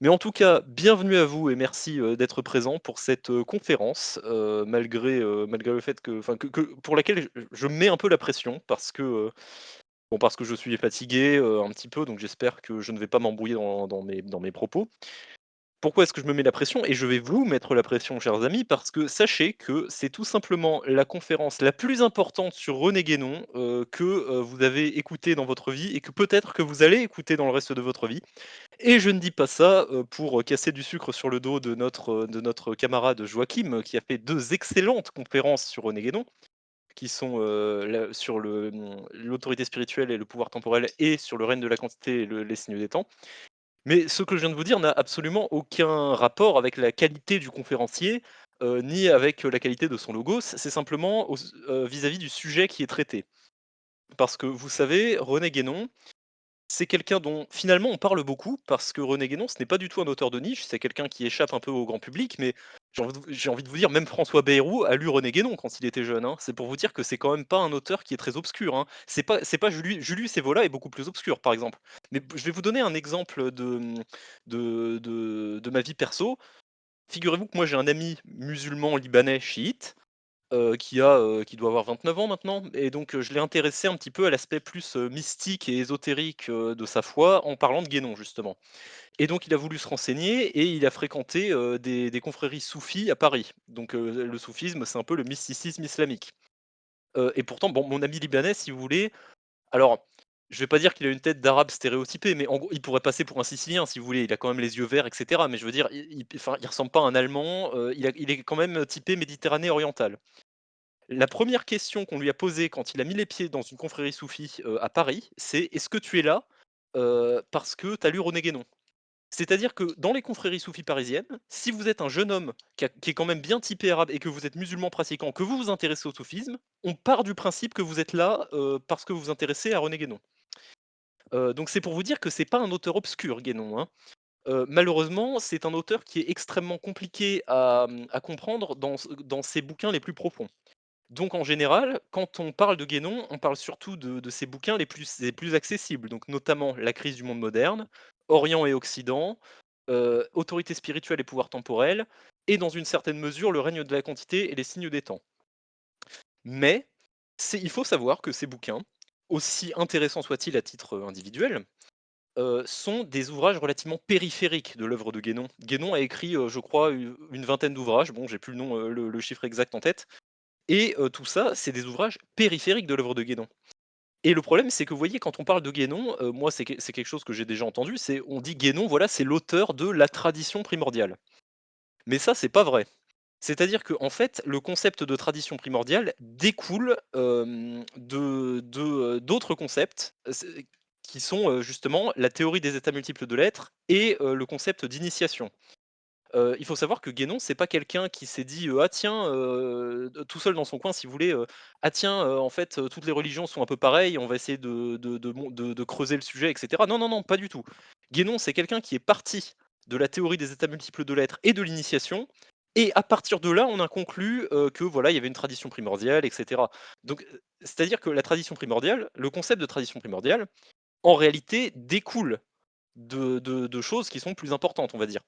Mais en tout cas, bienvenue à vous et merci, d'être présent pour cette, conférence, malgré le fait que enfin que pour laquelle je me mets un peu la pression parce que, bon, parce que je suis fatigué, un petit peu, donc j'espère que je ne vais pas m'embrouiller dans mes propos. Pourquoi est-ce que je me mets la pression? Et je vais vous mettre la pression, chers amis, parce que sachez que c'est tout simplement la conférence la plus importante sur René Guénon, que, vous avez écoutée dans votre vie et que peut-être que vous allez écouter dans le reste de votre vie. Et je ne dis pas ça, pour casser du sucre sur le dos de notre camarade Joachim, qui a fait 2 excellentes conférences sur René Guénon, qui sont, la sur l'autorité spirituelle et le pouvoir temporel et sur le règne de la quantité et les signes des temps. Mais ce que je viens de vous dire n'a absolument aucun rapport avec la qualité du conférencier, ni avec, la qualité de son logos. C'est simplement vis-à-vis du sujet qui est traité. Parce que vous savez, René Guénon, c'est quelqu'un dont finalement on parle beaucoup parce que René Guénon, ce n'est pas du tout un auteur de niche, c'est quelqu'un qui échappe un peu au grand public, mais j'ai envie de vous dire, même François Bayrou a lu René Guénon quand il était jeune, hein. C'est pour vous dire que c'est quand même pas un auteur qui est très obscur, hein. C'est pas Julius Evola est beaucoup plus obscur, par exemple. Mais je vais vous donner un exemple de ma vie perso. Figurez-vous que moi j'ai un ami musulman libanais chiite, qui doit avoir 29 ans maintenant et donc je l'ai intéressé un petit peu à l'aspect plus, mystique et ésotérique, de sa foi en parlant de Guénon justement et donc il a voulu se renseigner et il a fréquenté, des confréries soufis à Paris. Donc le soufisme, c'est un peu le mysticisme islamique, et pourtant bon, mon ami libanais, si vous voulez, alors je vais pas dire qu'il a une tête d'arabe stéréotypé, mais en gros, il pourrait passer pour un sicilien si vous voulez. Il a quand même les yeux verts et cetera, mais je veux dire, il ressemble pas à un allemand, il est quand même typé Méditerranée orientale. La première question qu'on lui a posée quand il a mis les pieds dans une confrérie soufie, à Paris, c'est: «Est-ce que tu es là, parce que tu as lu René Guénon?» C'est-à-dire que dans les confréries soufis parisiennes, si vous êtes un jeune homme qui est quand même bien typé arabe et que vous êtes musulman pratiquant, que vous vous intéressez au soufisme, on part du principe que vous êtes là, parce que vous vous intéressez à René Guénon. Donc c'est pour vous dire que c'est pas un auteur obscur Guénon, hein. Malheureusement, c'est un auteur qui est extrêmement compliqué à comprendre dans ses bouquins les plus profonds. Donc en général, quand on parle de Guénon, on parle surtout de ses bouquins les plus accessibles, donc notamment La crise du monde moderne, Orient et Occident, Autorité spirituelle et pouvoir temporel, et dans une certaine mesure, Le règne de la quantité et les signes des temps. Mais il faut savoir que ces bouquins, aussi intéressants soient-ils à titre, individuel, sont des ouvrages relativement périphériques de l'œuvre de Guénon. Guénon a écrit, je crois, une vingtaine d'ouvrages, bon j'ai plus le chiffre exact en tête, et tout ça, c'est des ouvrages périphériques de l'œuvre de Guénon. Et le problème, c'est que vous voyez, quand on parle de Guénon, moi, c'est quelque chose que j'ai déjà entendu, c'est on dit Guénon, voilà, c'est l'auteur de la tradition primordiale. Mais ça, c'est pas vrai. C'est-à-dire qu'en fait, le concept de tradition primordiale découle, d'autres concepts, qui sont, justement la théorie des états multiples de l'être et le concept d'initiation. Il faut savoir que Guénon, c'est pas quelqu'un qui s'est dit, «Ah tiens», tout seul dans son coin si vous voulez, «Ah tiens, en fait, toutes les religions sont un peu pareilles, on va essayer de creuser le sujet» et cetera. Non, non, non, pas du tout. Guénon, c'est quelqu'un qui est parti de la théorie des états multiples de l'être et de l'initiation et à partir de là, on a conclu, que voilà, il y avait une tradition primordiale et cetera. Donc, c'est-à-dire que la tradition primordiale, le concept de tradition primordiale, en réalité, découle de choses qui sont plus importantes, on va dire.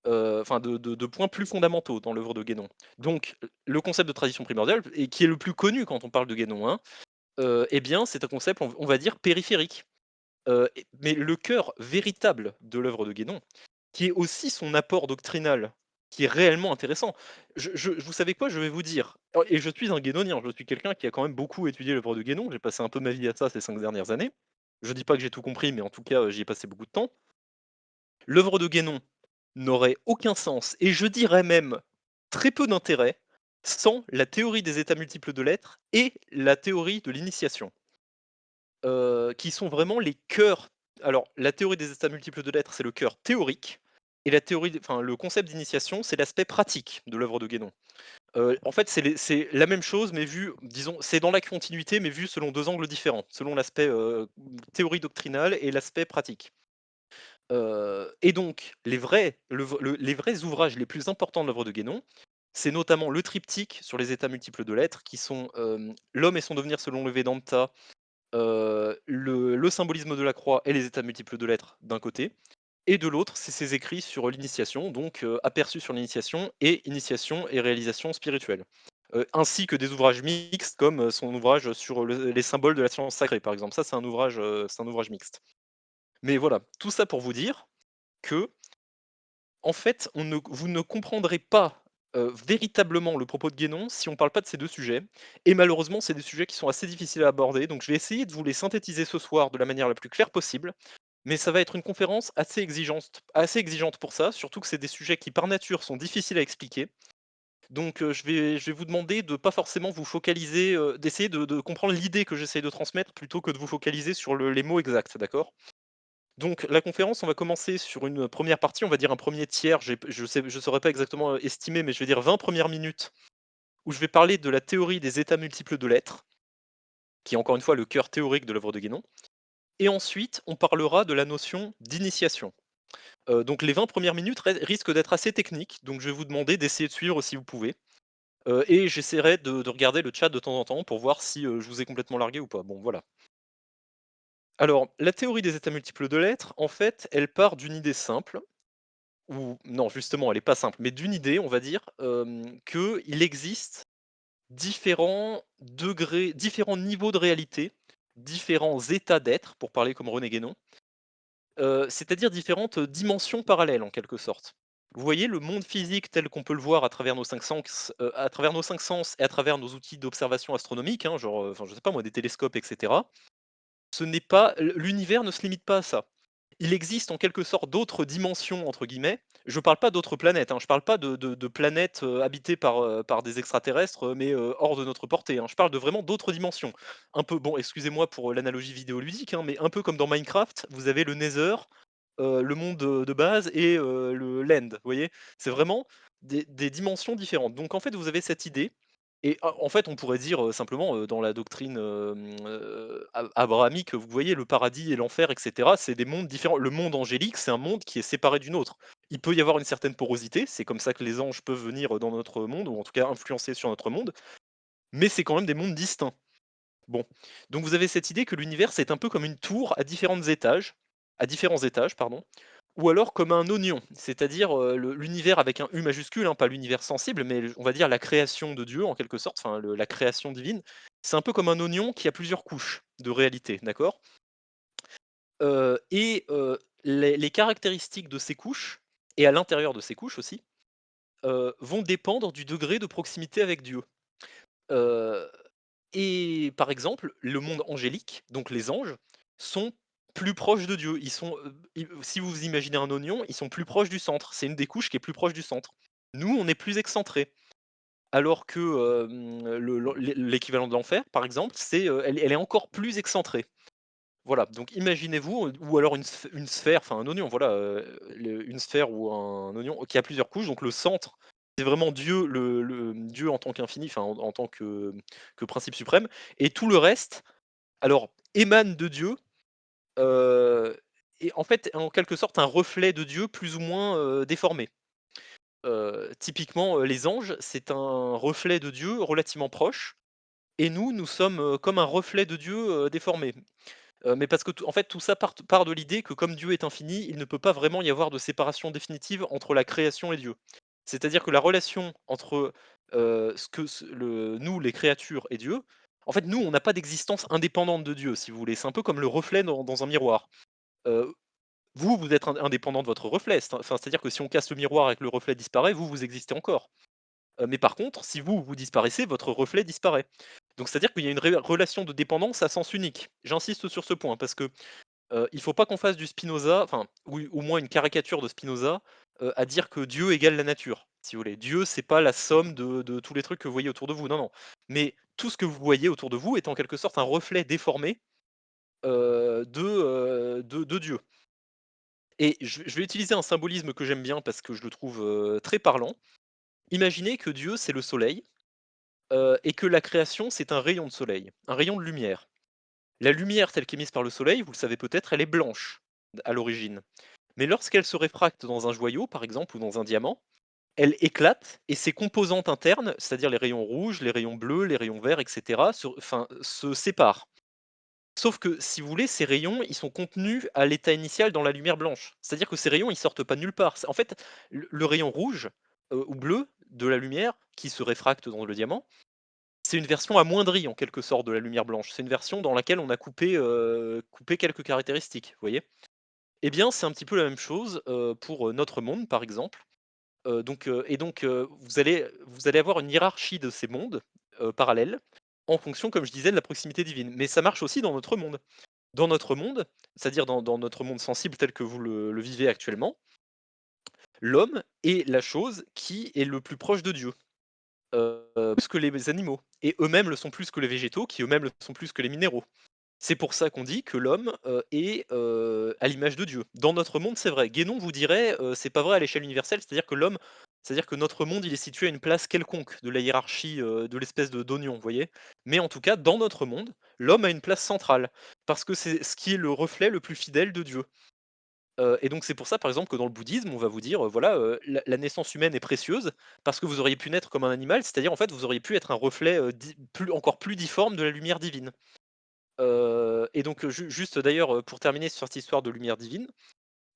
Enfin de points plus fondamentaux dans l'œuvre de Guénon. Donc, le concept de tradition primordiale et qui est le plus connu quand on parle de Guénon, hein, eh bien, c'est un concept, on va dire périphérique. Mais le cœur véritable de l'œuvre de Guénon, qui est aussi son apport doctrinal, qui est réellement intéressant. Vous savez quoi? Je vais vous dire, et je suis un guénonien, je suis quelqu'un qui a quand même beaucoup étudié l'œuvre de Guénon, j'ai passé un peu ma vie à ça ces 5 dernières années. Je dis pas que j'ai tout compris, mais en tout cas, j'y ai passé beaucoup de temps. L'œuvre de Guénon n'aurait aucun sens et je dirais même très peu d'intérêt sans la théorie des états multiples de l'être et la théorie de l'initiation, qui sont vraiment les cœurs. Alors la théorie des états multiples de l'être, c'est le cœur théorique et le concept d'initiation, c'est l'aspect pratique de l'œuvre de Guénon. En fait, c'est la même chose mais vu, disons, c'est dans la continuité mais vu selon 2 angles différents, selon l'aspect, théorie doctrinale et l'aspect pratique. Et donc les vrais ouvrages les plus importants de l'œuvre de Guénon, c'est notamment le triptyque sur les états multiples de l'être qui sont, L'homme et son devenir selon le Vedanta, le symbolisme de la croix et les états multiples de l'être d'un côté et de l'autre, c'est ses écrits sur l'initiation, donc aperçus sur l'initiation et initiation et réalisation spirituelle. Ainsi que des ouvrages mixtes comme, son ouvrage sur les symboles de la science sacrée, par exemple. Ça, c'est un ouvrage mixte. Mais voilà, tout ça pour vous dire que, en fait, vous ne comprendrez pas, véritablement le propos de Guénon si on ne parle pas de ces 2 sujets et malheureusement, c'est des sujets qui sont assez difficiles à aborder, donc je vais essayer de vous les synthétiser ce soir de la manière la plus claire possible, mais ça va être une conférence assez exigeante pour ça, surtout que c'est des sujets qui, par nature, sont difficiles à expliquer. Donc je vais vous demander de pas forcément vous focaliser, d'essayer de comprendre l'idée que j'essaye de transmettre plutôt que de vous focaliser sur les mots exacts, d'accord? Donc la conférence, on va commencer sur une première partie, on va dire un premier tiers, je saurais pas exactement, estimer, mais je vais dire 20 premières minutes, où je vais parler de la théorie des états multiples de l'être, qui est encore une fois le cœur théorique de l'œuvre de Guénon. Et ensuite, on parlera de la notion d'initiation. Donc les 20 premières minutes risquent d'être assez techniques, donc je vais vous demander d'essayer de suivre si vous pouvez. Et j'essaierai de regarder le chat de temps en temps pour voir si, je vous ai complètement largué ou pas. Bon, voilà. Alors, la théorie des états multiples de l'être, en fait, elle part d'une idée simple, ou non, justement, elle est pas simple, mais d'une idée, on va dire, qu'il existe différents niveaux de réalité, différents états d'être, pour parler comme René Guénon, c'est-à-dire différentes dimensions parallèles, en quelque sorte. Vous voyez le monde physique tel qu'on peut le voir à travers nos 5 sens et à travers nos outils d'observation astronomique, hein, genre, enfin, je sais pas moi, des télescopes et cetera. Ce n'est pas l'univers ne se limite pas à ça. Il existe en quelque sorte «d'autres dimensions» entre guillemets. Je parle pas d'autres planètes, hein, je parle pas de planètes, habitées par des extraterrestres, mais, hors de notre portée, hein. Je parle de vraiment d'autres dimensions. Un peu bon, excusez-moi pour, l'analogie vidéoludique, hein, mais un peu comme dans Minecraft, vous avez le Nether, le monde, de base et le l'end, vous voyez? C'est vraiment des dimensions différentes. Donc en fait, vous avez cette idée et en fait, on pourrait dire, simplement, dans la doctrine, abrahamique, vous voyez le paradis et l'enfer et cetera, c'est des mondes différents. Le monde angélique, c'est un monde qui est séparé d'une autre. Il peut y avoir une certaine porosité, c'est comme ça que les anges peuvent venir, dans notre monde ou en tout cas influencer sur notre monde, mais c'est quand même des mondes distincts. Bon, donc vous avez cette idée que l'univers, c'est un peu comme une tour à différents étages, pardon, ou alors comme un oignon, c'est-à-dire, l'univers avec un U majuscule, hein, pas l'univers sensible, mais on va dire la création de Dieu en quelque sorte, enfin la création divine. C'est un peu comme un oignon qui a plusieurs couches de réalité, d'accord? Les caractéristiques de ces couches et à l'intérieur de ces couches aussi, vont dépendre du degré de proximité avec Dieu. Heu Et par exemple, le monde angélique, donc les anges, sont plus proches de Dieu. Si vous vous imaginez un oignon, ils sont plus proches du centre. C'est une des couches qui est plus proche du centre. Nous, on est plus excentrés. Alors que l'équivalent de l'enfer, par exemple, elle est encore plus excentrée. Voilà, donc imaginez-vous, ou alors une sphère, enfin un oignon, voilà, une sphère ou un oignon qui a plusieurs couches. Donc le centre, c'est vraiment Dieu, le Dieu en tant qu'infini, enfin en tant que principe suprême, et tout le reste, alors émane de Dieu, heu et en fait, en quelque sorte, un reflet de Dieu plus ou moins, déformé. Typiquement, les anges, c'est un reflet de Dieu relativement proche et nous sommes, comme un reflet de Dieu, déformé. Mais parce que en fait, tout ça part de l'idée que comme Dieu est infini, il ne peut pas vraiment y avoir de séparation définitive entre la création et Dieu. C'est-à-dire que la relation entre, ce que ce le nous, les créatures et Dieu, en fait, nous, on n'a pas d'existence indépendante de Dieu, si vous voulez. C'est un peu comme le reflet dans un miroir. Heu, vous êtes indépendant de votre reflet, c'est-à-dire que si on casse le miroir et que le reflet disparaît, vous existez encore. Mais par contre, si vous disparaissez, votre reflet disparaît. Donc c'est-à-dire qu'il y a une relation de dépendance à sens unique. J'insiste sur ce point parce que, il faut pas qu'on fasse du Spinoza, enfin, ou au moins une caricature de Spinoza, à dire que Dieu égale la nature, si vous voulez. Dieu, c'est pas la somme de tous les trucs que vous voyez autour de vous, non, non. Mais tout ce que vous voyez autour de vous est en quelque sorte un reflet déformé, de Dieu. Et je vais utiliser un symbolisme que j'aime bien parce que je le trouve, très parlant. Imaginez que Dieu, c'est le soleil, et que la création, c'est un rayon de soleil, un rayon de lumière. La lumière telle qu'émise par le soleil, vous le savez peut-être, elle est blanche à l'origine. Mais lorsqu'elle se réfracte dans un joyau, par exemple, ou dans un diamant, elle éclate et ses composantes internes, c'est-à-dire les rayons rouges, les rayons bleus, les rayons verts, etc., se séparent. Sauf que, si vous voulez, ces rayons, ils sont contenus à l'état initial dans la lumière blanche. C'est-à-dire que ces rayons, ils sortent pas de nulle part. En fait, le rayon rouge, ou bleu de la lumière qui se réfracte dans le diamant, c'est une version amoindrie en quelque sorte de la lumière blanche. C'est une version dans laquelle on a coupé quelques caractéristiques, vous voyez? Eh bien, c'est un petit peu la même chose, pour, notre monde, par exemple. Vous allez avoir une hiérarchie de ces mondes, parallèles, en fonction, comme je disais, de la proximité divine. Mais ça marche aussi dans notre monde. Dans notre monde, c'est-à-dire dans notre monde sensible tel que vous le vivez actuellement, l'homme est la chose qui est le plus proche de Dieu, plus que les animaux, et eux-mêmes le sont plus que les végétaux, qui eux-mêmes le sont plus que les minéraux. C'est pour ça qu'on dit que l'homme, est, à l'image de Dieu. Dans notre monde, c'est vrai. Guénon vous dirait, c'est pas vrai à l'échelle universelle, c'est-à-dire que notre monde, il est situé à une place quelconque de la hiérarchie, de l'espèce de d'oignon, vous voyez? Mais en tout cas, dans notre monde, l'homme a une place centrale, parce que c'est ce qui est le reflet le plus fidèle de Dieu. Et donc c'est pour ça, par exemple, que dans le bouddhisme, on va vous dire, voilà, la naissance humaine est précieuse, parce que vous auriez pu naître comme un animal, c'est-à-dire, en fait, vous auriez pu être un reflet, encore plus difforme de la lumière divine. Et donc, juste d'ailleurs, pour terminer sur cette histoire de lumière divine,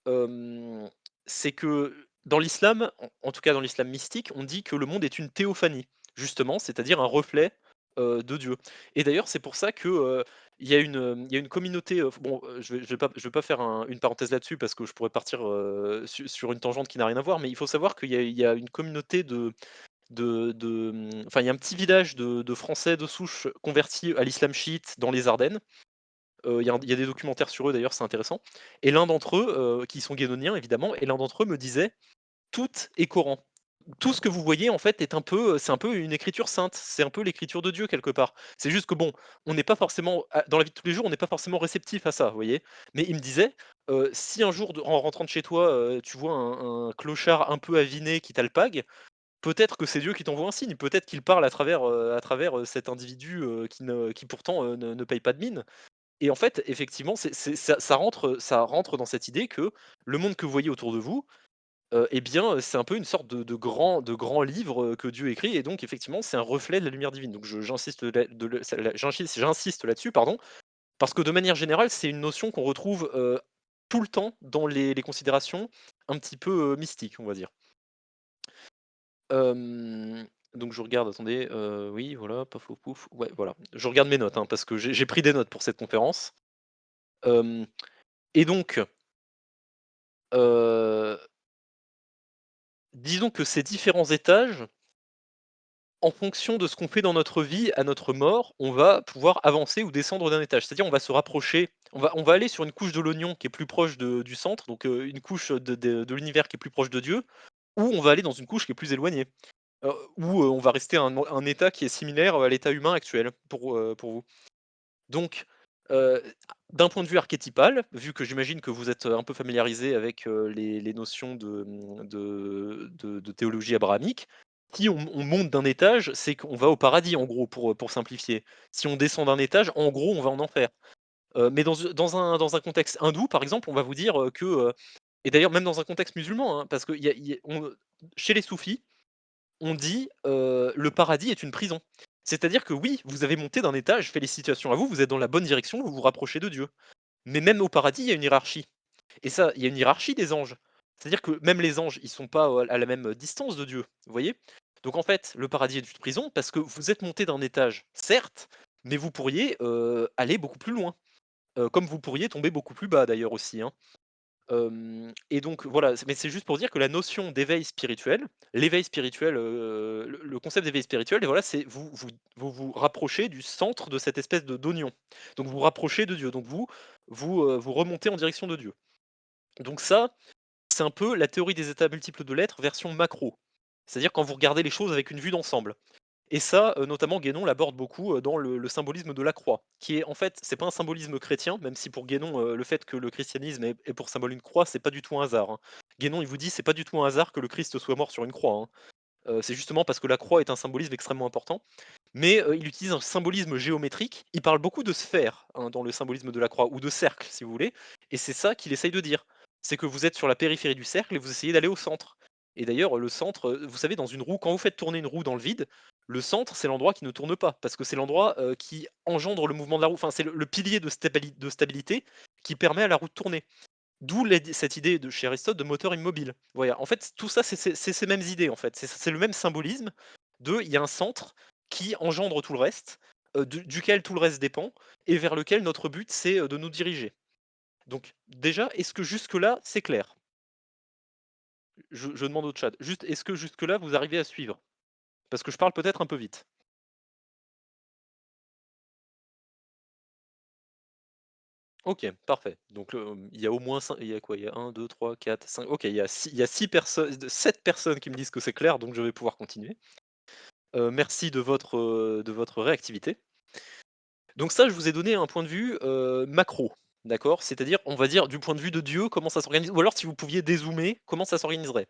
hem, c'est que dans l'islam, en tout cas dans l'islam mystique, on dit que le monde est une théophanie, justement, c'est-à-dire un reflet, de Dieu. Et d'ailleurs, c'est pour ça que, il y a une communauté, bon, je vais pas faire une parenthèse là-dessus parce que je pourrais partir, sur une tangente qui n'a rien à voir, mais il faut savoir qu'il y a une communauté enfin, il y a un petit village de Français de souche convertis à l'islam chiite dans les Ardennes. Il y a des documentaires sur eux d'ailleurs, c'est intéressant. Et l'un d'entre eux, qui sont guénoniens évidemment, et l'un d'entre eux me disait: «Tout est Coran. Tout ce que vous voyez en fait est un peu, c'est un peu une écriture sainte, c'est un peu l'écriture de Dieu quelque part. C'est juste que bon, on n'est pas forcément dans la vie de tous les jours, on n'est pas forcément réceptif à ça, vous voyez?» Mais il me disait, si un jour en rentrant de chez toi, tu vois un clochard un peu aviné qui t'alpague, peut-être que c'est Dieu qui t'envoie un signe, peut-être qu'il parle à travers cet individu, qui pourtant, ne paye pas de mine. Et en fait, effectivement, ça rentre dans cette idée que le monde que vous voyez autour de vous, eh bien, c'est un peu une sorte de grand livre, que Dieu écrit, et donc effectivement, c'est un reflet de la lumière divine. Donc j'insiste là de le ça là j'insiste là-dessus, pardon, parce que de manière générale, c'est une notion qu'on retrouve, tout le temps dans les considérations un petit peu, mystiques, on va dire. Hem, donc je regarde, attendez, oui, voilà, paf pouf pouf, ouais, voilà. Je regarde mes notes, hein, parce que j'ai pris des notes pour cette conférence. Hem et donc, Heu, disons que ces différents étages, en fonction de ce qu'on fait dans notre vie, à notre mort, on va pouvoir avancer ou descendre d'un étage. C'est-à-dire, on va se rapprocher, on va aller sur une couche de l'oignon qui est plus proche du centre, donc une couche de l'univers qui est plus proche de Dieu, ou on va aller dans une couche qui est plus éloignée, ou on va rester à un état qui est similaire, à l'état humain actuel pour vous. Donc, heu, d'un point de vue archétypal, vu que j'imagine que vous êtes, un peu familiarisé avec, les notions de théologie abrahamique, si on monte d'un étage, c'est qu'on va au paradis en gros pour simplifier. Si on descend d'un étage, en gros, on va en enfer. Mais dans un contexte hindou, par exemple, on va vous dire, et d'ailleurs même dans un contexte musulman, hein, parce que il y a chez les soufis, on dit, le paradis est une prison. C'est-à-dire que oui, vous avez monté d'un étage, félicitations à vous, vous êtes dans la bonne direction, vous vous rapprochez de Dieu. Mais même au paradis, il y a une hiérarchie. Et ça, il y a une hiérarchie des anges. C'est-à-dire que même les anges, ils sont pas, à la même distance de Dieu, vous voyez? Donc en fait, le paradis est une prison parce que vous êtes monté d'un étage, certes, mais vous pourriez, aller beaucoup plus loin, comme vous pourriez tomber beaucoup plus bas d'ailleurs aussi, hein. Et donc voilà, mais c'est juste pour dire que la notion d'éveil spirituel, l'éveil spirituel, le concept d'éveil spirituel, et voilà, c'est vous rapprochez du centre de cette espèce de d'oignon. Donc vous vous rapprochez de Dieu, donc vous remontez en direction de Dieu. Donc ça, c'est un peu la théorie des états multiples de l'être version macro. C'est-à-dire quand vous regardez les choses avec une vue d'ensemble. Et ça, notamment Guénon l'aborde beaucoup, dans le symbolisme de la croix, qui est en fait, c'est pas un symbolisme chrétien, même si pour Guénon, le fait que le christianisme ait pour symbole une croix, c'est pas du tout un hasard, hein. Guénon, il vous dit: «C'est pas du tout un hasard que le Christ soit mort sur une croix, hein». C'est justement parce que la croix est un symbolisme extrêmement important, mais il utilise un symbolisme géométrique. Il parle beaucoup de sphères, hein, dans le symbolisme de la croix, ou de cercle si vous voulez, et c'est ça qu'il essaye de dire. C'est que vous êtes sur la périphérie du cercle et vous essayez d'aller au centre. Et d'ailleurs, le centre, vous savez, dans une roue, quand vous faites tourner une roue dans le vide, le centre, c'est l'endroit qui ne tourne pas, parce que c'est l'endroit, qui engendre le mouvement de la roue. Enfin, c'est le pilier de stabilité qui permet à la roue de tourner. D'où cette idée de chez Aristote de moteur immobile. Voilà, en fait, tout ça, c'est ces mêmes idées, en fait. C'est le même symbolisme de il y a un centre qui engendre tout le reste, duquel tout le reste dépend et vers lequel notre but, c'est, de nous diriger. Donc déjà, est-ce que jusque-là, c'est clair? Je demande au chat. Juste, est-ce que jusque-là, vous arrivez à suivre? Parce que je parle peut-être un peu vite. OK, parfait. Donc, il y a au moins cin il y a quoi? Il y a un, deux, trois, quatre, cinq. OK, il y a 6 personnes, 7 personnes qui me disent que c'est clair, donc je vais pouvoir continuer. Merci de votre réactivité. Donc ça, je vous ai donné un point de vue, macro, d'accord? C'est-à-dire, on va dire du point de vue de Dieu, comment ça s'organise ou alors si vous pouviez dézoomer, comment ça s'organiserait?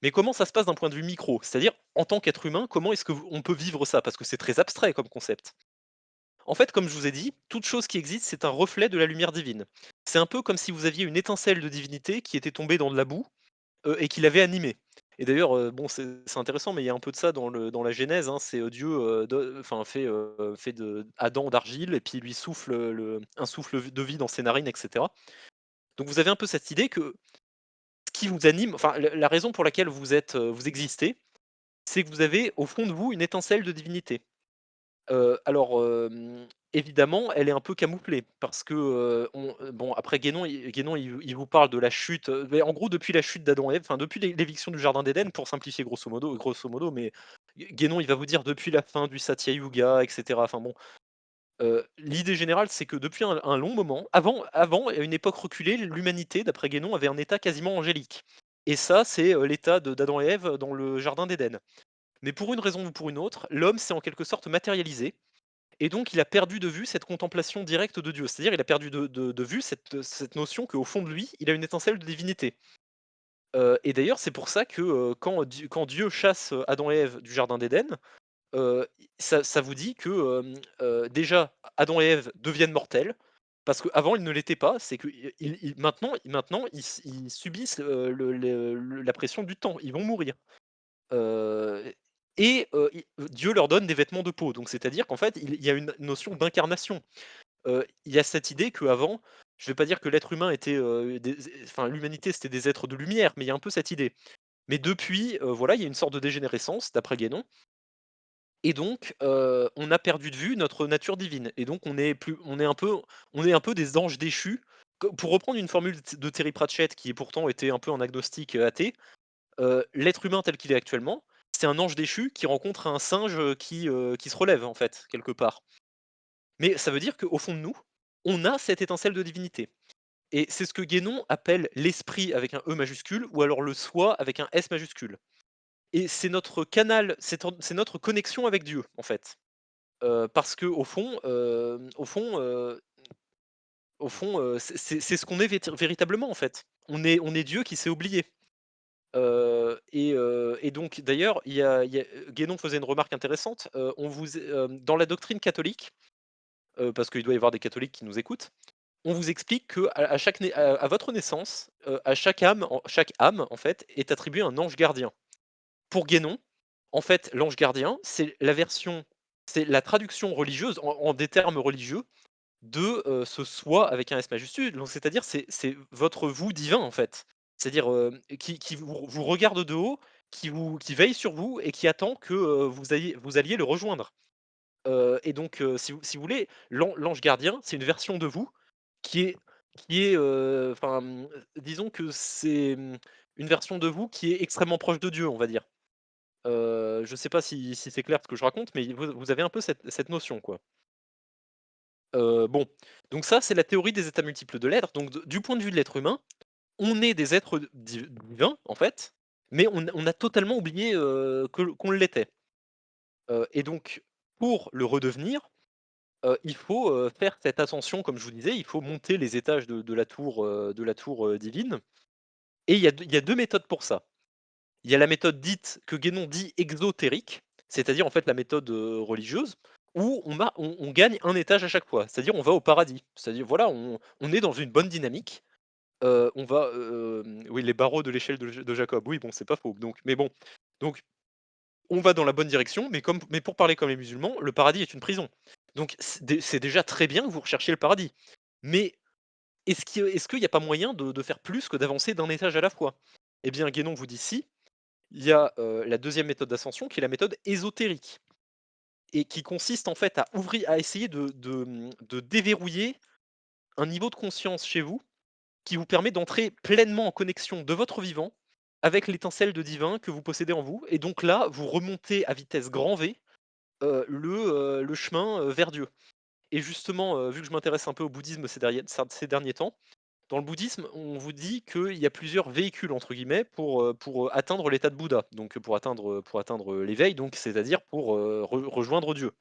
Mais comment ça se passe d'un point de vue micro? C'est-à-dire, en tant qu'être humain, comment est-ce qu'on peut vivre ça? Parce que c'est très abstrait comme concept. En fait, comme je vous ai dit, toute chose qui existe, c'est un reflet de la lumière divine. C'est un peu comme si vous aviez une étincelle de divinité qui était tombée dans de la boue, et qui l'avait animée. Et d'ailleurs, bon, c'est intéressant, mais il y a un peu de ça dans la Genèse, hein. C'est, Dieu, enfin fait de Adam d'argile et puis il lui souffle, un souffle de vie dans ses narines et cetera. Donc vous avez un peu cette idée que ce qui vous anime, enfin la raison pour laquelle vous existez, c'est que vous avez au fond de vous une étincelle de divinité. Alors, évidemment, elle est un peu camouflée parce que, bon après Guénon il vous parle de la chute, mais en gros depuis la chute d'Adam et Ève, enfin depuis l'éviction du jardin d'Éden pour simplifier grosso modo, mais Guénon il va vous dire depuis la fin du Satya Yuga et cetera. Enfin bon, l'idée générale c'est que depuis un long moment, avant à une époque reculée, l'humanité d'après Guénon avait un état quasiment angélique et ça c'est, l'état de d'Adam et Ève dans le jardin d'Éden. Mais pour une raison ou pour une autre, l'homme s'est en quelque sorte matérialisé et donc il a perdu de vue cette contemplation directe de Dieu. C'est-à-dire il a perdu de vue cette notion qu'au fond de lui, il a une étincelle de divinité. Et d'ailleurs, c'est pour ça que, quand Dieu chasse, Adam et Ève du jardin d'Éden, ça vous dit que, déjà Adam et Ève deviennent mortels, parce qu'avant ils ne l'étaient pas. C'est que maintenant ils subissent, la pression du temps, ils vont mourir. Heu et i Dieu leur donne des vêtements de peau, donc c'est-à-dire qu'en fait, il y a une notion d'incarnation. Il y a cette idée qu'avant, je vais pas dire que l'être humain était, enfin l'humanité c'était des êtres de lumière, mais il y a un peu cette idée. Mais depuis, voilà, il y a une sorte de dégénérescence d'après Guénon et donc on a perdu de vue notre nature divine et donc on est un peu des anges déchus. Co Pour reprendre une formule de Terry Pratchett qui pourtant était un peu un agnostique, athée, l'être humain tel qu'il est actuellement, c'est un ange déchu qui rencontre un singe, qui se relève en fait, quelque part. Mais ça veut dire qu'au fond de nous, on a cette étincelle de divinité et c'est ce que Guénon appelle l'esprit avec un E majuscule ou alors le soi avec un S majuscule et c'est notre canal, c'est notre connexion avec Dieu, en fait. Parce qu'au fond, c'est ce qu'on est véritablement, en fait. On est Dieu qui s'est oublié. Et donc d'ailleurs, Guénon faisait une remarque intéressante, dans la doctrine catholique, parce qu'il doit y avoir des catholiques qui nous écoutent, on vous explique qu'à chaque nai à votre naissance, à chaque âme, en fait, est attribué un ange gardien. Pour Guénon, en fait, l'ange gardien, c'est la traduction religieuse en des termes religieux de, ce soi avec un S majuscule, donc c'est-à-dire c'est votre vous divin, en fait. C'est-à-dire, qui vous regarde de haut, qui veille sur vous et qui attend que, vous alliez le rejoindre. Et donc, si vous voulez, l'ange gardien, c'est une version de vous qui est enfin, disons que c'est, une version de vous qui est extrêmement proche de Dieu, on va dire. Je sais pas si c'est clair ce que je raconte, mais vous avez un peu cette notion, quoi. Bon, donc ça, c'est la théorie des états multiples de l'être. Donc du point de vue de l'être humain, on est des êtres divins, en fait, mais on a totalement oublié, qu'on l'était. Et donc pour le redevenir, il faut, faire cette ascension comme je vous disais, il faut monter les étages de la tour, divine et il y a 2 méthodes pour ça. Il y a la méthode dite que Guénon dit exotérique, c'est-à-dire en fait la méthode, religieuse, où on gagne un étage à chaque fois. C'est-à-dire on va au paradis. C'est-à-dire voilà, on est dans une bonne dynamique, On va, oui, les barreaux de l'échelle de Jacob. Oui, bon, c'est pas faux, donc mais bon, donc on va dans la bonne direction, mais pour parler comme les musulmans, le paradis est une prison. Donc c'est déjà très bien que vous recherchiez le paradis. Mais est-ce qu'il y a pas moyen de faire plus que d'avancer d'un étage à la fois? Eh bien, Guénon vous dit si, il y a, la deuxième méthode d'ascension qui est la méthode ésotérique et qui consiste en fait à essayer de déverrouiller un niveau de conscience chez vous qui vous permet d'entrer pleinement en connexion de votre vivant avec l'étincelle de divin que vous possédez en vous et donc là, vous remontez à vitesse grand V, le chemin, vers Dieu et justement, vu que je m'intéresse un peu au bouddhisme ces derniers temps, dans le bouddhisme, on vous dit qu'il y a plusieurs «véhicules» entre guillemets pour atteindre l'état de Bouddha, donc pour atteindre l'éveil, donc c'est-à-dire pour, rejoindre Dieu.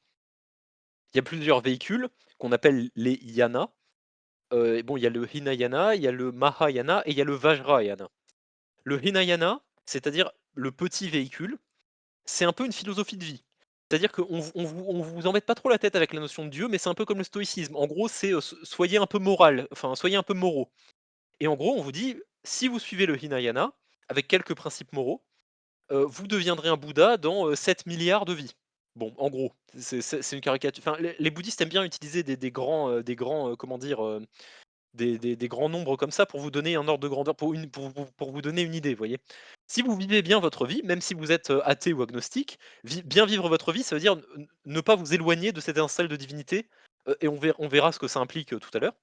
Il y a plusieurs véhicules qu'on appelle les yanas, et bon, il y a le Hinayana, il y a le Mahayana et il y a le Vajrayana. Le Hinayana, c'est-à-dire le petit véhicule, c'est un peu une philosophie de vie. C'est-à-dire qu'on vous embête pas trop la tête avec la notion de Dieu, mais c'est un peu comme le stoïcisme. En gros, c'est, soyez un peu moral, enfin soyez un peu moraux. Et en gros, on vous dit, si vous suivez le Hinayana, avec quelques principes moraux, vous deviendrez un Bouddha dans 7 000 000 de vies. Bon, en gros, c'est une caricature. Enfin, les bouddhistes aiment bien utiliser des grands, comment dire, des grands nombres comme ça pour vous donner un ordre de grandeur, pour vous donner une idée, vous voyez? Si vous vivez bien votre vie, même si vous êtes, athée ou agnostique, bien vivre votre vie, ça veut dire ne pas vous éloigner de cette étincelle de divinité, et on verra ce que ça implique, tout à l'heure.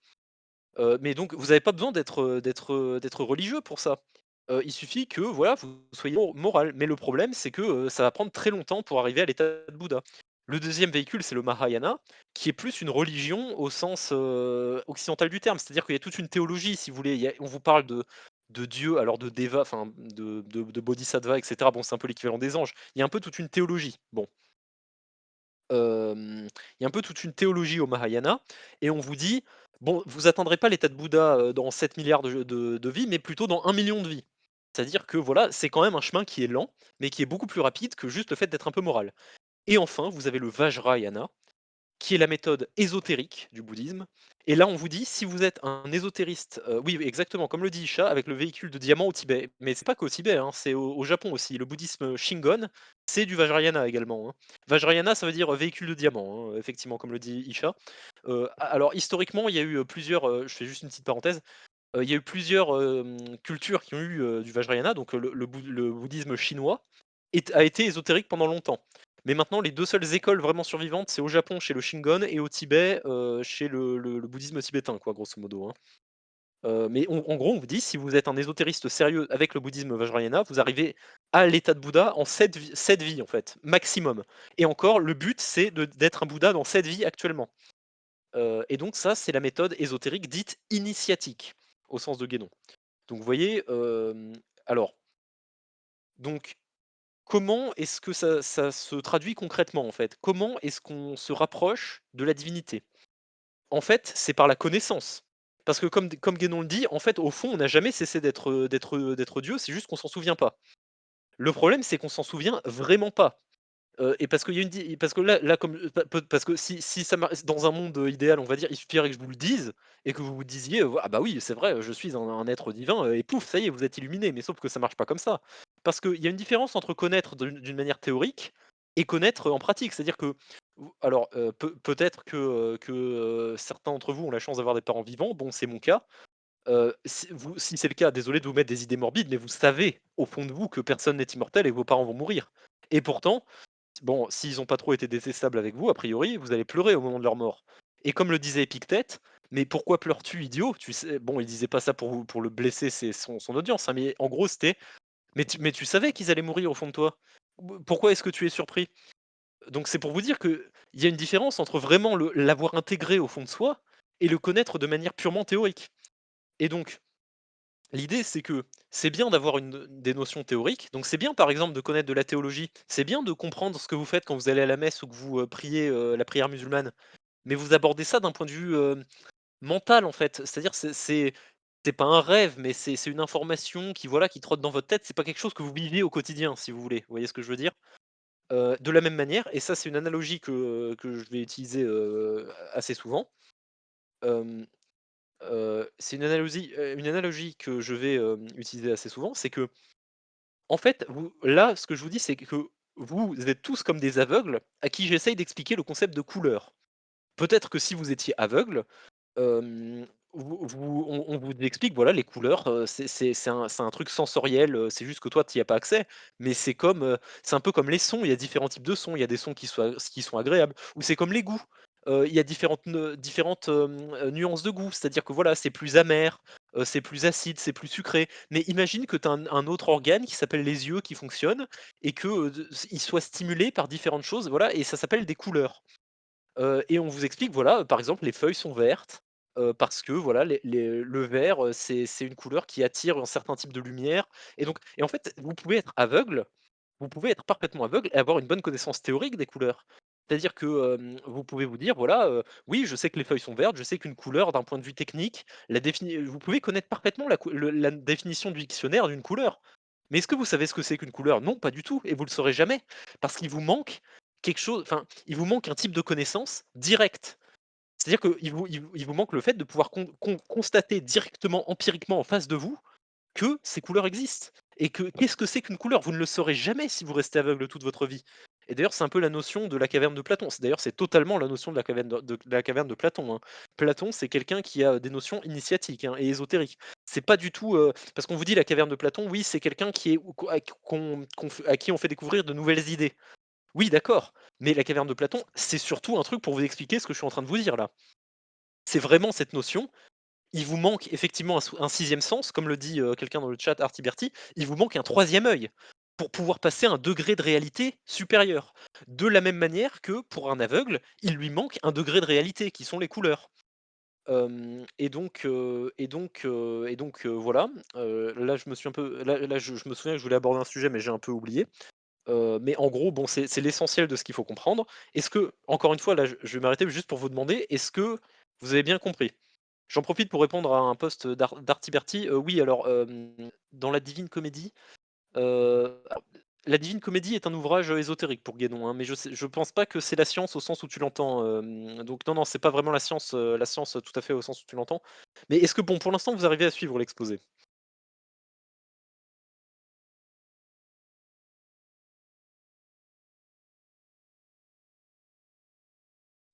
Mais donc vous n'avez pas besoin d'être religieux pour ça. Il suffit que, voilà, vous soyez moral. Mais le problème, c'est que, ça va prendre très longtemps pour arriver à l'état de Bouddha. Le deuxième véhicule, c'est le Mahayana, qui est plus une religion au sens, occidental du terme. C'est-à-dire qu'il y a toute une théologie, si vous voulez. On vous parle de Dieu, alors de Deva, enfin de Bodhisattva, et cetera. Bon, c'est un peu l'équivalent des anges. Il y a un peu toute une théologie. Bon. Il y a un peu toute une théologie au Mahayana et on vous dit: «Bon, vous atteindrez pas l'état de Bouddha, dans 7 000 000 de vies, mais plutôt dans 1 million de vies». C'est-à-dire que voilà, c'est quand même un chemin qui est lent, mais qui est beaucoup plus rapide que juste le fait d'être un peu moral. Et enfin, vous avez le Vajrayana qui est la méthode ésotérique du bouddhisme. Et là, on vous dit, si vous êtes un ésotériste, oui, oui, exactement, comme le dit Isha, avec le véhicule de diamant au Tibet. Mais c'est pas qu'au Tibet, hein, c'est au Japon aussi. Le bouddhisme Shingon, c'est du Vajrayana également, hein. Vajrayana, ça veut dire véhicule de diamant, hein, effectivement, comme le dit Isha. Alors, historiquement, il y a eu plusieurs, je fais juste une petite parenthèse, il y a eu plusieurs cultures qui ont eu du Vajrayana, donc le bouddhisme chinois a été ésotérique pendant longtemps. Mais maintenant, les deux seules écoles vraiment survivantes, c'est au Japon chez le Shingon et au Tibet chez le bouddhisme tibétain, quoi, grosso modo, hein. Mais en gros, on vous dit, si vous êtes un ésotériste sérieux avec le bouddhisme Vajrayana, vous arrivez à l'état de Bouddha en 7 vies, en fait, maximum. Et encore, le but, c'est d'être un Bouddha dans 7 vies actuellement. Et donc ça, c'est la méthode ésotérique dite initiatique, au sens de Guénon. Donc vous voyez, alors, donc comment est-ce que ça se traduit concrètement, en fait? Comment est-ce qu'on se rapproche de la divinité? En fait, c'est par la connaissance. Parce que comme Guénon le dit, en fait, au fond, on n'a jamais cessé d'être Dieu, c'est juste qu'on s'en souvient pas. Le problème, c'est qu'on s'en souvient vraiment pas. Et parce qu'il y a une di parce que là comme, parce que si ça dans un monde, idéal, on va dire, il suffirait que je vous le dise et que vous vous disiez, «Ah bah oui, c'est vrai, je suis un être divin», et pouf, ça y est, vous êtes illuminé. Mais sauf que ça marche pas comme ça. Parce qu'il y a une différence entre connaître d'une manière théorique et connaître en pratique. C'est-à-dire que alors, peut-être que certains d'entre vous ont la chance d'avoir des parents vivants. Bon, c'est mon cas. Si c'est le cas, désolé de vous mettre des idées morbides, mais vous savez au fond de vous que personne n'est immortel et que vos parents vont mourir. Et pourtant, bon, s'ils ont pas trop été détestables avec vous, a priori, vous allez pleurer au moment de leur mort. Et comme le disait Épictète: «Mais pourquoi pleures-tu, idiot?» Tu sais, bon, il disait pas ça pour le blesser, c'est son audience, hein, mais en gros, c'était: «Mais tu savais qu'ils allaient mourir au fond de toi. Pourquoi est-ce que tu es surpris?» Donc c'est pour vous dire qu'il y a une différence entre vraiment l'avoir intégré au fond de soi et le connaître de manière purement théorique. Et donc l'idée, c'est que c'est bien d'avoir des notions théoriques. Donc, c'est bien, par exemple, de connaître de la théologie. C'est bien de comprendre ce que vous faites quand vous allez à la messe ou que vous priez la prière musulmane. Mais vous abordez ça d'un point de vue mental, en fait. C'est-à-dire, c'est pas un rêve, mais c'est une information qui, voilà, qui trotte dans votre tête. C'est pas quelque chose que vous vivez au quotidien, si vous voulez. Vous voyez ce que je veux dire? De la même manière, et ça, c'est une analogie que je vais utiliser assez souvent. C'est une analogie que je vais, utiliser assez souvent, c'est que en fait, là, ce que je vous dis, c'est que vous êtes tous comme des aveugles à qui j'essaye d'expliquer le concept de couleur. Peut-être que si vous étiez aveugle, on vous explique, voilà, les couleurs, c'est un truc sensoriel, c'est juste que toi, tu y as pas accès. Mais c'est un peu comme les sons, il y a différents types de sons. Il y a des sons qui sont agréables ou c'est comme les goûts. Il y a différentes nuances de goût. C'est-à-dire que, voilà, c'est plus amer, c'est plus acide, c'est plus sucré. Mais imagine que tu as un autre organe qui s'appelle les yeux qui fonctionne et que, il soit stimulé par différentes choses, voilà, et ça s'appelle des couleurs. Et on vous explique, voilà, par exemple, les feuilles sont vertes, parce que voilà, le vert, c'est une couleur qui attire un certain type de lumière et en fait, vous pouvez être parfaitement aveugle et avoir une bonne connaissance théorique des couleurs. C'est-à-dire que, vous pouvez vous dire, voilà, oui, je sais que les feuilles sont vertes, je sais qu'une couleur d'un point de vue technique, vous pouvez connaître parfaitement la définition du dictionnaire d'une couleur. Mais est-ce que vous savez ce que c'est qu'une couleur? Non, pas du tout et vous le saurez jamais parce qu'il vous manque quelque chose, enfin, il vous manque un type de connaissance directe. C'est-à-dire qu'il vous manque le fait de pouvoir constater directement, empiriquement en face de vous que ces couleurs existent et que qu'est-ce que c'est qu'une couleur? Vous ne le saurez jamais si vous restez aveugle toute votre vie et d'ailleurs, c'est un peu la notion de la caverne de Platon. C'est totalement la notion de la caverne de Platon, hein. Platon, c'est quelqu'un qui a des notions initiatiques, hein, et ésotériques. C'est pas du tout, parce qu'on vous dit la caverne de Platon, oui, c'est quelqu'un qui est à qui on fait découvrir de nouvelles idées. Oui, d'accord, mais la caverne de Platon, c'est surtout un truc pour vous expliquer ce que je suis en train de vous dire là. C'est vraiment cette notion. Il vous manque effectivement un 6 sens, comme le dit, quelqu'un dans le chat, Artiberti, il vous manque un troisième œil pour pouvoir passer un degré de réalité supérieur. De la même manière que pour un aveugle, il lui manque un degré de réalité qui sont les couleurs. Voilà, là je me suis un peu là je me souviens que je voulais aborder un sujet mais j'ai un peu oublié. Mais en gros, bon, c'est l'essentiel de ce qu'il faut comprendre. Est-ce que encore une fois, là, je vais m'arrêter juste pour vous demander, est-ce que vous avez bien compris? J'en profite pour répondre à un post d'Artiberti. Oui, alors, dans la Divine Comédie, alors, la Divine Comédie est un ouvrage, ésotérique pour Guénon, hein, mais je pense pas que c'est la science au sens où tu l'entends, donc non, non, c'est pas vraiment la science tout à fait au sens où tu l'entends. Mais est-ce que bon, pour l'instant, vous arrivez à suivre l'exposé?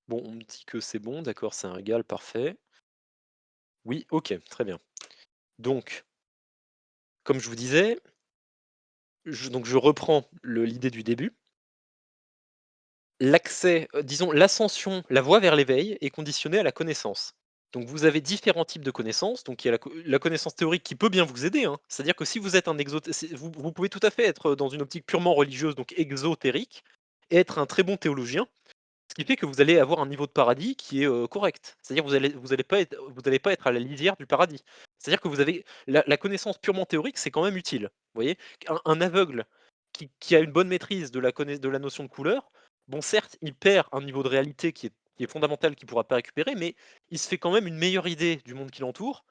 Bon, on me dit que c'est bon, d'accord, c'est un régal, parfait. Oui, OK, très bien. Donc, comme je vous disais, je reprends l'idée du début. L'accès, disons l'ascension, la voie vers l'éveil est conditionnée à la connaissance. Donc vous avez différents types de connaissances, donc il y a la connaissance théorique qui peut bien vous aider, hein. C'est-à-dire que si vous êtes un vous pouvez tout à fait être dans une optique purement religieuse, donc exotérique, et être un très bon théologien. Ce qui fait que vous allez avoir un niveau de paradis qui est, correct. C'est-à-dire vous allez pas être à la lisière du paradis. C'est-à-dire que vous avez la connaissance purement théorique, c'est quand même utile. Vous voyez? Un aveugle qui a une bonne maîtrise de la notion de couleur, bon certes, il perd un niveau de réalité qui est fondamental, qu'il ne pourra pas récupérer, mais il se fait quand même une meilleure idée du monde qui l'entoure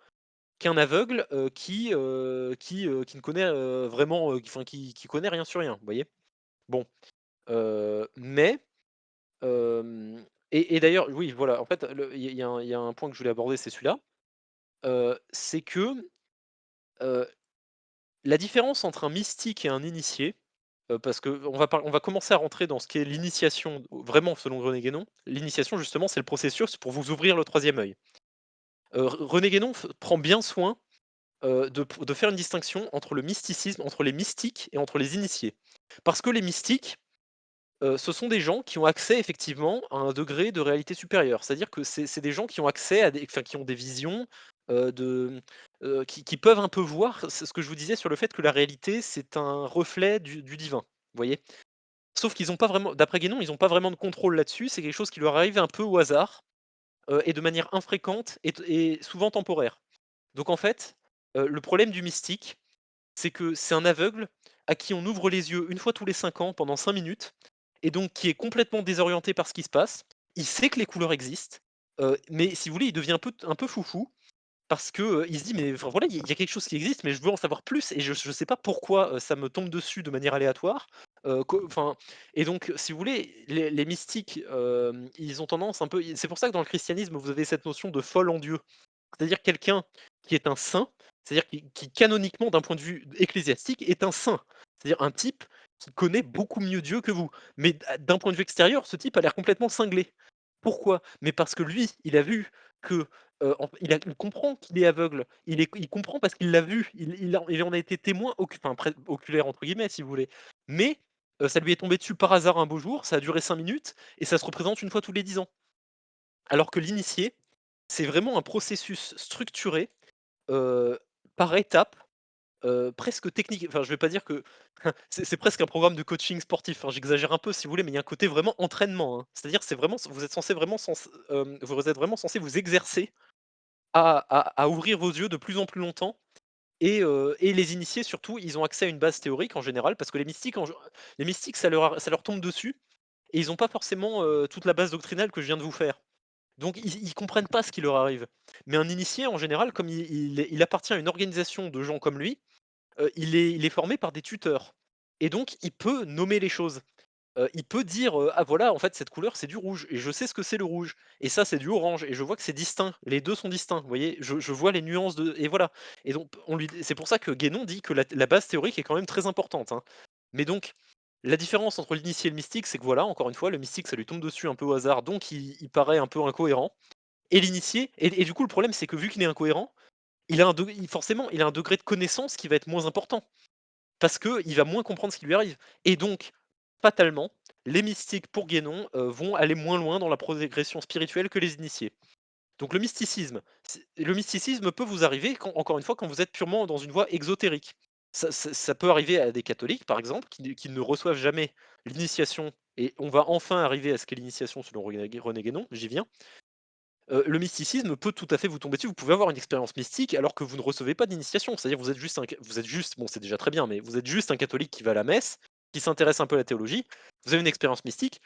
qu'un aveugle, qui ne connaît, vraiment, enfin qui connaît rien sur rien, vous voyez? Bon, mais et d'ailleurs, oui, voilà, en fait, il y a un point que je voulais aborder, c'est celui-là. C'est que, heu, la différence entre un mystique et un initié, parce qu'on va commencer à rentrer dans ce qui est l'initiation, vraiment selon René Guénon. L'initiation, justement, c'est le processus pour vous ouvrir le troisième œil. René Guénon prend bien soin, de faire une distinction entre le mysticisme, entre les mystiques et entre les initiés. Parce que les mystiques, ce sont des gens qui ont accès effectivement à un degré de réalité supérieure. C'est-à-dire que c'est des gens qui ont accès à qui ont des visions, qui peuvent un peu voir, c'est ce que je vous disais sur le fait que la réalité, c'est un reflet du divin, vous voyez? Sauf qu'ils ont pas vraiment, d'après Guénon, ils ont pas vraiment de contrôle là-dessus, c'est quelque chose qui leur arrive un peu au hasard, et de manière infréquente et souvent temporaire. Donc en fait, le problème du mystique, c'est que c'est un aveugle à qui on ouvre les yeux une fois tous les 5 ans pendant 5 minutes et donc qui est complètement désorienté par ce qui se passe. Il sait que les couleurs existent, mais si vous voulez, il devient un peu foufou parce que, il se dit: «Mais enfin voilà, il y a quelque chose qui existe, mais je veux en savoir plus et je sais pas pourquoi, ça me tombe dessus de manière aléatoire». Co enfin et donc si vous voulez, les mystiques, ils ont tendance un peu c'est pour ça que dans le christianisme, vous avez cette notion de «folle en Dieu». C'est-à-dire quelqu'un qui est un saint, c'est-à-dire qui canoniquement, d'un point de vue ecclésiastique, est un saint. C'est-à-dire un type qui connaît beaucoup mieux Dieu que vous. Mais d'un point de vue extérieur, ce type a l'air complètement cinglé. Pourquoi? Mais parce que lui, il a vu que, il comprend qu'il est aveugle. Il comprend parce qu'il l'a vu. Il en a été témoin enfin «oculaire» entre guillemets, si vous voulez. Mais, ça lui est tombé dessus par hasard un beau jour, ça a duré 5 minutes et ça se représente une fois tous les 10 ans. Alors que l'initié, c'est vraiment un processus structuré, heu, par étapes, presque technique. Enfin, je vais pas dire que c'est presque un programme de coaching sportif, hein, j'exagère un peu si vous voulez, mais il y a un côté vraiment entraînement, hein. C'est-à-dire, c'est vraiment vous êtes censé vraiment vous êtes vraiment censé vous exercer à ouvrir vos yeux de plus en plus longtemps et les initiés surtout, ils ont accès à une base théorique en général parce que les mystiques ça leur tombe dessus et ils ont pas forcément, toute la base doctrinale que je viens de vous faire. Donc ils comprennent pas ce qui leur arrive. Mais un initié, en général, comme il appartient à une organisation de gens comme lui, il est formé par des tuteurs et donc il peut nommer les choses. Il peut dire, «Ah voilà, en fait, cette couleur, c'est du rouge et je sais ce que c'est le rouge et ça, c'est du orange et je vois que c'est distinct. Les 2 sont distincts». Vous voyez? Je vois les nuances de et voilà et donc c'est pour ça que Guénon dit que la base théorique est quand même très importante, hein. Mais donc la différence entre l'initié et le mystique, c'est que voilà, encore une fois, le mystique, ça lui tombe dessus un peu au hasard, donc il paraît un peu incohérent et l'initié et du coup, le problème, c'est que vu qu'il est incohérent, il a un degré de connaissance qui va être moins important. Parce qu'il va moins comprendre ce qui lui arrive et donc, fatalement, les mystiques pour Guénon, vont aller moins loin dans la progression spirituelle que les initiés. Donc le mysticisme peut vous arriver quand encore une fois, quand vous êtes purement dans une voie exotérique. Ça peut arriver à des catholiques, par exemple, qui ne reçoivent jamais l'initiation et on va enfin arriver à ce qu'est l'initiation selon René Guénon, j'y viens. Le mysticisme peut tout à fait vous tomber dessus. Vous pouvez avoir une expérience mystique alors que vous ne recevez pas d'initiation. C'est-à-dire vous êtes juste bon, c'est déjà très bien, mais vous êtes juste un catholique qui va à la messe, qui s'intéresse un peu à la théologie. Vous avez une expérience mystique.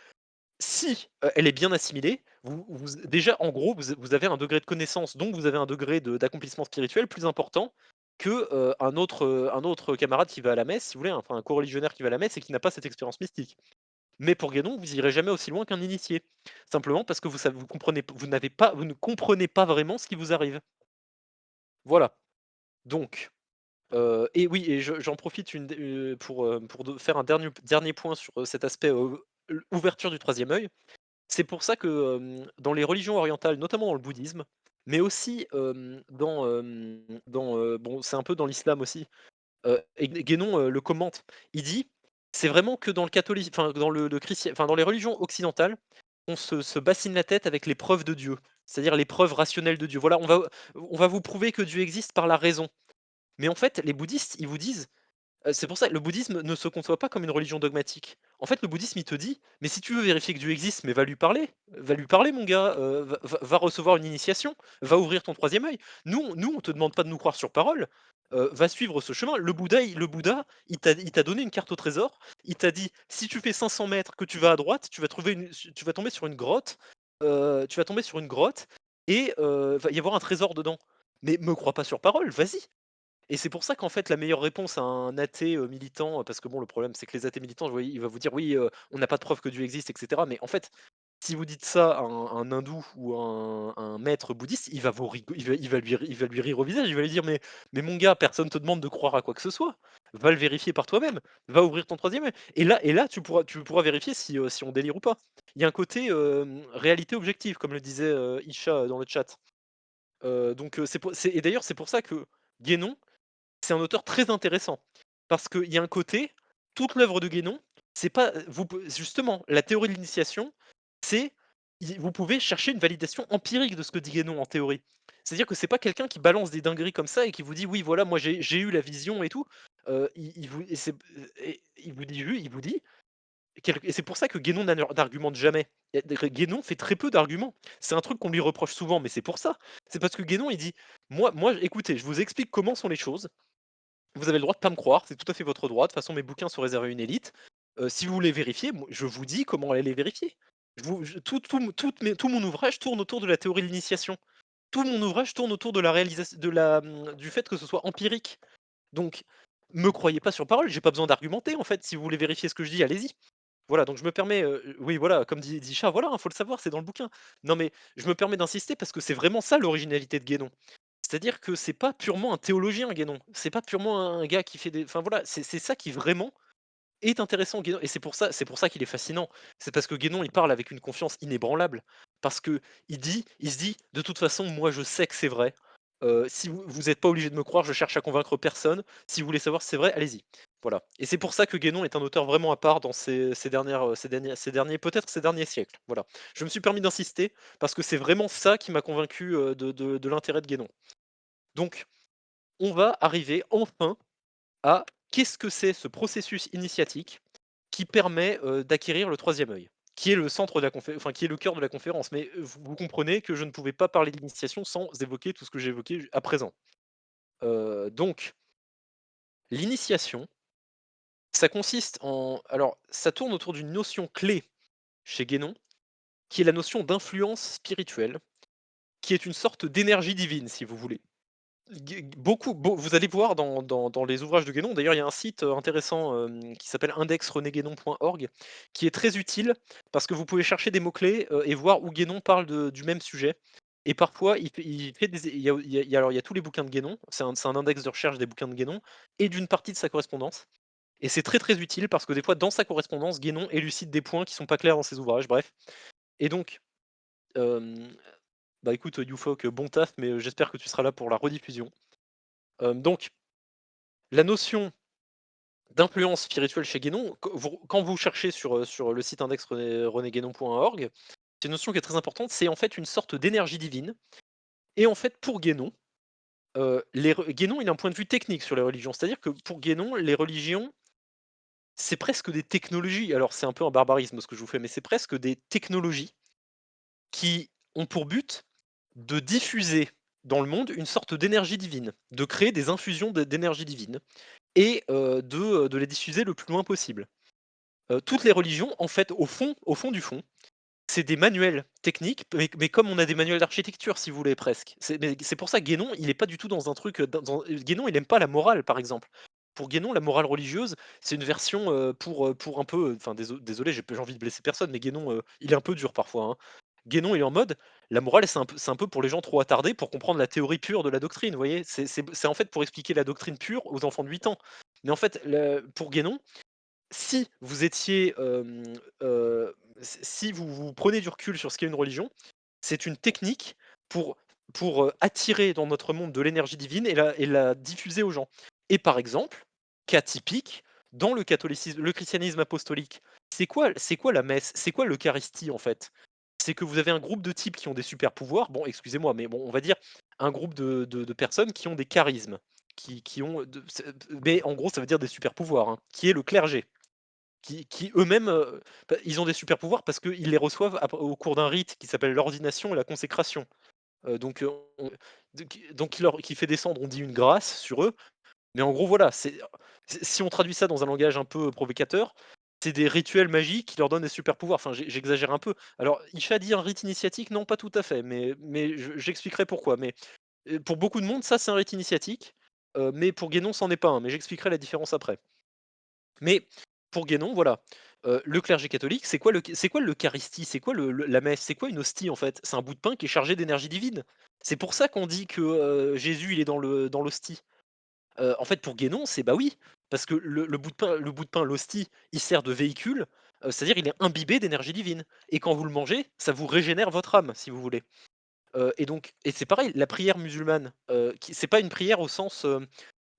Si, elle est bien assimilée, vous déjà, en gros, vous avez un degré de connaissance, donc vous avez un degré d'accomplissement spirituel plus important que, un autre camarade qui va à la messe, si vous voulez, enfin un coreligionnaire qui va à la messe et qui n'a pas cette expérience mystique. Mais pour Guénon, vous irez jamais aussi loin qu'un initié. Simplement parce que vous ne comprenez pas vraiment ce qui vous arrive. Voilà. Donc, et oui et j'en profite pour faire un dernier point sur, cet aspect, ouverture du troisième œil. C'est pour ça que, dans les religions orientales, notamment dans le bouddhisme, mais aussi, bon, c'est un peu dans l'islam aussi, et Guénon, le commente. Il dit: «C'est vraiment que dans le catholicisme, enfin dans le christia enfin dans les religions occidentales, on se bassine la tête avec les preuves de Dieu, c'est-à-dire les preuves rationnelles de Dieu. Voilà, on va vous prouver que Dieu existe par la raison». Mais en fait, les bouddhistes, ils vous disent c'est pour ça que le bouddhisme ne se conçoit pas comme une religion dogmatique. En fait, le bouddhisme, il te dit: «Mais si tu veux vérifier que Dieu existe, mais va lui parler mon gars, va recevoir une initiation, va ouvrir ton troisième œil. Nous, on te demande pas de nous croire sur parole, va suivre ce chemin». Le Bouddha, il t'a donné une carte au trésor, il t'a dit: «Si tu fais 500 mètres, que tu vas à droite, tu vas tomber sur une grotte, et va y avoir un trésor dedans. Mais me crois pas sur parole, vas-y». Et c'est pour ça qu'en fait, la meilleure réponse à un athée, militant, parce que bon, le problème, c'est que les athées militants, vous voyez, il va vous dire: «Oui, on n'a pas de preuve que Dieu existe» et cetera. Mais en fait, si vous dites ça à un hindou ou à un maître bouddhiste, il va vous rigo il va lui rire au visage. Il va lui dire: «Mais mon gars, personne te demande de croire à quoi que ce soit. Va le vérifier par toi-même. Va ouvrir ton troisième œil» et là, tu pourras vérifier si on délire ou pas. Il y a un côté, réalité objective, comme le disait, Isha, dans le chat. Donc, et d'ailleurs, c'est pour ça que Guénon, c'est un auteur très intéressant parce qu'il y a un côté, toute l'œuvre de Guénon, c'est pas, justement, la théorie de l'initiation, c'est vous pouvez chercher une validation empirique de ce que dit Guénon en théorie. C'est-à-dire que c'est pas quelqu'un qui balance des dingueries comme ça et qui vous dit: «Oui, voilà, moi j'ai eu la vision et tout». Il vous et c'est et il vous dit et c'est pour ça que Guénon n'argumente jamais. Guénon fait très peu d'arguments. C'est un truc qu'on lui reproche souvent, mais c'est pour ça. C'est parce que Guénon, il dit: «Moi, écoutez, je vous explique comment sont les choses. Vous avez le droit de pas me croire, c'est tout à fait votre droit. De toute façon, mes bouquins sont réservés à une élite. Si vous voulez vérifier, je vous dis comment aller les vérifier. Je vous je tout mon ouvrage tourne autour de la théorie de l'initiation. Tout mon ouvrage tourne autour de la réalisation du fait que ce soit empirique. Donc me croyez pas sur parole, j'ai pas besoin d'argumenter en fait. Si vous voulez vérifier ce que je dis, allez-y». Voilà, donc je me permets, oui voilà, comme dit Chat, voilà, il faut le savoir, c'est dans le bouquin. Non mais je me permets d'insister parce que c'est vraiment ça l'originalité de Guénon. C'est-à-dire que c'est pas purement un théologien Guénon, c'est pas purement un gars qui fait des enfin voilà, c'est ça qui vraiment est intéressant Guénon et c'est pour ça qu'il est fascinant. C'est parce que Guénon, il parle avec une confiance inébranlable. Parce que il se dit: «De toute façon, moi, je sais que c'est vrai. Si vous êtes pas obligé de me croire, je cherche à convaincre personne. Si vous voulez savoir si c'est vrai, allez-y». Voilà et c'est pour ça que Guénon est un auteur vraiment à part dans ces derniers siècles. Voilà. Je me suis permis d'insister parce que c'est vraiment ça qui m'a convaincu, de l'intérêt de Guénon. Donc on va arriver enfin à qu'est-ce que c'est ce processus initiatique qui permet, d'acquérir le troisième œil, qui est le centre de la enfin qui est le cœur de la conférence. Mais, vous comprenez que je ne pouvais pas parler d'initiation sans évoquer tout ce que j'ai évoqué à présent. Donc l'initiation, ça consiste en alors ça tourne autour d'une notion clé chez Guénon, qui est la notion d'influence spirituelle, qui est une sorte d'énergie divine, si vous voulez. Vous allez voir dans les ouvrages de Guénon, d'ailleurs, il y a un site, intéressant, qui s'appelle indexrenéguénon.org, qui est très utile parce que vous pouvez chercher des mots-clés, et voir où Guénon parle du même sujet et parfois il fait des il y a tous les bouquins de Guénon, c'est un index de recherche des bouquins de Guénon et d'une partie de sa correspondance et c'est très, très utile parce que des fois, dans sa correspondance, Guénon élucide des points qui sont pas clairs dans ses ouvrages, bref et donc, hem, bah, écoute, Youfok, bon taf, mais, j'espère que tu seras là pour la rediffusion. Donc la notion d'influence spirituelle chez Guénon, quand vous cherchez sur le site index renéguénon.org, c'est une notion qui est très importante, c'est en fait une sorte d'énergie divine et en fait pour Guénon, Guénon il a un point de vue technique sur les religions. C'est-à-dire que pour Guénon, les religions, c'est presque des technologies. Alors c'est un peu un barbarisme ce que je vous fais, mais c'est presque des technologies qui ont pour but de diffuser dans le monde une sorte d'énergie divine, de créer des infusions d'énergie divine et de les diffuser le plus loin possible. Toutes les religions, en fait, au fond du fond, c'est des manuels techniques, mais comme on a des manuels d'architecture, si vous voulez, presque. C'est pour ça que Guénon, il est pas du tout dans un truc, Guénon, il aime pas la morale, par exemple. Pour Guénon, la morale religieuse, c'est une version, pour un peu, enfin désolé, j'ai envie de blesser personne, mais Guénon, il est un peu dur parfois, hein. Guénon, il est en mode: «La morale, c'est un peu pour les gens trop attardés pour comprendre la théorie pure de la doctrine», vous voyez? C'est en fait pour expliquer la doctrine pure aux enfants de 8 ans. Mais en fait, pour Guénon, si vous étiez, si vous prenez du recul sur ce qu'est une religion, c'est une technique pour attirer dans notre monde de l'énergie divine et la diffuser aux gens. Et par exemple, cas typique, dans le christianisme apostolique, c'est quoi la messe? C'est quoi l'eucharistie, en fait? C'est que vous avez un groupe de types qui ont des super pouvoirs. Bon, excusez-moi, mais bon, on va dire un groupe de personnes qui ont des charismes, qui ont mais en gros, ça veut dire des super pouvoirs, hein, qui est le clergé. Qui eux-mêmes, ils ont des super pouvoirs parce qu'ils les reçoivent au cours d'un rite qui s'appelle l'ordination et la consécration. Donc, on donc qui fait descendre, on dit une grâce sur eux, mais en gros voilà, si on traduit ça dans un langage un peu provocateur, c'est des rituels magiques qui leur donnent des super pouvoirs. Enfin, j'exagère un peu. Alors, Isha dit un rite initiatique, non pas tout à fait, mais j'expliquerai pourquoi. Mais, pour beaucoup de monde, ça c'est un rite initiatique, mais pour Guénon, c'en est pas un, mais j'expliquerai la différence après. Mais pour Guénon, voilà, le clergé catholique, c'est quoi l'eucharistie? C'est quoi la messe? C'est quoi une hostie, en fait? C'est un bout de pain qui est chargé d'énergie divine. C'est pour ça qu'on dit que, Jésus, il est dans l'hostie. En fait, pour Guénon, c'est bah oui, parce que le bout de pain, l'hostie, il sert de véhicule, c'est-à-dire il est imbibé d'énergie divine et quand vous le mangez, ça vous régénère votre âme, si vous voulez. Et c'est pareil, la prière musulmane, qui c'est pas une prière au sens,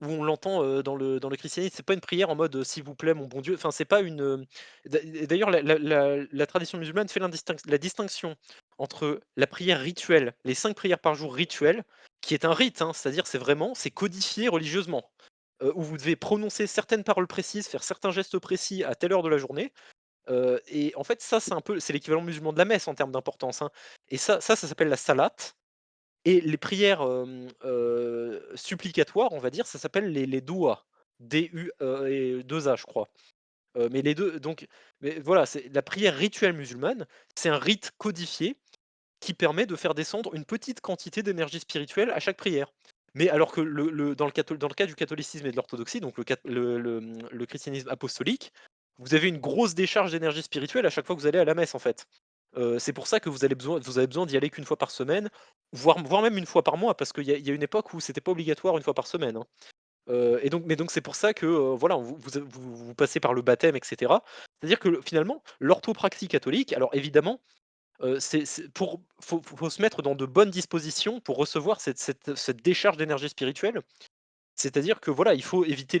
où on l'entend, dans le christianisme, c'est pas une prière en mode, «S'il vous plaît, mon bon Dieu», enfin, c'est pas une, d'ailleurs la tradition musulmane fait la distinction entre la prière rituelle, les 5 prières par jour rituelles, qui est un rite, hein, c'est-à-dire c'est codifié religieusement, où vous devez prononcer certaines paroles précises, faire certains gestes précis à telle heure de la journée, et en fait, ça, c'est l'équivalent musulman de la messe en termes d'importance, hein, et ça s'appelle la salat. Et les prières, supplicatoires, on va dire, ça s'appelle les douas, D-U, et 2 A, je crois. Mais les 2, donc mais voilà, c'est la prière rituelle musulmane, c'est un rite codifié qui permet de faire descendre une petite quantité d'énergie spirituelle à chaque prière. Mais alors que dans le cas du catholicisme et de l'orthodoxie, donc le christianisme apostolique, vous avez une grosse décharge d'énergie spirituelle à chaque fois que vous allez à la messe, en fait. C'est pour ça que vous avez besoin d'y aller qu'une fois par semaine, voire même une fois par mois, parce qu'il y a une époque où c'était pas obligatoire une fois par semaine, hein. Et donc c'est pour ça que, voilà, vous passez par le baptême et cetera. C'est-à-dire que finalement, l'orthopraxie catholique, alors évidemment, c'est pour faut se mettre dans de bonnes dispositions pour recevoir cette décharge d'énergie spirituelle. C'est-à-dire que voilà, il faut éviter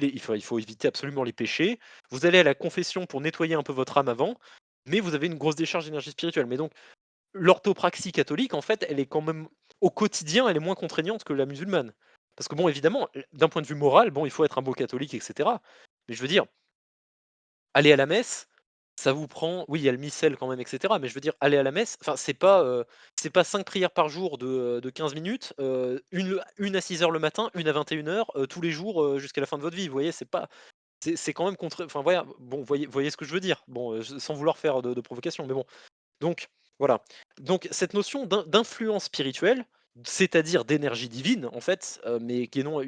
absolument les péchés. Vous allez à la confession pour nettoyer un peu votre âme avant, mais vous avez une grosse décharge d'énergie spirituelle. Mais donc l'orthopraxie catholique, en fait, elle est quand même au quotidien, elle est moins contraignante que la musulmane. Parce que bon, évidemment, d'un point de vue moral, bon, il faut être un beau catholique et cetera. Mais je veux dire, aller à la messe, ça vous prend, oui, il y a le missel quand même et cetera, mais je veux dire, aller à la messe, enfin, c'est pas 5 prières par jour de 15 minutes, une à 6 heures le matin, une à 21 heures, tous les jours, jusqu'à la fin de votre vie. Vous voyez? C'est quand même contre, enfin, voilà, bon, voyez ce que je veux dire? Bon, sans vouloir faire de provocation, mais bon. Donc voilà. Donc cette notion d'influence spirituelle, c'est-à-dire d'énergie divine en fait, mais Guénon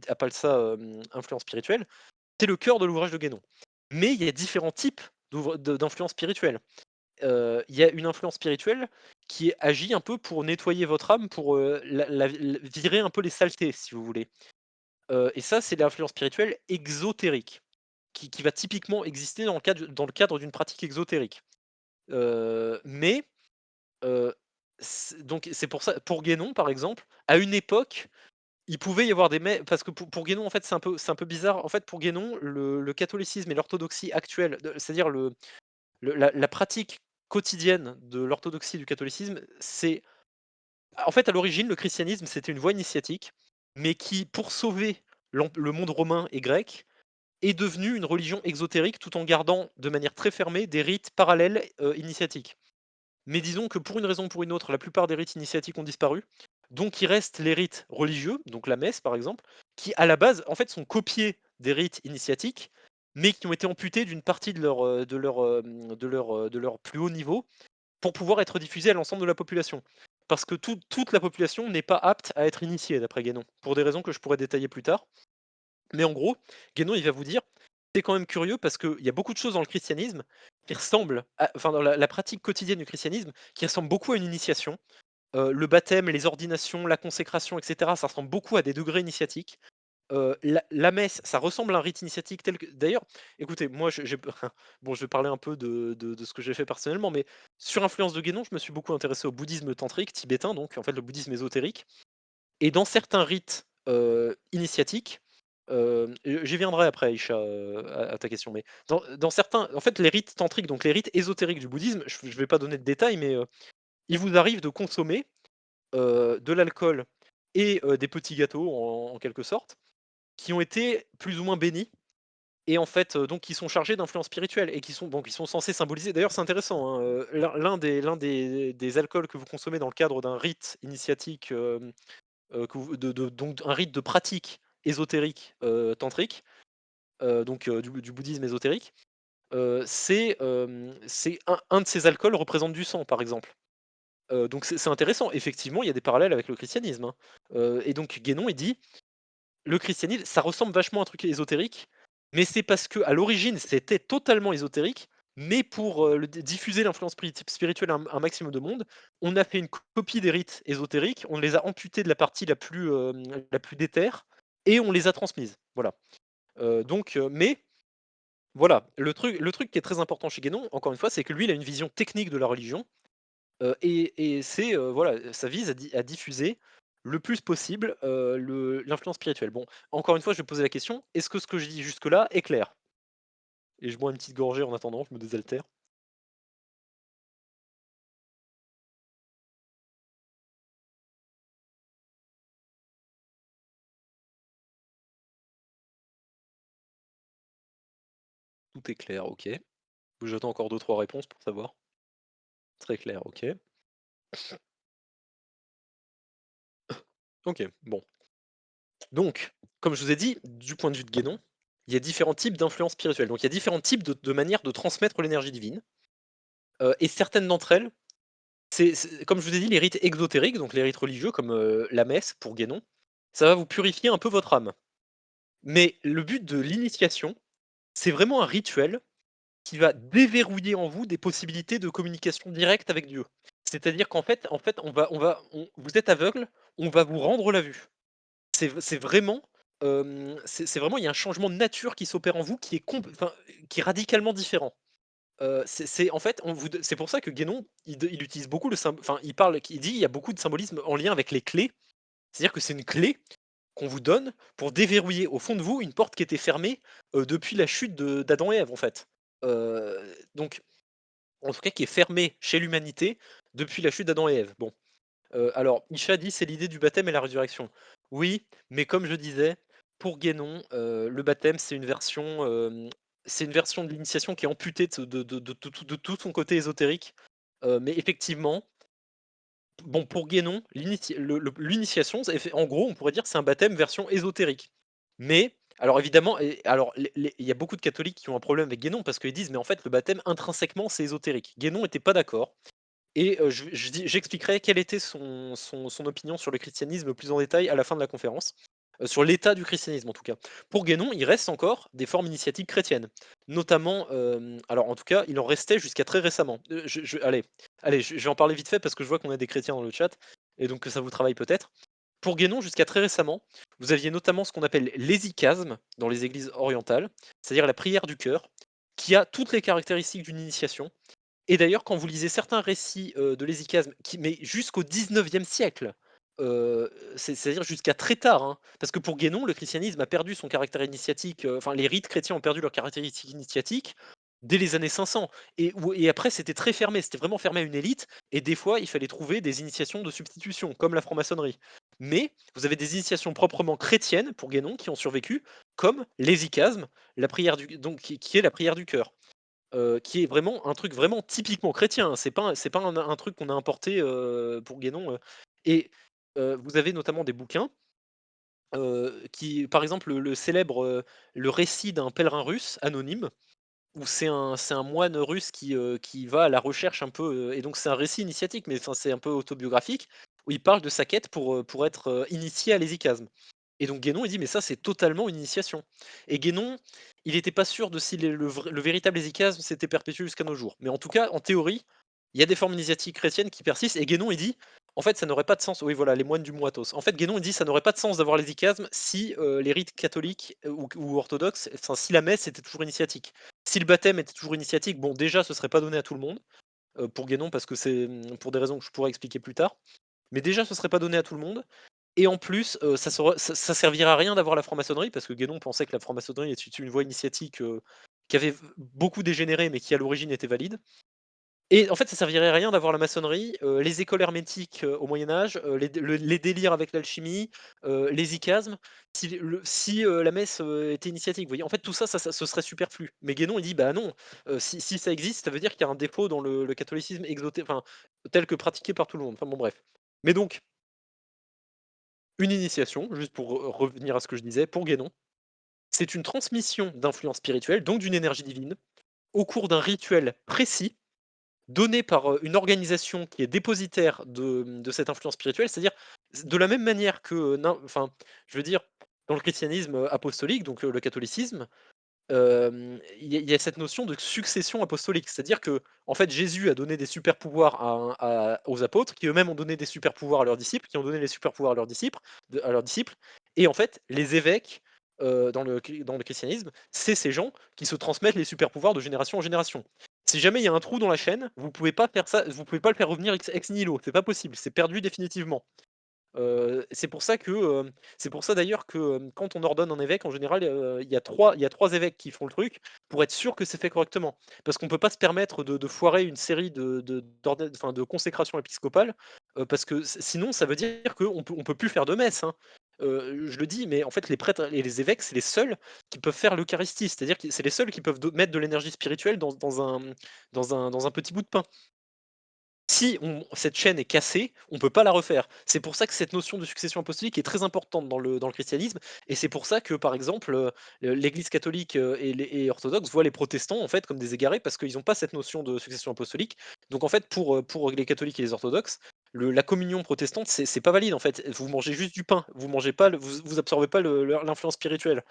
appelle ça, influence spirituelle, c'est le cœur de l'ouvrage de Guénon. Mais il y a différents types d'influence spirituelle. Il y a une influence spirituelle qui agit un peu pour nettoyer votre âme, pour, la virer un peu les saletés si vous voulez. Et ça, c'est l'influence spirituelle exotérique, qui va typiquement exister dans le cadre d'une pratique exotérique. Mais donc c'est pour ça, pour Guénon, par exemple, à une époque, il pouvait y avoir parce que pour Guénon, en fait, c'est un peu bizarre. En fait, pour Guénon, le catholicisme et l'orthodoxie actuelle, c'est-à-dire la pratique quotidienne de l'orthodoxie et du catholicisme, c'est en fait, à l'origine, le christianisme, c'était une voie initiatique, mais qui, pour sauver le monde romain et grec, est devenu une religion exotérique tout en gardant de manière très fermée des rites parallèles, initiatiques. Mais disons que pour une raison ou pour une autre, la plupart des rites initiatiques ont disparu. Donc il reste les rites religieux, donc la messe par exemple, qui à la base en fait sont copiés des rites initiatiques, mais qui ont été amputés d'une partie de leur plus haut niveau pour pouvoir être diffusés à l'ensemble de la population. Parce que toute la population n'est pas apte à être initiée d'après Guénon, pour des raisons que je pourrais détailler plus tard. Mais en gros, Guénon il va vous dire, c'est quand même curieux parce qu'il y a beaucoup de choses dans le christianisme qui ressemblent enfin dans la pratique quotidienne du christianisme, qui ressemble beaucoup à une initiation. Le baptême, les ordinations, la consécration, et cetera, ça ressemble beaucoup à des degrés initiatiques. La messe, ça ressemble à un rite initiatique tel que d'ailleurs, écoutez, moi j'ai bon, je vais parler un peu de ce que j'ai fait personnellement, mais sur influence de Guénon, je me suis beaucoup intéressé au bouddhisme tantrique tibétain, donc en fait le bouddhisme ésotérique. Et dans certains rites, initiatiques, j'y viendrai après Aïcha, à ta question, mais dans certains en fait, les rites tantriques, donc les rites ésotériques du bouddhisme, je vais pas donner de détails, mais, il vous arrive de consommer, de l'alcool et des petits gâteaux en quelque sorte, qui ont été plus ou moins bénis et en fait, donc qui sont chargés d'influence spirituelle et qui sont censés symboliser, d'ailleurs c'est intéressant, hein, l'un des alcools que vous consommez dans le cadre d'un rite initiatique, que vous donc un rite de pratique ésotérique, tantrique, donc du bouddhisme ésotérique, c'est un de ces alcools représente du sang, par exemple. Donc c'est intéressant. Effectivement, il y a des parallèles avec le christianisme, hein. Et donc Guénon, il dit: «Le christianisme, ça ressemble vachement à un truc ésotérique, mais c'est parce que à l'origine, c'était totalement ésotérique, mais pour, le diffuser l'influence spirituelle à un maximum de monde, on a fait une copie des rites ésotériques, on les a amputés de la partie la plus déterre et on les a transmises». Voilà. Mais voilà, le truc qui est très important chez Guénon, encore une fois, c'est que lui, il a une vision technique de la religion, et c'est, voilà, ça vise à diffuser le plus possible, l'influence spirituelle. Bon, encore une fois, je vais poser la question, est-ce que ce que je dis jusque-là est clair? Et je bois une petite gorgée en attendant, je me désaltère. Tout est clair, OK. J'attends encore deux trois réponses pour savoir. Très clair, OK. OK, bon. Donc, comme je vous ai dit, du point de vue de Guénon, il y a différents types d'influences spirituelles. Donc il y a différents types de manières de transmettre l'énergie divine, et certaines d'entre elles, c'est comme je vous ai dit, les rites exotériques, donc les rites religieux comme, la messe pour Guénon, ça va vous purifier un peu votre âme. Mais le but de l'initiation, c'est vraiment un rituel qui va déverrouiller en vous des possibilités de communication directe avec Dieu. C'est-à-dire qu'en fait, vous êtes aveugle, on va vous rendre la vue. C'est vraiment, c'est vraiment il y a un changement de nature qui s'opère en vous qui est qui est radicalement différent. C'est en fait, c'est pour ça que Guénon, il utilise beaucoup il dit: «Il y a beaucoup de symbolisme en lien avec les clés». C'est-à-dire que c'est une clé qu'on vous donne pour déverrouiller au fond de vous une porte qui était fermée, depuis la chute d'Adam et Ève, en fait. Donc en tout cas qui est fermée chez l'humanité depuis la chute d'Adam et Ève. Bon, alors Isha dit: «C'est l'idée du baptême et la résurrection». Oui, mais comme je disais, pour Guénon, le baptême c'est une version de l'initiation qui est amputée de tout son côté ésotérique. Mais effectivement, bon, pour Guénon, l'initiation, en gros, on pourrait dire que c'est un baptême version ésotérique. Mais, alors évidemment, il y a beaucoup de catholiques qui ont un problème avec Guénon parce qu'ils disent: «Mais en fait, le baptême intrinsèquement, c'est ésotérique». Guénon n'était pas d'accord. Et j'expliquerai quelle était son opinion sur le christianisme plus en détail à la fin de la conférence, sur l'état du christianisme en tout cas. Pour Guénon, il reste encore des formes initiatiques chrétiennes, notamment, alors en tout cas, il en restait jusqu'à très récemment. Je vais en parler vite fait parce que je vois qu'on a des chrétiens dans le chat et donc que ça vous travaille peut-être. Pour Guénon, jusqu'à très récemment, vous aviez notamment ce qu'on appelle l'hésychasme dans les églises orientales, c'est-à-dire la prière du cœur, qui a toutes les caractéristiques d'une initiation. Et d'ailleurs, quand vous lisez certains récits, de l'hésychasme mais jusqu'au 19e siècle, c'est-à-dire jusqu'à très tard, hein, parce que pour Guénon, le christianisme a perdu son caractère initiatique, enfin les rites chrétiens ont perdu leur caractéristique initiatique dès les années 500 et après c'était très fermé, c'était vraiment fermé à une élite et des fois il fallait trouver des initiations de substitution, comme la franc-maçonnerie. Mais vous avez des initiations proprement chrétiennes pour Guénon qui ont survécu, comme l'hésychasme, la prière du donc qui est la prière du cœur. Qui est vraiment un truc vraiment typiquement chrétien, hein. C'est pas un truc qu'on a importé, pour Guénon, et vous avez notamment des bouquins, qui par exemple le célèbre, le récit d'un pèlerin russe anonyme, où c'est un moine russe qui va à la recherche un peu, et donc c'est un récit initiatique, mais enfin c'est un peu autobiographique, où il parle de sa quête pour être, initié à l'hésychasme. Et donc Guénon, il dit: «Mais ça, c'est totalement une initiation». Et Guénon, il n'était pas sûr de si le véritable hésychasme s'était perpétué jusqu'à nos jours. Mais en tout cas, en théorie, il y a des formes initiatiques chrétiennes qui persistent et Guénon, il dit: «En fait, ça n'aurait pas de sens». Oui, voilà, les moines du Moitos. En fait, Guénon, il dit: «Ça n'aurait pas de sens d'avoir l'hésychasme si, les rites catholiques, ou orthodoxes, enfin, si la messe était toujours initiatique. Si le baptême était toujours initiatique, bon, déjà, ce serait pas donné à tout le monde», pour Guénon, parce que c'est, pour des raisons que je pourrais expliquer plus tard. Mais déjà, ce serait pas donné à tout le monde et en plus, ça servirait à rien d'avoir la franc-maçonnerie parce que Guénon pensait que la franc-maçonnerie était une voie initiatique, qui avait beaucoup dégénéré, mais qui à l'origine était valide. Et en fait, ça servirait à rien d'avoir la maçonnerie, les écoles hermétiques, au Moyen Âge, les délires avec l'alchimie, les icasmes, si la messe, était initiatique. Vous voyez? En fait, tout ça, ce serait superflu. Mais Guénon, il dit: «Bah non, si ça existe, ça veut dire qu'il y a un défaut dans le catholicisme tel que pratiqué par tout le monde». Enfin bon, bref. Mais donc, une initiation, juste pour revenir à ce que je disais, pour Guénon, c'est une transmission d'influence spirituelle, donc d'une énergie divine, au cours d'un rituel précis, donné par, une organisation qui est dépositaire de cette influence spirituelle. C'est-à-dire, de la même manière que, je veux dire, dans le christianisme, apostolique, donc le catholicisme, il y a cette notion de succession apostolique. C'est-à-dire que en fait, Jésus a donné des super pouvoirs aux apôtres, qui eux-mêmes ont donné des super pouvoirs à leurs disciples, qui ont donné les super pouvoirs à leurs disciples et en fait, les évêques, dans le christianisme, c'est ces gens qui se transmettent les super pouvoirs de génération en génération. Si jamais il y a un trou dans la chaîne, vous pouvez pas faire ça, vous pouvez pas le faire revenir ex nihilo, c'est pas possible, c'est perdu définitivement. C'est pour ça d'ailleurs que, quand on ordonne un évêque, en général, il y a trois évêques qui font le truc, pour être sûr que c'est fait correctement. Parce qu'on peut pas se permettre de foirer une série de consécrations épiscopales, parce que sinon ça veut dire qu'on peut plus faire de messe, hein. Je le dis, mais en fait les prêtres et les évêques, c'est les seuls qui peuvent faire l'eucharistie. C'est-à-dire que c'est les seuls qui peuvent mettre de l'énergie spirituelle dans un petit bout de pain. Si cette chaîne est cassée, on peut pas la refaire. C'est pour ça que cette notion de succession apostolique est très importante dans le christianisme et c'est pour ça que, par exemple, l'Église catholique, et orthodoxe voient les protestants, en fait, comme des égarés parce qu'ils ont pas cette notion de succession apostolique. Donc en fait, pour les catholiques et les orthodoxes, la communion protestante, c'est pas valide, en fait. Vous mangez juste du pain, vous mangez pas vous absorbez pas l'influence spirituelle.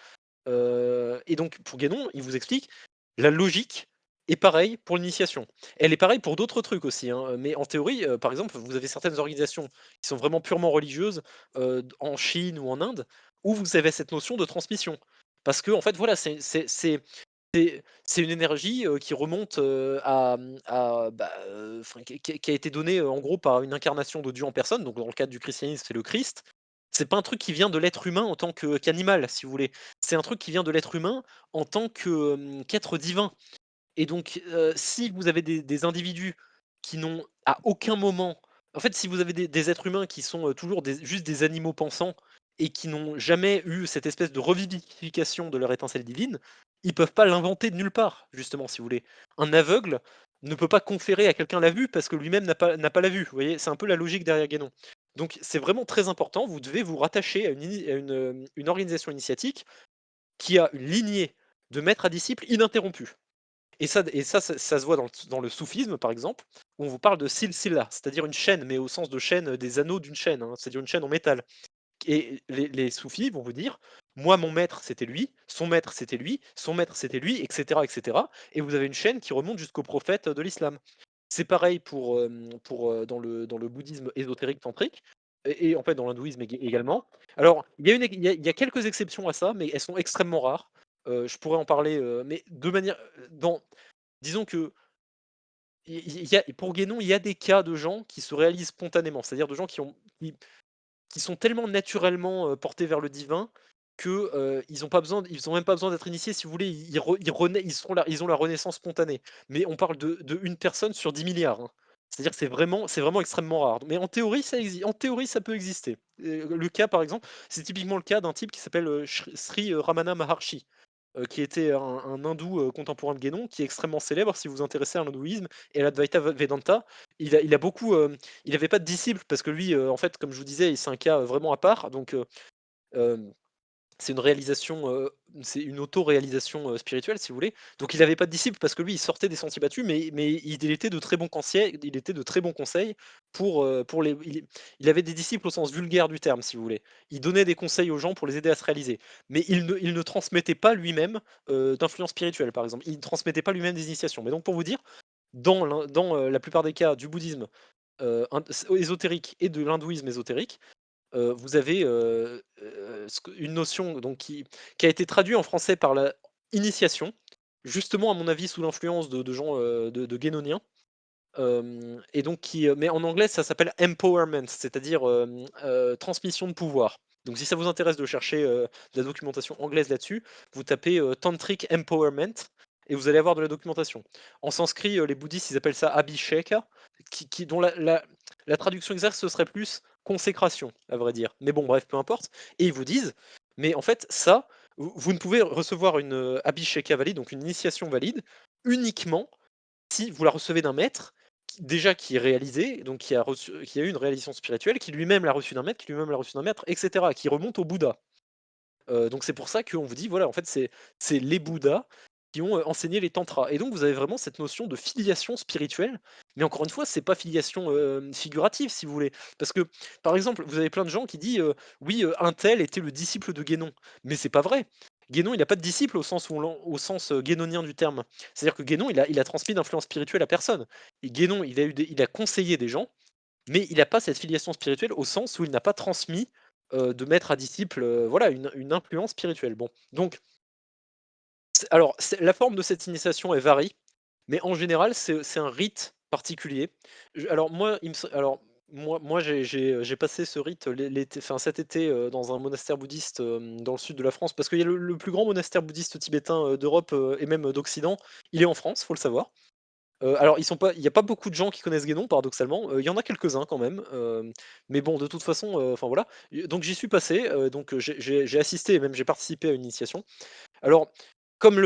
Et donc pour Guénon, il vous explique la logique est pareille pour l'initiation. Elle est pareille pour d'autres trucs aussi, hein, mais en théorie, par exemple, vous avez certaines organisations qui sont vraiment purement religieuses, en Chine ou en Inde, où vous avez cette notion de transmission. Parce que en fait, voilà, c'est une énergie, qui remonte, enfin, qui a été donnée, en gros par une incarnation de Dieu en personne, donc dans le cadre du christianisme, c'est le Christ. C'est pas un truc qui vient de l'être humain en tant qu'animal, si vous voulez. C'est un truc qui vient de l'être humain en tant qu'être divin. Et donc, si vous avez des individus qui n'ont à aucun moment en fait, si vous avez des êtres humains qui sont, toujours juste des animaux pensants et qui n'ont jamais eu cette espèce de revivification de leur étincelle divine, ils peuvent pas l'inventer de nulle part, justement, si vous voulez. Un aveugle ne peut pas conférer à quelqu'un la vue parce que lui-même n'a pas la vue, vous voyez? C'est un peu la logique derrière Guénon. Donc c'est vraiment très important, vous devez vous rattacher à une organisation initiatique qui a une lignée de maîtres à disciples ininterrompue. Et ça se voit dans le soufisme, par exemple, où on vous parle de silsila, c'est-à-dire une chaîne, mais au sens de chaîne, des anneaux d'une chaîne, hein, c'est-à-dire une chaîne en métal. Et les soufis vont vous dire: «Moi, mon maître, c'était lui, son maître, c'était lui, son maître, c'était lui», et cetera, et cetera. Et vous avez une chaîne qui remonte jusqu'au prophète de l'islam. C'est pareil dans le bouddhisme ésotérique tantrique et en fait dans l'hindouisme également. Alors, il y a quelques exceptions à ça, mais elles sont extrêmement rares. Je pourrais en parler, mais de manière, disons que il y a pour Guénon, il y a des cas de gens qui se réalisent spontanément, c'est-à-dire de gens qui sont tellement naturellement, portés vers le divin que, ils ont même pas besoin d'être initiés, si vous voulez, ils ont la renaissance spontanée. Mais on parle de 1 personne sur 10 milliards, hein. C'est-à-dire que c'est vraiment extrêmement rare. Mais en théorie, ça peut exister. Le cas, par exemple, c'est typiquement le cas d'un type qui s'appelle, Sri Ramana Maharshi, qui était un hindou, contemporain de Guénon, qui est extrêmement célèbre si vous vous intéressez à l'hindouisme et à l'Advaita Vedanta. Il a beaucoup, il avait pas de disciples parce que lui, en fait, comme je vous disais, c'est un cas, vraiment à part. Donc, hem, c'est une réalisation, c'est une auto-réalisation, spirituelle, si vous voulez. Donc il avait pas de disciples parce que lui, il sortait des sentiers battus, mais il était de très bons conseils pour les il avait des disciples au sens vulgaire du terme, si vous voulez. Il donnait des conseils aux gens pour les aider à se réaliser. Mais il ne transmettait pas lui-même, d'influence spirituelle, par exemple. Il ne transmettait pas lui-même des initiations. Mais donc pour vous dire, la plupart des cas du bouddhisme, ésotérique et de l'hindouisme ésotérique, vous avez, une notion donc qui a été traduite en français par la initiation, justement à mon avis sous l'influence de gens, de guénoniens, et donc mais en anglais ça s'appelle empowerment, c'est-à-dire, transmission de pouvoir. Donc si ça vous intéresse de chercher, de la documentation anglaise là-dessus, vous tapez, tantric empowerment et vous allez avoir de la documentation. En sanskrit, les bouddhistes, ils appellent ça abhisheka, dont la traduction exacte, ce serait plus consécration, à vrai dire. Mais bon, bref, peu importe. Et ils vous disent: «Mais en fait, ça, vous ne pouvez recevoir une, abhisheka valide, donc une initiation valide, uniquement si vous la recevez d'un maître qui est réalisé, donc qui a eu une réalisation spirituelle, qui lui-même l'a reçu d'un maître, qui lui-même l'a reçu d'un maître, et cetera, qui remonte au Bouddha». Donc c'est pour ça qu'on vous dit, voilà, en fait, c'est les Bouddhas qui ont, enseigné les tantras. Et donc vous avez vraiment cette notion de filiation spirituelle, mais encore une fois, c'est pas filiation, figurative, si vous voulez. Parce que, par exemple, vous avez plein de gens qui disent, «Oui, un tel était le disciple de Guénon», mais c'est pas vrai. Guénon, il a pas de disciple au sens, guénonien du terme. C'est-à-dire que Guénon, il a transmis d'influence spirituelle à personne. Et Guénon, il a conseillé des gens, mais il n'a pas cette filiation spirituelle au sens où il n'a pas transmis, de maître à disciple, voilà, une influence spirituelle. Bon, donc la forme de cette initiation, elle varie, mais en général, c'est un rite particulier. Je alors moi, il me se alors moi, j'ai passé ce rite cet été, dans un monastère bouddhiste, dans le sud de la France, parce qu'il y a le plus grand monastère bouddhiste tibétain, d'Europe, et même d'Occident, il est en France, faut le savoir. Alors il y a pas beaucoup de gens qui connaissent Guénon paradoxalement, il y en a quelques-uns quand même, mais bon de toute façon, enfin voilà. Donc j'y suis passé, donc j'ai assisté et même j'ai participé à une initiation. Alors comme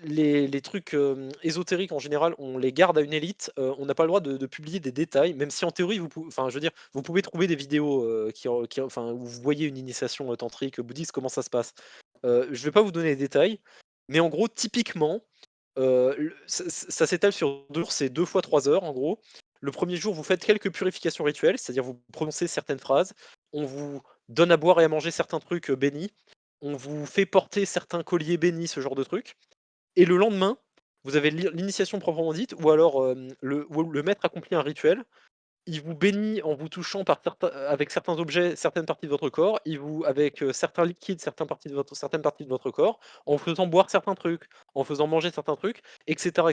les trucs, ésotériques en général, on les garde à une élite, on n'a pas le droit de publier des détails, même si en théorie enfin je veux dire, vous pouvez trouver des vidéos, enfin où vous voyez une initiation, tantrique, bouddhiste, comment ça se passe. Je vais pas vous donner les détails, mais en gros typiquement, ça s'étale sur 2 jours, c'est 2 fois 3 heures en gros. Le premier jour, vous faites quelques purifications rituelles, c'est-à-dire vous prononcez certaines phrases, on vous donne à boire et à manger certains trucs, bénis, on vous fait porter certains colliers bénis, ce genre de trucs. Et le lendemain, vous avez l'initiation proprement dite ou alors, le maître accomplit un rituel. Il vous bénit en vous touchant avec certains objets, certaines parties de votre corps. Il vous avec, certains liquides, certaines parties de votre corps, en faisant boire certains trucs, en faisant manger certains trucs, et cetera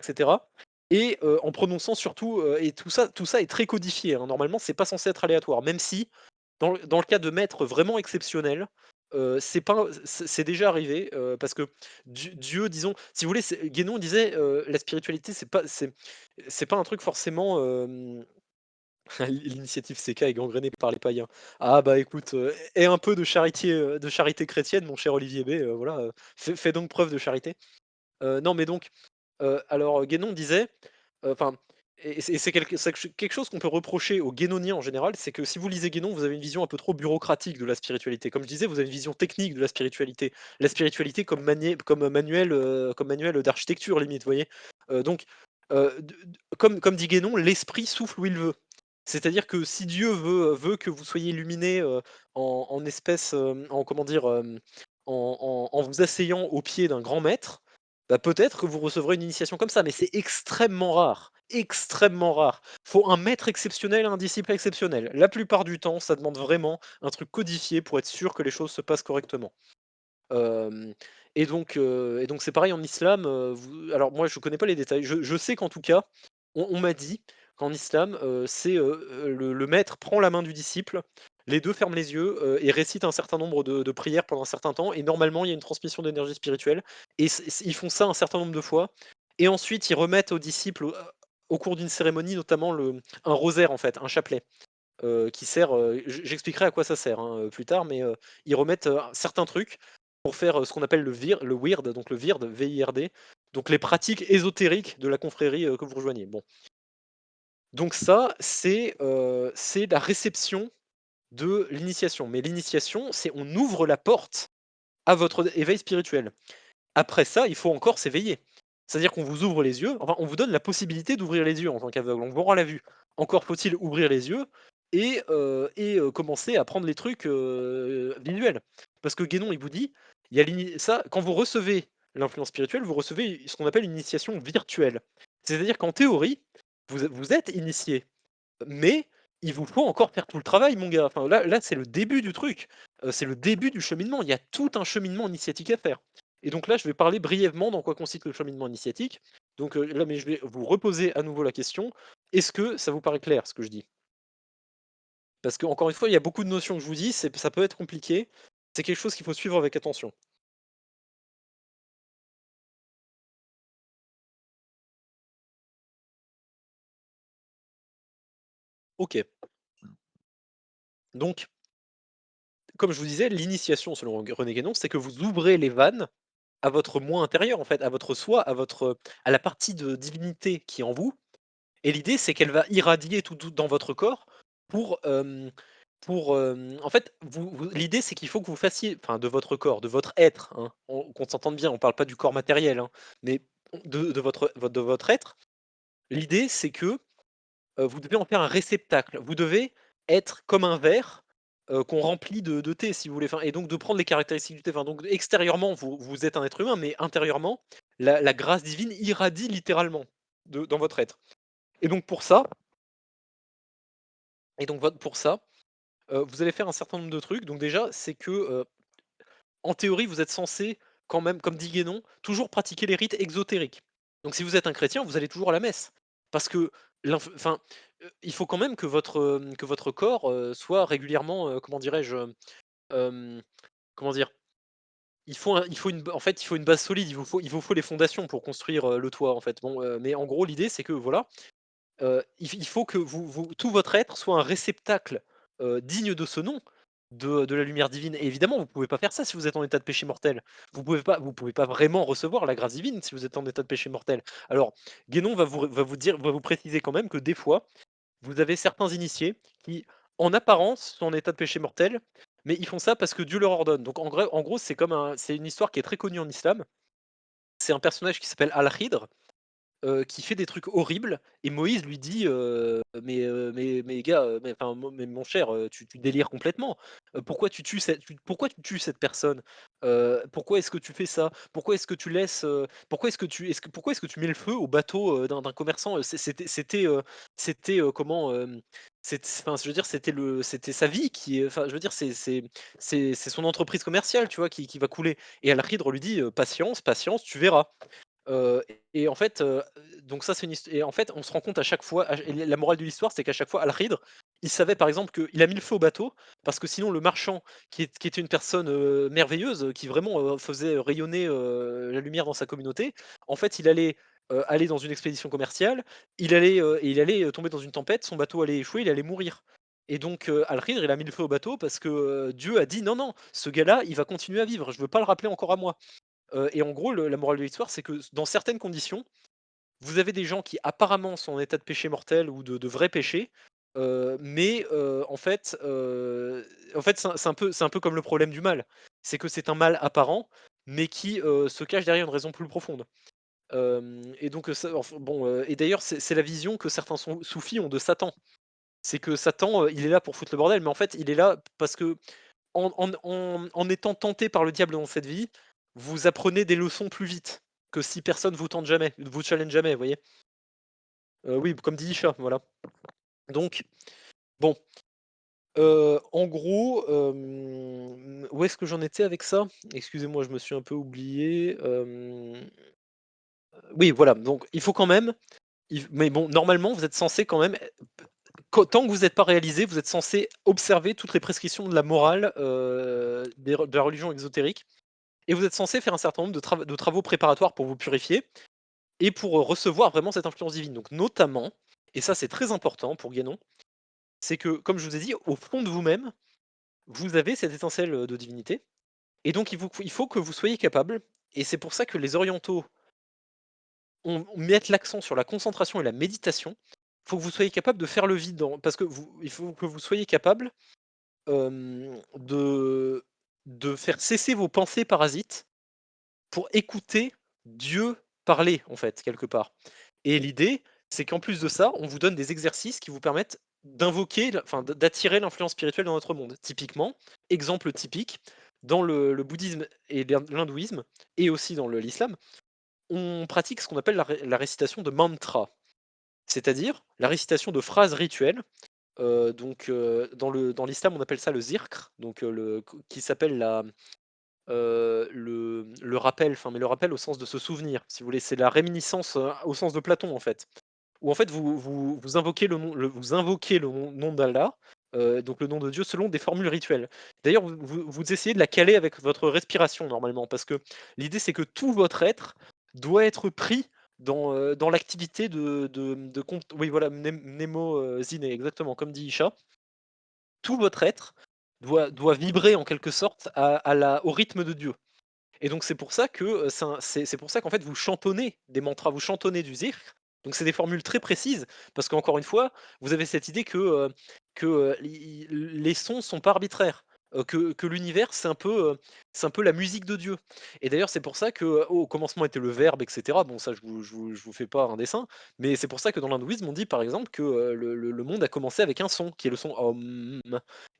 en prononçant surtout, et tout ça est très codifié, hein. Normalement, c'est pas censé être aléatoire, même si dans le cas de maîtres vraiment exceptionnels, c'est pas c'est déjà arrivé, parce que Dieu, disons, si vous voulez, Guénon disait, la spiritualité, c'est pas un truc forcément, l'initiative CK est gangrénée par les païens. Ah bah écoute, aie un peu de charité chrétienne, mon cher Olivier B, voilà, fais donc preuve de charité. Non mais donc, alors Guénon disait, enfin, c'est quelque chose qu'on peut reprocher aux guénoniens en général, c'est que si vous lisez Guénon, vous avez une vision un peu trop bureaucratique de la spiritualité. Comme je disais, vous avez une vision technique de la spiritualité. La spiritualité comme manuel d'architecture limite, vous voyez? Donc, comme dit Guénon, l'esprit souffle où il veut. C'est-à-dire que si Dieu veut que vous soyez illuminés, en espèce, en comment dire? En vous asseyant au pied d'un grand maître, bah, peut-être que vous recevrez une initiation comme ça, mais c'est extrêmement rare, extrêmement rare. Faut un maître exceptionnel, un disciple exceptionnel. La plupart du temps, ça demande vraiment un truc codifié pour être sûr que les choses se passent correctement. Hem et donc c'est pareil en islam, alors moi je connais pas les détails. Je sais qu'en tout cas, on m'a dit qu'en islam, le maître prend la main du disciple, les 2 ferment les yeux, et récitent un certain nombre de prières pendant un certain temps et normalement il y a une transmission d'énergie spirituelle et ils font ça un certain nombre de fois et ensuite ils remettent au disciple, au cours d'une cérémonie notamment un rosaire en fait, un chapelet, qui sert, j'expliquerai à quoi ça sert, hein, plus tard, mais ils remettent, certains trucs pour faire, ce qu'on appelle le wird, donc le wird, VIRD, donc les pratiques ésotériques de la confrérie, que vous rejoignez. Bon, donc ça, c'est la réception de l'initiation, mais l'initiation, c'est on ouvre la porte à votre éveil spirituel. Après ça, il faut encore s'éveiller. C'est-à-dire qu'on vous ouvre les yeux, enfin, on vous donne la possibilité d'ouvrir les yeux en tant qu'aveugle, on vous rend la vue. Encore faut-il ouvrir les yeux commencer à prendre les trucs, visuels. Parce que Guénon, il vous dit, il y a ça, quand vous recevez l'influence spirituelle, vous recevez ce qu'on appelle une initiation virtuelle. C'est-à-dire qu'en théorie, vous êtes initié, mais il vous faut encore faire tout le travail, mon gars. Enfin, là, c'est le début du truc, c'est le début du cheminement. Il y a tout un cheminement initiatique à faire et donc là, je vais parler brièvement dans quoi consiste le cheminement initiatique. Donc, là, mais je vais vous reposer à nouveau la question. Est-ce que ça vous paraît clair, ce que je dis? Parce qu'encore une fois, il y a beaucoup de notions que je vous dis, ça peut être compliqué. C'est quelque chose qu'il faut suivre avec attention. OK. Donc, comme je vous disais, l'initiation selon René Guénon, c'est que vous ouvrez les vannes à votre moi intérieur, en fait, à votre soi, à la partie de divinité qui est en vous. Et l'idée, c'est qu'elle va irradier tout dans votre corps pour, en fait, l'idée, c'est qu'il faut que vous fassiez, enfin, de votre corps, de votre être, hein, qu'on s'entende bien, on parle pas du corps matériel, hein, mais de votre être. L'idée, c'est que, vous devez en faire un réceptacle. Vous devez être comme un verre, qu'on remplit de thé, si vous voulez, enfin et donc de prendre les caractéristiques du thé. Enfin, donc extérieurement, vous êtes un être humain, mais intérieurement, la grâce divine irradie littéralement dans votre être. Et donc pour ça pour ça, vous allez faire un certain nombre de trucs. Donc déjà, c'est que, en théorie, vous êtes censé quand même, comme dit Guénon, toujours pratiquer les rites exotériques. Donc si vous êtes un chrétien, vous allez toujours à la messe. Parce que enfin, il faut quand même que votre corps, soit régulièrement, comment dirais-je? Comment dire? Il faut une base solide, il vous faut les fondations pour construire, le toit, en fait. Bon, mais en gros, l'idée, c'est que voilà, il faut que tout votre être soit un réceptacle, digne de ce nom, de la lumière divine et évidemment, vous pouvez pas faire ça si vous êtes en état de péché mortel. Vous pouvez pas vraiment recevoir la grâce divine si vous êtes en état de péché mortel. Alors, Guénon va vous préciser quand même que des fois, vous avez certains initiés qui, en apparence, sont en état de péché mortel, mais ils font ça parce que Dieu leur ordonne. Donc en gros, c'est une histoire qui est très connue en islam. C'est un personnage qui s'appelle Al-Khidr qui fait des trucs horribles et Moïse lui dit, «Mais gars, mais enfin, mais mon cher, tu délires complètement. Pourquoi tu tues cette personne? Pourquoi est-ce que tu fais ça? Pourquoi est-ce que tu laisses, pourquoi est-ce que tu mets le feu au bateau, d'un commerçant?» Comment, enfin, je veux dire, c'était sa vie qui est enfin, je veux dire, c'est son entreprise commerciale, tu vois, qui va couler et Al-Khidr lui dit, «Patience, patience, tu verras». Et en fait, donc ça c'est une hist et en fait, on se rend compte à chaque fois et la morale de l'histoire, c'est qu'à chaque fois Al-Khidr, il savait par exemple qu'il a mis le feu au bateau parce que sinon le marchand qui était une personne, merveilleuse, qui vraiment, faisait rayonner, la lumière dans sa communauté, en fait, il allait, aller dans une expédition commerciale, il allait, tomber dans une tempête, son bateau allait échouer, il allait mourir et donc Al-Khidr, il a mis le feu au bateau parce que, Dieu a dit: «Non, non, ce gars-là, il va continuer à vivre, je veux pas le rappeler encore à moi». Et en gros, la morale de l'histoire, c'est que dans certaines conditions, vous avez des gens qui apparemment sont en état de péché mortel ou de vrai péché, mais en fait, c'est un peu comme le problème du mal. C'est que c'est un mal apparent, mais qui, se cache derrière une raison plus profonde. Et donc, ça enfin bon, et d'ailleurs, c'est la vision que certains soufis ont de Satan. C'est que Satan, il est là pour foutre le bordel, mais en fait, il est là parce que en étant tenté par le diable dans cette vie, vous apprenez des leçons plus vite que si personne vous tente jamais, vous challenge jamais, vous voyez? Oui, comme dit Isha, voilà. Donc bon, en gros, où est-ce que j'en étais avec ça? Excusez-moi, je me suis un peu oublié, oui, voilà, donc il faut quand même mais bon, normalement, vous êtes censé quand même, tant que vous n'êtes pas réalisé, vous êtes censé observer toutes les prescriptions de la morale, de la religion exotérique. Et vous êtes censé faire un certain nombre de travaux préparatoires pour vous purifier et pour, recevoir vraiment cette influence divine. Donc notamment, et ça c'est très important pour Guénon, c'est que comme je vous ai dit, au fond de vous-même, vous avez cette étincelle, de divinité et donc il faut que vous soyez capable et c'est pour ça que les orientaux mettent l'accent sur la concentration et la méditation. Il faut que vous soyez capable de faire le vide parce que il faut que vous soyez capable, de faire cesser vos pensées parasites pour écouter Dieu parler, en fait, quelque part. Et l'idée, c'est qu'en plus de ça, on vous donne des exercices qui vous permettent d'invoquer, enfin d'attirer l'influence spirituelle dans notre monde. Typiquement, exemple typique, dans le bouddhisme et l'hindouisme, et aussi dans l'islam, on pratique ce qu'on appelle la récitation de mantras, c'est-à-dire la récitation de phrases rituelles. Dans l'islam, on appelle ça le zikr, donc qui s'appelle le rappel, enfin, mais le rappel au sens de se souvenir, si vous voulez. C'est la réminiscence, au sens de Platon, en fait. Où en fait vous invoquez vous invoquez le nom d'Allah, donc le nom de Dieu selon des formules rituelles. D'ailleurs, vous essayez de la caler avec votre respiration normalement, parce que l'idée c'est que tout votre être doit être pris dans l'activité de cont oui voilà, mnémosyné, exactement, comme dit Isha. Tout votre être doit vibrer en quelque sorte au rythme de Dieu. Et donc c'est pour ça que, c'est pour ça qu'en fait vous chantonnez des mantras, vous chantonnez du zikr. Donc c'est des formules très précises parce qu'encore une fois, vous avez cette idée que les sons sont pas arbitraires, que l'univers c'est un peu la musique de Dieu. Et d'ailleurs c'est pour ça que, au commencement était le verbe et cetera. Bon ça je vous fais pas un dessin, mais c'est pour ça que dans l'hindouisme on dit par exemple que, le monde a commencé avec un son qui est le son Om.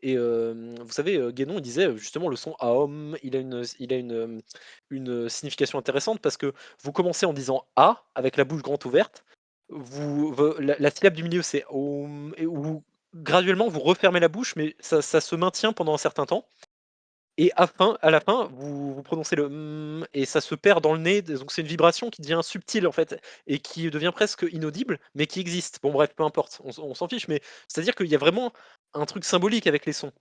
Et vous savez, Guénon il disait, justement le son Aom, une signification intéressante parce que vous commencez en disant A avec la bouche grande ouverte, la syllabe du milieu c'est Om et graduellement vous refermez la bouche, mais ça se maintient pendant un certain temps et à la fin vous prononcez le et ça se perd dans le nez, donc c'est une vibration qui devient subtile en fait et qui devient presque inaudible, mais qui existe. Bon bref, peu importe, on s'en fiche, mais c'est-à-dire qu'il y a vraiment un truc symbolique avec les sons.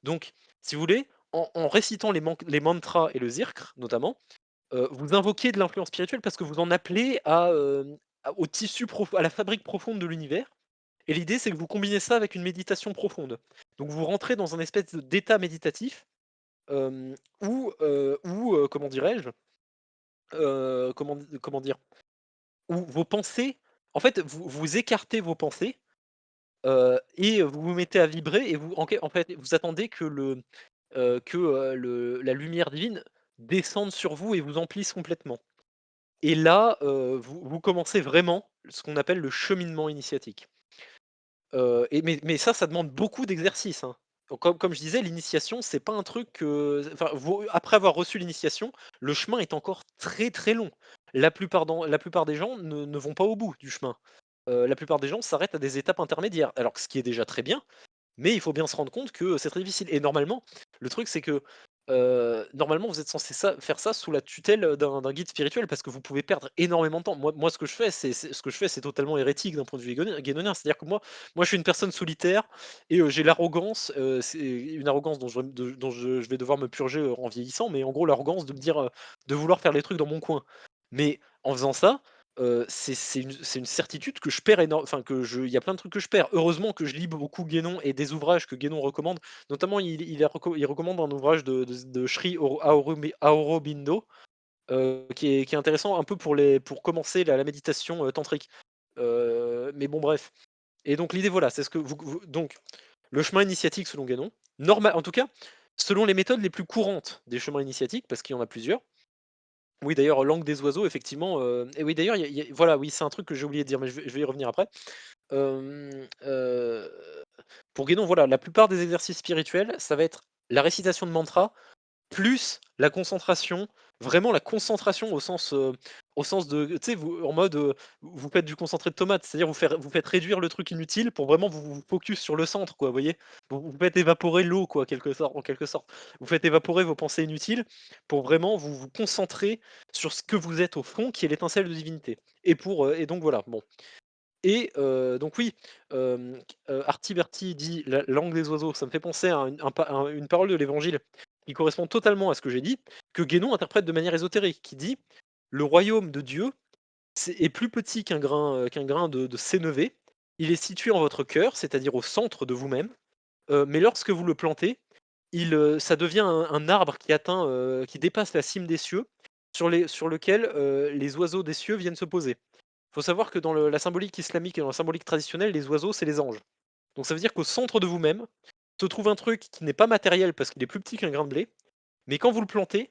Donc, si vous voulez, en récitant les mantras et le zikr notamment, vous invoquez de l'influence spirituelle parce que vous en appelez au tissu à la fabrique profonde de l'univers et l'idée, c'est que vous combinez ça avec une méditation profonde. Donc vous rentrez dans un espèce d'état méditatif, comment dirais-je? Comment dire? Où vos pensées en fait, vous écartez vos pensées, et vous vous mettez à vibrer et en fait, vous attendez que la lumière divine descende sur vous et vous emplisse complètement. et là, vous commencez vraiment ce qu'on appelle le cheminement initiatique. Et mais ça demande beaucoup d'exercice, hein. Donc comme je disais, l'initiation, c'est pas un truc que enfin, vous après avoir reçu l'initiation, le chemin est encore très, très long. La plupart des gens ne vont pas au bout du chemin. La plupart des gens s'arrêtent à des étapes intermédiaires, alors que ce qui est déjà très bien, mais il faut bien se rendre compte que c'est très difficile et normalement, le truc c'est que, normalement vous êtes censé faire ça sous la tutelle, d'un guide spirituel parce que vous pouvez perdre énormément de temps. Moi ce que je fais, c'est totalement hérétique d'un point de vue guénonien. C'est-à-dire que moi je suis une personne solitaire et j'ai l'arrogance, c'est une arrogance dont je vais devoir me purger, en vieillissant, mais en gros l'arrogance de me dire, de vouloir faire les trucs dans mon coin. Mais en faisant ça, c'est une certitude que je perds enfin que je il y a plein de trucs que je perds. Heureusement que je lis beaucoup Guénon et des ouvrages que Guénon recommande. Notamment, il recommande un ouvrage de Sri Aurobindo, qui est intéressant un peu pour commencer la méditation, tantrique. Mais bon bref. Et donc l'idée voilà, c'est ce que vous donc le chemin initiatique selon Guénon, en tout cas, selon les méthodes les plus courantes des chemins initiatiques, parce qu'il y en a plusieurs. Oui, d'ailleurs, langue des oiseaux, effectivement, et oui, d'ailleurs, voilà, oui, c'est un truc que j'ai oublié de dire, mais je vais y revenir après. Hem, pour Guénon, voilà, la plupart des exercices spirituels, ça va être la récitation de mantras plus la concentration, vraiment la concentration au sens de tu sais, vous en mode, vous faites du concentré de tomate, c'est-à-dire vous faites réduire le truc inutile pour vraiment vous focus sur le centre quoi, vous voyez? Vous faites évaporer l'eau quoi, en quelque sorte. Vous faites évaporer vos pensées inutiles pour vraiment vous concentrer sur ce que vous êtes au fond, qui est l'étincelle de divinité et donc voilà, bon. Et donc oui, Arti Berti dit: «La langue des oiseaux», ça me fait penser à une parole de l'Évangile qui correspond totalement à ce que j'ai dit, que Guénon interprète de manière ésotérique, qui dit: «Le royaume de Dieu est plus petit qu'un grain de sénévé. Il est situé en votre cœur, c'est-à-dire au centre de vous-même, mais lorsque vous le plantez, ça devient un arbre qui dépasse la cime des cieux, sur lequel, les oiseaux des cieux viennent se poser». Faut savoir que dans la symbolique islamique et dans la symbolique traditionnelle, les oiseaux, c'est les anges. Donc ça veut dire qu'au centre de vous-même se trouve un truc qui n'est pas matériel parce qu'il est plus petit qu'un grain de blé, mais quand vous le plantez,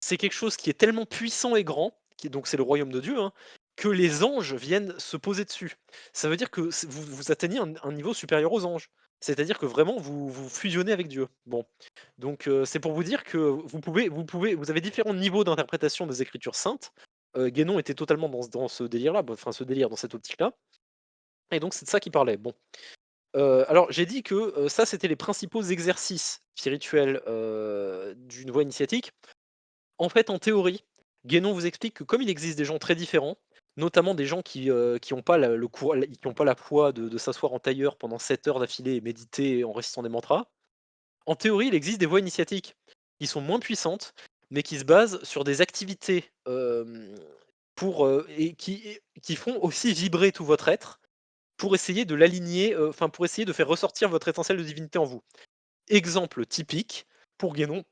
c'est quelque chose qui est tellement puissant et grand, donc c'est le royaume de Dieu, hein, que les anges viennent se poser dessus. Ça veut dire que vous atteignez un niveau supérieur aux anges. C'est-à-dire que vraiment vous fusionnez avec Dieu. Bon, donc c'est pour vous dire que vous avez différents niveaux d'interprétation des Écritures saintes. Guénon était totalement dans ce délire-là, bah, enfin ce délire, dans cette optique-là, et donc c'est de ça qu'il parlait. Bon, alors j'ai dit que, ça c'était les principaux exercices spirituels, d'une voie initiatique. En fait, en théorie, Guénon vous explique que comme il existe des gens très différents, notamment des gens qui ont pas qui ont pas la foi de s'asseoir en tailleur pendant 7 heures d'affilée et méditer en récitant des mantras. En théorie, il existe des voies initiatiques qui sont moins puissantes, mais qui se basent sur des activités, et qui font aussi vibrer tout votre être, pour essayer de l'aligner, enfin pour essayer de faire ressortir votre étincelle de divinité en vous. Exemple typique pour Guénon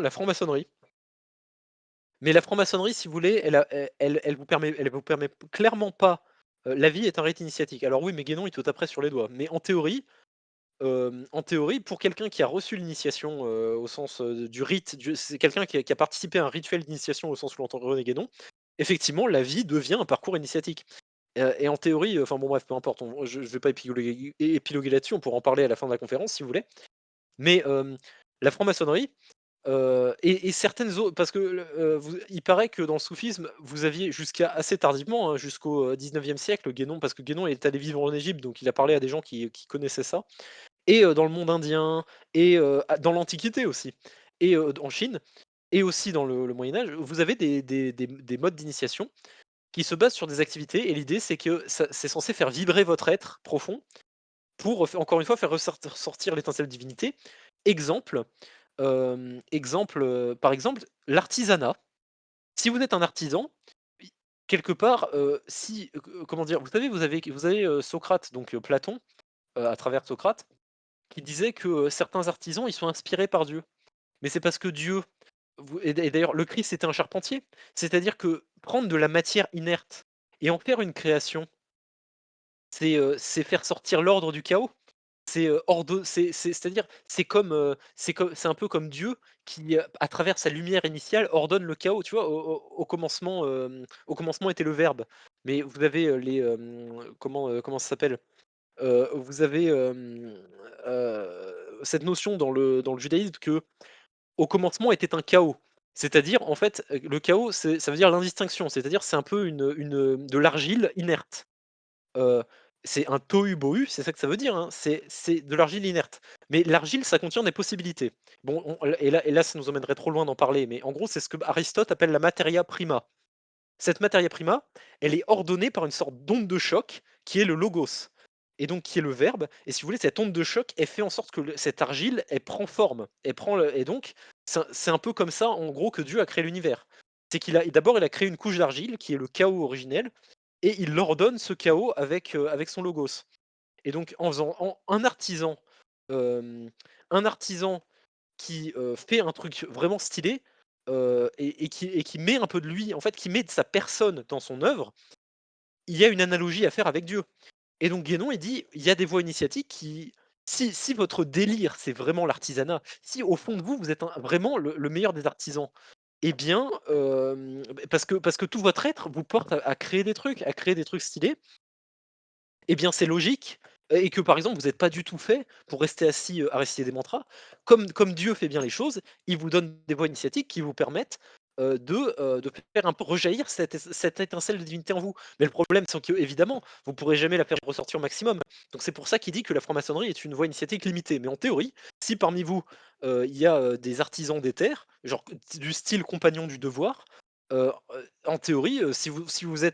la franc-maçonnerie. Mais la franc-maçonnerie, si vous voulez, elle vous permet clairement pas, la vie est un rite initiatique. Alors oui, mais Guénon, il te taperait sur les doigts. Mais en théorie, pour quelqu'un qui a reçu l'initiation, au sens, du rite, c'est quelqu'un qui a participé à un rituel d'initiation au sens où l'entend René Guénon, effectivement, la vie devient un parcours initiatique. Et en théorie, enfin bon bref, peu importe, je vais pas épiloguer là-dessus, on pourra en parler à la fin de la conférence si vous voulez. Mais la franc-maçonnerie, et certaines autres parce que il paraît que dans le soufisme, vous aviez jusqu'à assez tardivement, hein, jusqu'au 19e siècle, Guénon, parce que Guénon est allé vivre en Égypte, donc il a parlé à des gens qui connaissaient ça, et dans le monde indien, et dans l'Antiquité aussi, et en Chine, et aussi dans le Moyen Âge, vous avez des modes d'initiation qui se basent sur des activités, et l'idée c'est que c'est censé faire vibrer votre être profond pour, encore une fois, faire ressortir l'étincelle de divinité. Exemple, par exemple, l'artisanat. Si vous êtes un artisan, i quelque part, si, comment dire? Vous avez, Socrate, donc Platon, à travers Socrate, qui disait que, certains artisans, ils sont inspirés par Dieu. Mais c'est parce que Dieu et d'ailleurs le Christ était un charpentier. C'est-à-dire que prendre de la matière inerte et en faire une création, c'est faire sortir l'ordre du chaos. C'est-à-dire, c'est un peu comme Dieu qui, à travers sa lumière initiale, ordonne le chaos, tu vois? Au commencement était le verbe, mais vous avez, comment ça s'appelle? Vous avez, cette notion dans le judaïsme que au commencement était un chaos. C'est-à-dire, en fait, le chaos, ça veut dire l'indistinction, c'est-à-dire c'est un peu de l'argile inerte. Heu, c'est un tohu-bohu, c'est ça que ça veut dire, hein, c'est de l'argile inerte. Mais l'argile, ça contient des possibilités. Bon, et là, ça nous emmènerait trop loin d'en parler, mais en gros, c'est ce que Aristote appelle la materia prima. Cette materia prima, elle est ordonnée par une sorte d'onde de choc qui est le logos et donc qui est le verbe. Et si vous voulez, cette onde de choc, elle fait en sorte que cette argile, elle prend forme, et donc c'est un peu comme ça, en gros, que Dieu a créé l'univers. C'est d'abord, il a créé une couche d'argile qui est le chaos originel, et il ordonne ce chaos avec son logos. Et donc en faisant hem, un artisan qui, fait un truc vraiment stylé, et qui met un peu de lui, en fait, qui met de sa personne dans son œuvre, il y a une analogie à faire avec Dieu. Et donc Guénon, il dit: «Il y a des voies initiatiques qui, si votre délire, c'est vraiment l'artisanat, si au fond de vous, vous êtes vraiment le meilleur des artisans, eh bien, parce que tout votre être vous porte à créer des trucs stylés, eh bien, c'est logique, et que, par exemple, vous n'êtes pas du tout fait pour rester assis, à réciter des mantras. Comme Dieu fait bien les choses, il vous donne des voies initiatiques qui vous permettent, de faire un peu rejaillir cette étincelle de divinité en vous. Mais le problème, c'est qu'évidemment, vous ne pourrez jamais la faire ressortir au maximum. Donc c'est pour ça qu'il dit que la franc-maçonnerie est une voie initiatique limitée. Mais en théorie, si parmi vous, il y a, des artisans des terres, genre du style compagnon du devoir, en théorie, si vous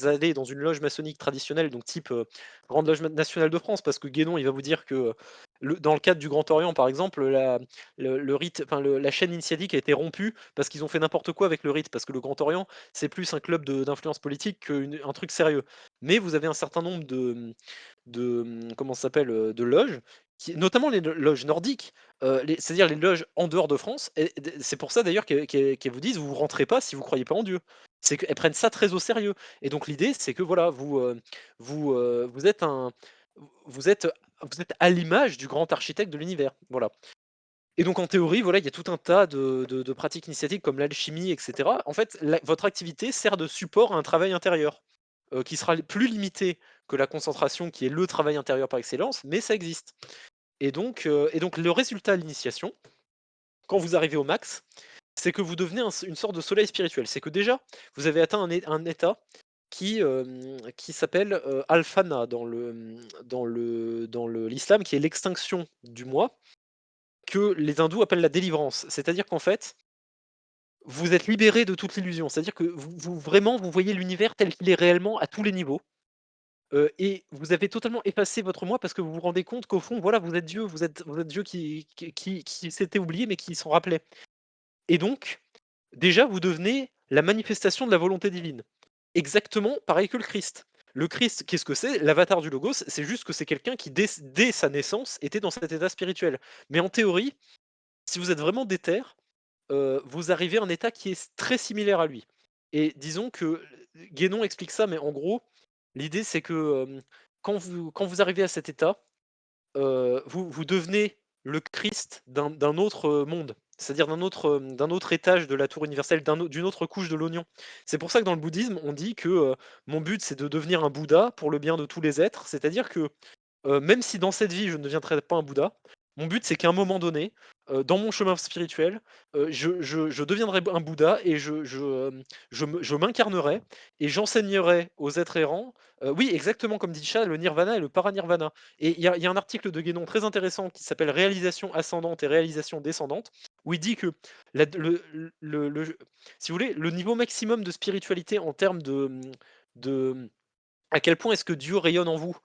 allez dans une loge maçonnique traditionnelle, donc type, Grande Loge nationale de France, parce que Guénon, il va vous dire que, dans le cadre du Grand Orient, par exemple, le rite, enfin la chaîne initiatique a été rompue parce qu'ils ont fait n'importe quoi avec le rite, parce que le Grand Orient, c'est plus un club d'influence politique qu'un truc sérieux. Mais vous avez un certain nombre comment ça s'appelle, de loges, notamment les loges nordiques, c'est-à-dire les loges en dehors de France, et c'est pour ça d'ailleurs qu'elles vous disent: «Vous rentrez pas si vous croyez pas en Dieu». C'est qu'elles prennent ça très au sérieux, et donc l'idée, c'est que voilà, vous êtes vous êtes vous êtes à l'image du grand architecte de l'univers, voilà. Et donc en théorie, voilà, il y a tout un tas de pratiques initiatiques comme l'alchimie, et cetera. En fait, votre activité sert de support à un travail intérieur, qui sera plus limité que la concentration, qui est le travail intérieur par excellence, mais ça existe. Et donc le résultat à l'initiation, quand vous arrivez au max, c'est que vous devenez une sorte de soleil spirituel. C'est que déjà, vous avez atteint un état qui s'appelle, Alfana dans l'islam, qui est l'extinction du moi, que les hindous appellent la délivrance. C'est-à-dire qu'en fait, vous êtes libéré de toute illusion. C'est-à-dire que vraiment, vous voyez l'univers tel qu'il est réellement à tous les niveaux. Et vous avez totalement effacé votre moi parce que vous vous rendez compte qu'au fond, voilà, vous êtes Dieu, vous êtes Dieu qui s'était oublié mais qui s'en rappelait. Et donc, déjà, vous devenez la manifestation de la volonté divine. Exactement pareil que le Christ. Le Christ, qu'est-ce que c'est? L'avatar du Logos, c'est juste que c'est quelqu'un qui, dès sa naissance, était dans cet état spirituel. Mais en théorie, si vous êtes vraiment déter, vous arrivez à un état qui est très similaire à lui. Et disons que Guénon explique ça, mais en gros, l'idée c'est que, quand vous arrivez à cet état, vous devenez le Christ d'un autre, monde. C'est-à-dire d'un autre étage de la tour universelle, d'une autre couche de l'oignon. C'est pour ça que dans le bouddhisme, on dit que, mon but, c'est de devenir un Bouddha pour le bien de tous les êtres. C'est-à-dire que, même si dans cette vie, je ne deviendrai pas un Bouddha, mon but, c'est qu'à un moment donné, dans mon chemin spirituel, je deviendrai un Bouddha, et je m'incarnerai et j'enseignerai aux êtres errants, oui, exactement comme dit Cha, le nirvana et le paranirvana. Et il y a un article de Guénon très intéressant qui s'appelle «Réalisation ascendante et réalisation descendante», où il dit que la le si vous voulez, le niveau maximum de spiritualité en termes de à quel point est-ce que Dieu rayonne en vous,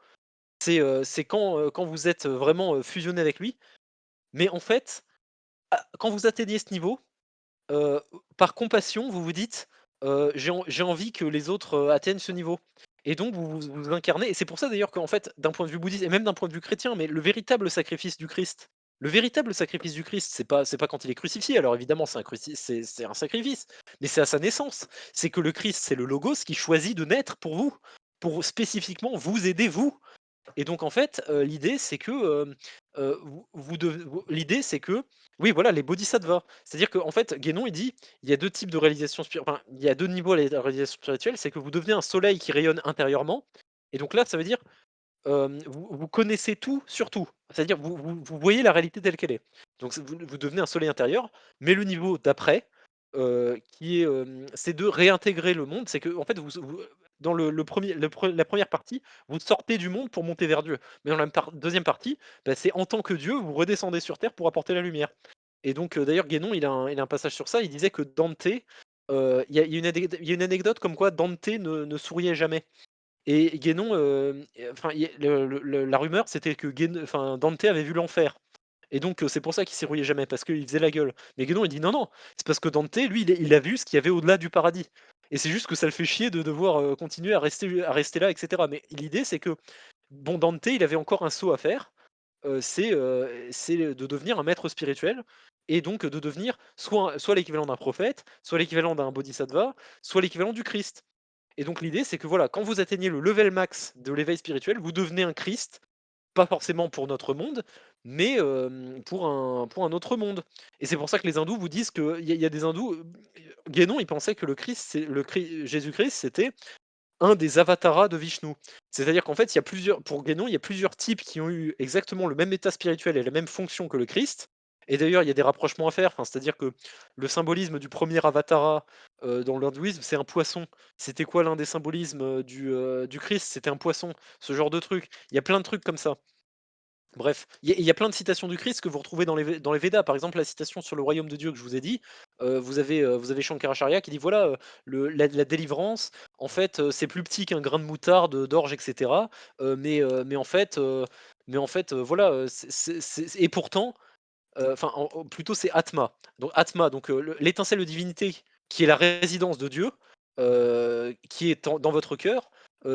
c'est quand vous êtes vraiment, fusionné avec lui. Mais en fait, quand vous atteignez ce niveau, heu, par compassion, vous vous dites, «J'ai envie que les autres, atteignent ce niveau», et donc vous incarnez. Et c'est pour ça d'ailleurs qu'en fait, d'un point de vue bouddhiste et même d'un point de vue chrétien, mais le véritable sacrifice du Christ, c'est pas quand il est crucifié. Alors évidemment, c'est un sacrifice, mais c'est à sa naissance. C'est que le Christ, c'est le logos qui choisit de naître pour vous, pour spécifiquement vous aider, vous. Et donc en fait, l'idée c'est que, l'idée c'est que oui voilà les bodhisattvas. C'est-à-dire qu'en fait Guénon il dit: «Il y a 2 types de réalisation enfin il y a 2 niveaux à la réalisation spirituelle, c'est que vous devenez un soleil qui rayonne intérieurement» et donc là ça veut dire, vous connaissez tout sur tout. C'est-à-dire vous voyez la réalité telle qu'elle est. Donc vous devenez un soleil intérieur, mais le niveau d'après, qui est, c'est de réintégrer le monde. C'est que en fait vous dans le 1 la première partie, vous sortez du monde pour monter vers Dieu. Mais dans la 2e partie, bah, c'est en tant que Dieu, vous redescendez sur terre pour apporter la lumière. Et donc, d'ailleurs Guénon il a un passage sur ça, il disait que Dante, il y a une anecdote comme quoi Dante ne souriait jamais. Et Guénon, enfin, il y a la rumeur, c'était que enfin, Dante avait vu l'enfer et donc c'est pour ça qu'il s'y rouillait jamais, parce qu'il faisait la gueule. Mais Guénon, il dit: «Non, non, c'est parce que Dante, lui, il a vu ce qu'il y avait au-delà du paradis et c'est juste que ça le fait chier de devoir, continuer à rester là et cetera». Mais l'idée, c'est que, bon, Dante, il avait encore un saut à faire, c'est de devenir un maître spirituel et donc de devenir soit l'équivalent d'un prophète, soit l'équivalent d'un bodhisattva, soit l'équivalent du Christ. Et donc l'idée, c'est que voilà, quand vous atteignez le level max de l'éveil spirituel, vous devenez un Christ, pas forcément pour notre monde, mais pour un autre monde. Et c'est pour ça que les hindous vous disent qu'il y a des hindous, Guénon, il pensait que Jésus-Christ, c'était un des avataras de Vishnu. C'est-à-dire qu'en fait, pour Guénon, il y a plusieurs types qui ont eu exactement le même état spirituel et la même fonction que le Christ. Et d'ailleurs, il y a des rapprochements à faire. Enfin, c'est-à-dire que le symbolisme du premier avatara dans l'hindouisme, c'est un poisson. C'était quoi l'un des symbolismes du Christ? C'était un poisson, ce genre de truc. Il y a plein de trucs comme ça. Bref, il y a plein de citations du Christ que vous retrouvez dans les Védas. Par exemple, la citation sur le royaume de Dieu que je vous ai dit, vous avez Shankaracharya qui dit: «Voilà, la délivrance, en fait, c'est plus petit qu'un grain de moutarde, d'orge et cetera, mais en fait, voilà, et pourtant, enfin, plutôt c'est Atma. Donc Atma, donc l'étincelle de divinité qui est la résidence de Dieu, qui est dans votre cœur,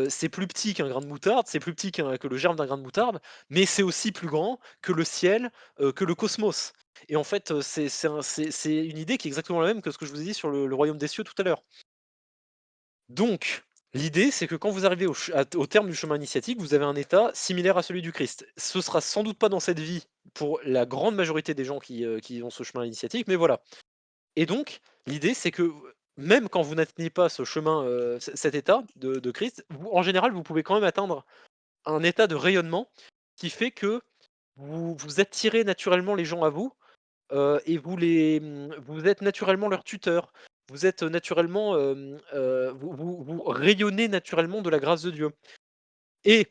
c'est plus petit qu'un grain de moutarde, c'est plus petit que le germe d'un grain de moutarde, mais c'est aussi plus grand que le ciel, que le cosmos. Et en fait, c'est une idée qui est exactement la même que ce que je vous ai dit sur le royaume des cieux tout à l'heure. Donc, l'idée, c'est que quand vous arrivez au terme du chemin initiatique, vous avez un état similaire à celui du Christ. Ce sera sans doute pas dans cette vie pour la grande majorité des gens qui ont ce chemin initiatique, mais voilà. Et donc, l'idée, c'est que même quand vous n'atteignez pas ce chemin, cet état de Christ, en général, vous pouvez quand même atteindre un état de rayonnement qui fait que vous attirez naturellement les gens à vous. Et vous êtes naturellement leur tuteur. Vous êtes naturellement, vous rayonnez naturellement de la grâce de Dieu. Et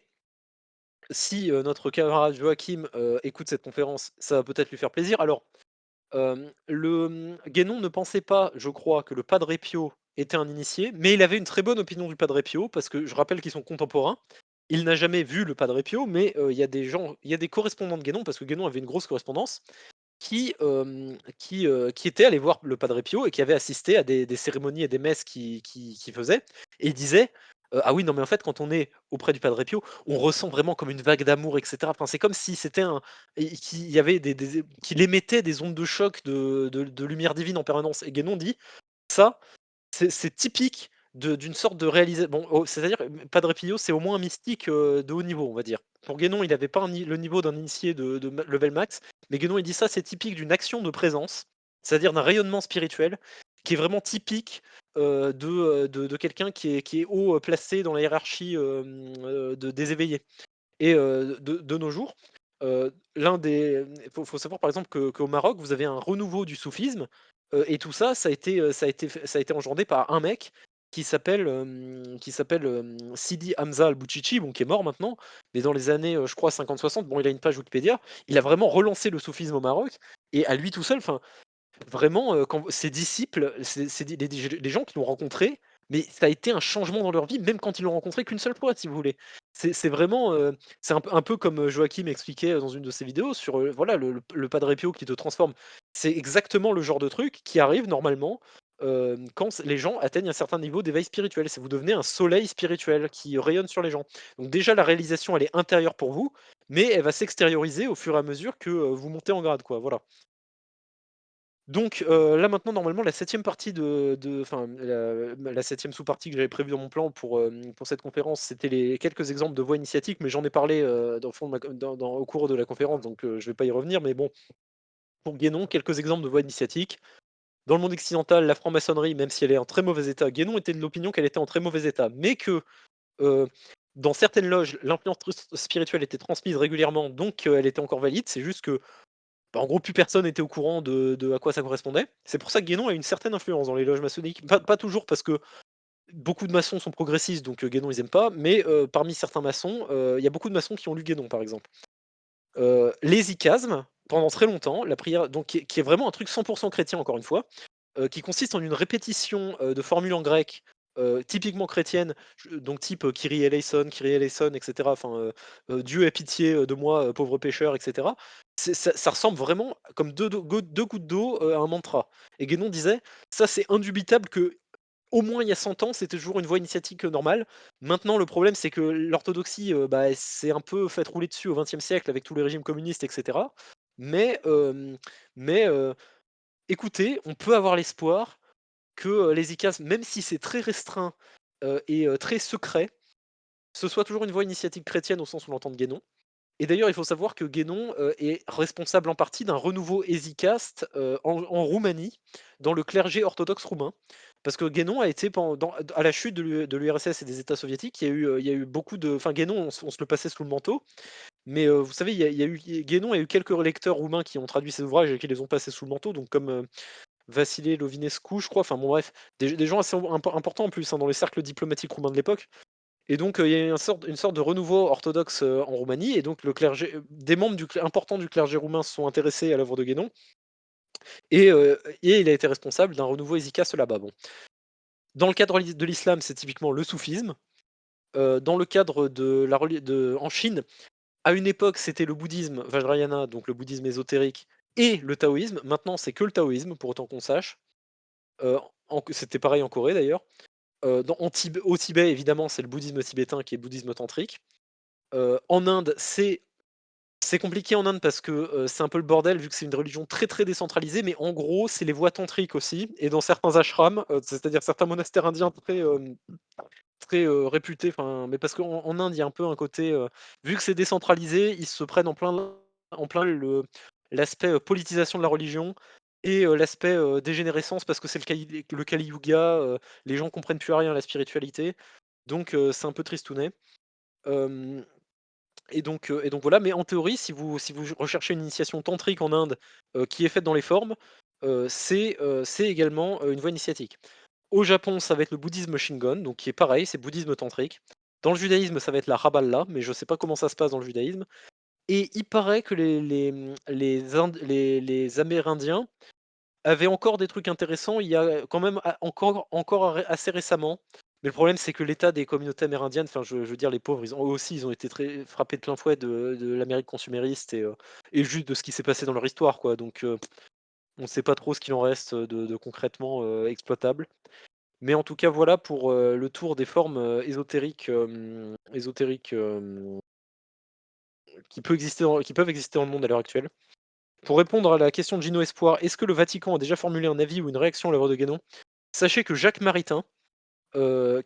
si, notre camarade Joachim, écoute cette conférence, ça va peut-être lui faire plaisir. Alors, Guénon ne pensait pas, je crois, que le Padre Pio était un initié, mais il avait une très bonne opinion du Padre Pio parce que je rappelle qu'ils sont contemporains. Il n'a jamais vu le Padre Pio, mais il y a des correspondants de Guénon parce que Guénon avait une grosse correspondance qui étaient allés voir le Padre Pio et qui avaient assisté à des cérémonies et des messes qu'il faisait et il disait, «Ah oui, non, mais en fait, quand on est auprès du Padre Pio, on ressent vraiment comme une vague d'amour et cetera». Enfin, c'est comme si c'était un et qu'il y avait qu'il émettait des ondes de choc de lumière divine en permanence et Guénon dit: «Ça, c'est typique d'une sorte de réalisation. Bon, c'est-à-dire, Padre Pio, c'est au moins un mystique, de haut niveau, on va dire. Pour Guénon, il avait pas le niveau d'un initié de level max, mais Guénon, il dit ça, c'est typique d'une action de présence, c'est-à-dire d'un rayonnement spirituel qui est vraiment typique, de quelqu'un qui est haut, placé dans la hiérarchie, des éveillés. Et de nos jours, faut savoir par exemple qu'au Maroc, vous avez un renouveau du soufisme, et tout ça, ça a été engendré par un mec qui s'appelle Sidi Hamza Al-Boutchichi, bon, qui est mort maintenant, mais dans les années, je crois 50-60, bon, il a une page Wikipédia, il a vraiment relancé le soufisme au Maroc et à lui tout seul, enfin, vraiment, quand ses disciples, c'est des gens qui l'ont rencontré, mais ça a été un changement dans leur vie, même quand ils l'ont rencontré qu'une seule fois, si vous voulez. C'est vraiment, c'est un peu comme, Joachim expliquait, dans une de ses vidéos sur, voilà, le Padre Pio qui te transforme. C'est exactement le genre de truc qui arrive normalement, quand les gens atteignent un certain niveau d'éveil spirituel. C'est vous devenez un soleil spirituel qui rayonne sur les gens. Donc déjà la réalisation, elle est intérieure pour vous, mais elle va s'extérioriser au fur et à mesure que, vous montez en grade, quoi, voilà. Donc là maintenant normalement la septième partie enfin la 7e sous-partie que j'avais prévue dans mon plan pour cette conférence, c'était les quelques exemples de voies initiatiques, mais j'en ai parlé, dans le fond de ma co au cours de la conférence, donc je vais pas y revenir. Mais bon, pour Guénon, quelques exemples de voies initiatiques. Dans le monde occidental, la franc-maçonnerie, même si elle est en très mauvais état, Guénon était de l'opinion qu'elle était en très mauvais état, mais que, heu, dans certaines loges, l'influence spirituelle était transmise régulièrement, donc elle était encore valide. C'est juste que, bah, en gros, plus personne était au courant de à quoi ça correspondait. C'est pour ça que Guénon a une certaine influence dans les loges maçonniques. Pas toujours, parce que beaucoup de maçons sont progressistes, donc Guénon ils aiment pas, mais parmi certains maçons, il y a beaucoup de maçons qui ont lu Guénon, par exemple. Les ikasmes, pendant très longtemps, la prière donc qui est vraiment un truc 100 chrétien, encore une fois, qui consiste en une répétition, de formules en grec, typiquement chrétiennes, donc type, Kyrie eleison, Kyrie eleison, et cetera. Enfin, Dieu ait pitié, de moi, pauvre pécheur, et cetera. Ça ressemble vraiment comme 2 gouttes d'eau, à un mantra. Et Guénon disait: «Ça, c'est indubitable que au moins il y a 100 ans, c'était toujours une voie initiatique, normale. Maintenant, le problème, c'est que l'orthodoxie, bah, elle s'est un peu faite rouler dessus au XXe siècle avec tous les régimes communistes, et cetera. Mais, mais, écoutez, on peut avoir l'espoir que, les ICAS, même si c'est très restreint, et très secret, ce soit toujours une voie initiatique chrétienne au sens où l'entend Guénon. Et d'ailleurs, il faut savoir que Guénon, est responsable en partie d'un renouveau hésicaste, en Roumanie, dans le clergé orthodoxe roumain. Parce que Guénon a été pendant à la chute de l'URSS et des États soviétiques, il y a eu beaucoup de enfin Guénon, on se le passait sous le manteau, mais vous savez, il y a eu Guénon a eu quelques lecteurs roumains qui ont traduit ses ouvrages et qui les ont passés sous le manteau, donc comme, Vassile Lovinescu, je crois, enfin bon bref, des gens assez importants en plus, hein, dans les cercles diplomatiques roumains de l'époque. Et donc, il y a eu une sorte de renouveau orthodoxe, en Roumanie, et donc le clergé, des membres importants du clergé roumain se sont intéressés à l'œuvre de Guénon, et il a été responsable d'un renouveau hésicaste là-bas. Bon. Dans le cadre de l'islam, c'est typiquement le soufisme. Dans le cadre de la reli de en Chine, à une époque, c'était le bouddhisme Vajrayana, donc le bouddhisme ésotérique, et le taoïsme. Maintenant, c'est que le taoïsme, pour autant qu'on sache. C'était pareil en Corée d'ailleurs. Au Tibet, évidemment, c'est le bouddhisme tibétain qui est bouddhisme tantrique. En Inde, c'est compliqué en Inde parce que, c'est un peu le bordel vu que c'est une religion très, très décentralisée, mais en gros, c'est les voies tantriques aussi, et dans certains ashrams, c'est-à-dire certains monastères indiens très, réputés, enfin, mais parce qu'en Inde, il y a un peu un côté, vu que c'est décentralisé, ils se prennent en plein l'aspect, politisation de la religion, et l'aspect, dégénérescence, parce que c'est le Kali Yuga, les gens comprennent plus rien à la spiritualité, donc c'est un peu tristounet. Hem et donc voilà, mais en théorie, si vous recherchez une initiation tantrique en Inde, qui est faite dans les formes, c'est également, une voie initiatique. Au Japon, ça va être le bouddhisme Shingon, donc qui est pareil, c'est bouddhisme tantrique. Dans le judaïsme, ça va être la Kabbalah, mais je sais pas comment ça se passe dans le judaïsme. Et il paraît que les Amérindiens avaient encore des trucs intéressants, il y a quand même encore assez récemment. Mais le problème, c'est que l'état des communautés amérindiennes, enfin, je veux dire, les pauvres, ils ont été très frappés de plein fouet de l'Amérique consumériste, et juste de ce qui s'est passé dans leur histoire, quoi. Donc on ne sait pas trop ce qu'il en reste, de concrètement, exploitable. Mais en tout cas, voilà pour, le tour des formes, ésotériques, qui peuvent exister dans le monde à l'heure actuelle. Pour répondre à la question de Gino Espoir, est-ce que le Vatican a déjà formulé un avis ou une réaction à l'œuvre de Guénon? Sachez que Jacques Maritain,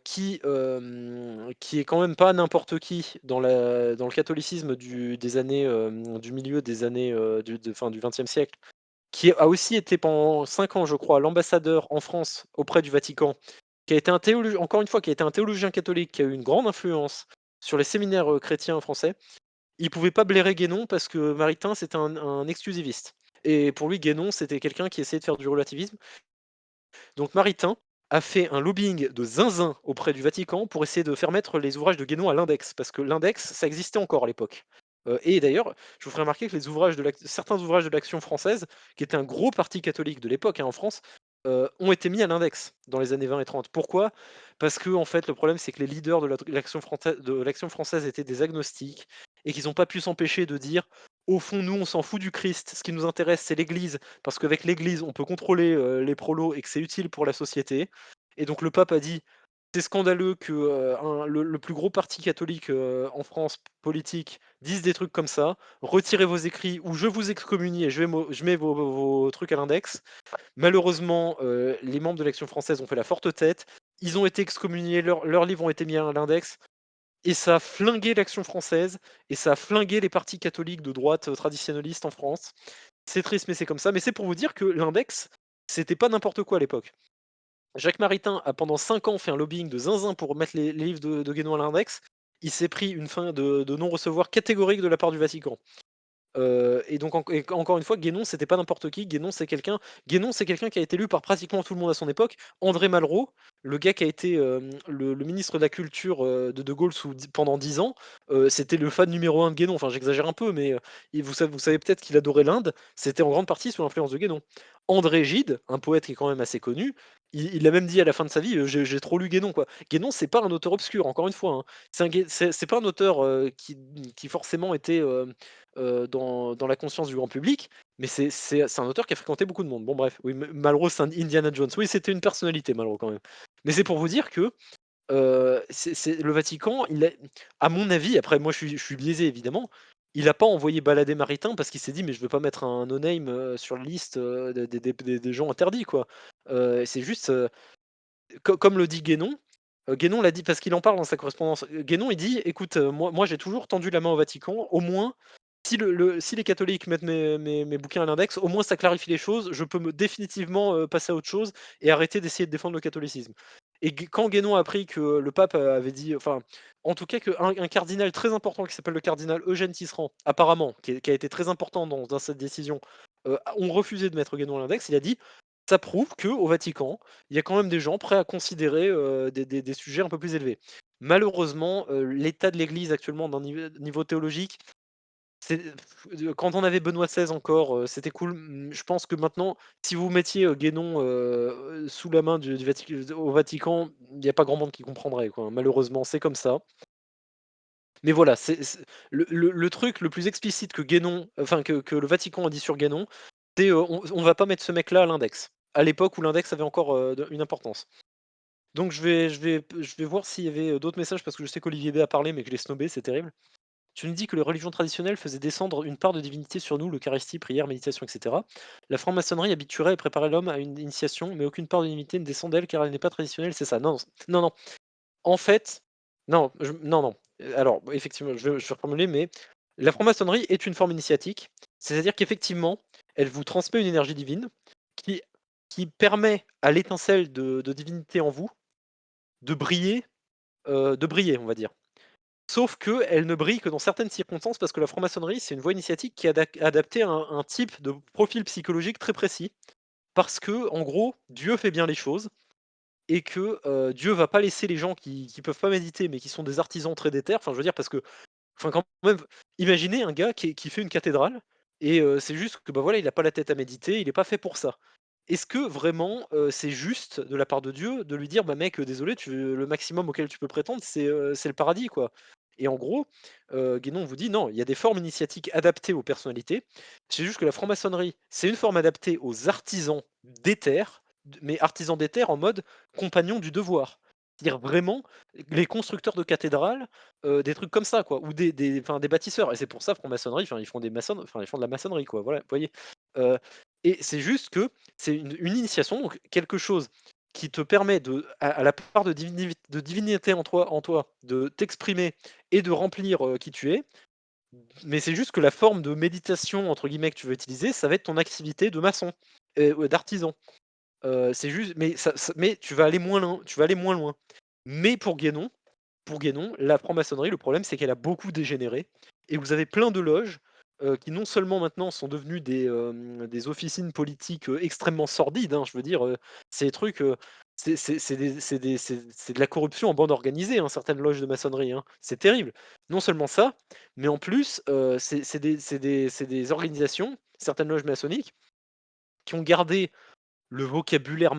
qui est quand même pas n'importe qui dans le catholicisme du milieu des années, du XXe siècle, qui a aussi été pendant 5 ans, je crois, l'ambassadeur en France auprès du Vatican, qui a été un théologien, encore une fois, qui a été un théologien catholique, qui a eu une grande influence sur les séminaires, chrétiens français. Il pouvait pas blairer Guénon parce que Maritain, c'était un exclusiviste, et pour lui, Guénon, c'était quelqu'un qui essayait de faire du relativisme. Donc Maritain a fait un lobbying de zinzin auprès du Vatican pour essayer de faire mettre les ouvrages de Guénon à l'index, parce que l'index, ça existait encore à l'époque. Et d'ailleurs, je vous ferai remarquer que certains ouvrages de l'Action française, qui était un gros parti catholique de l'époque, hein, en France, ont été mis à l'index dans les années 20 et 30. Pourquoi? Parce que en fait, le problème, c'est que les leaders de l'Action française étaient des agnostiques, et qu'ils n'ont pas pu s'empêcher de dire: «Au fond, nous, on s'en fout du Christ, ce qui nous intéresse, c'est l'Église, parce qu'avec l'Église, on peut contrôler, les prolos, et que c'est utile pour la société». Et donc le pape a dit: c'est scandaleux que, le plus gros parti catholique, en France politique dise des trucs comme ça. Retirez vos écrits ou je vous excommunie et je mets vos trucs à l'index. Malheureusement, les membres de l'Action française ont fait la forte tête. Ils ont été excommuniés, leurs livres ont été mis à l'index et ça a flingué l'Action française et ça a flingué les partis catholiques de droite, traditionnalistes en France. C'est triste, mais c'est comme ça. Mais c'est pour vous dire que l'index, c'était pas n'importe quoi à l'époque. Jacques Maritain a pendant 5 ans fait un lobbying de zinzin pour mettre les livres de Guénon à l'index. Il s'est pris une fin de non-recevoir catégorique de la part du Vatican. Et donc encore une fois, Guénon, c'était pas n'importe qui. Guénon, c'est quelqu'un qui a été élu par pratiquement tout le monde à son époque. André Malraux, le gars qui a été, le ministre de la culture, de Gaulle pendant 10 ans, c'était le fan numéro un de Guénon. Enfin, j'exagère un peu, mais, vous savez peut-être qu'il adorait l'Inde. C'était en grande partie sous l'influence de Guénon. André Gide, un poète qui est quand même assez connu, il a même dit à la fin de sa vie: «J'ai trop lu Guénon», quoi. Guénon, c'est pas un auteur obscur, encore une fois, hein. C'est pas un auteur, qui forcément était, dans la conscience du grand public, mais c'est un auteur qui a fréquenté beaucoup de monde. Bon bref, oui, Malraux, c'est un Indiana Jones. Oui, c'était une personnalité Malraux quand même. Mais c'est pour vous dire que, c'est le Vatican, il a à mon avis, après moi je suis biaisé évidemment, il a pas envoyé balader Maritain parce qu'il s'est dit: «Mais je veux pas mettre un no name, sur la liste, des gens interdits quoi». C'est juste, comme le dit Guénon, Guénon l'a dit parce qu'il en parle dans sa correspondance. Guénon, il dit: «Écoute, moi j'ai toujours tendu la main au Vatican, au moins si les catholiques mettent mes bouquins à l'index, au moins ça clarifie les choses, je peux définitivement, passer à autre chose et arrêter d'essayer de défendre le catholicisme». Et quand Guénon a appris que le pape avait dit, enfin, en tout cas qu'un un cardinal très important qui s'appelle le cardinal Eugène Tisserand, apparemment, qui a été très important dans cette décision, ont refusé de mettre Guénon à l'index, il a dit: «Ça prouve qu'au Vatican, il y a quand même des gens prêts à considérer, des sujets un peu plus élevés». Malheureusement, l'état de l'Église actuellement d'un niveau théologique, quand on avait Benoît XVI encore, c'était cool. Je pense que maintenant, si vous mettiez, Guénon, sous la main au Vatican, il y a pas grand monde qui comprendrait, quoi, hein. Malheureusement, c'est comme ça. Mais voilà, c'est le truc le plus explicite que Guénon, enfin que le Vatican a dit sur Guénon, c'est, on va pas mettre ce mec-là à l'index. À l'époque où l'index avait encore, une importance. Donc je vais voir s'il y avait, d'autres messages parce que je sais qu'Olivier B a parlé, mais que je l'ai snobé, c'est terrible. Tu nous dis que les religions traditionnelles faisaient descendre une part de divinité sur nous, l'Eucharistie, prière, méditation, etc. La franc-maçonnerie habituerait et préparait l'homme à une initiation, mais aucune part de divinité ne descend d'elle car elle n'est pas traditionnelle, c'est ça. Non, non, non. En fait, non, non, non. Alors, effectivement, je vais reformuler, mais la franc-maçonnerie est une forme initiatique, c'est-à-dire qu'effectivement, elle vous transmet une énergie divine qui, qui permet à l'étincelle de divinité en vous de briller, on va dire. Sauf qu'elle ne brille que dans certaines circonstances parce que la franc-maçonnerie, c'est une voie initiatique qui est adaptée à un type de profil psychologique très précis. Parce que, en gros, Dieu fait bien les choses et que, Dieu va pas laisser les gens qui peuvent pas méditer, mais qui sont des artisans très déter, enfin, je veux dire parce que, enfin, quand même, imaginez un gars qui fait une cathédrale et c'est juste que, bah, voilà, il a pas la tête à méditer, il est pas fait pour ça. Est-ce que vraiment, c'est juste de la part de Dieu de lui dire: «Bah, mec, désolé, le maximum auquel tu peux prétendre, c'est le paradis, quoi». Et en gros, Guénon vous dit: «Non, il y a des formes initiatiques adaptées aux personnalités. C'est juste que la franc-maçonnerie, c'est une forme adaptée aux artisans d'éther, mais artisans d'éther en mode compagnon du devoir». C'est-à-dire vraiment les constructeurs de cathédrales, des trucs comme ça, quoi, ou des bâtisseurs. Et c'est pour ça franc-maçonnerie, enfin, ils font de la maçonnerie, quoi, voilà, vous voyez? Heu et c'est juste que c'est une initiation, donc quelque chose qui te permet à la part de divinité en toi, de t'exprimer et de remplir, qui tu es. Mais c'est juste que la forme de «méditation» entre guillemets que tu vas utiliser, ça va être ton activité de maçon ou d'artisan. C'est juste mais tu vas aller moins loin. Mais pour Guénon, la franc-maçonnerie, le problème, c'est qu'elle a beaucoup dégénéré et vous avez plein de loges, qui non seulement maintenant sont devenues des officines politiques, extrêmement sordides, hein. Je veux dire, c'est des trucs, c'est de la corruption en bande organisée, hein, certaines loges de maçonnerie, hein. C'est terrible. Non seulement ça, mais en plus, c'est des organisations, certaines loges maçonniques, qui ont gardé le vocabulaire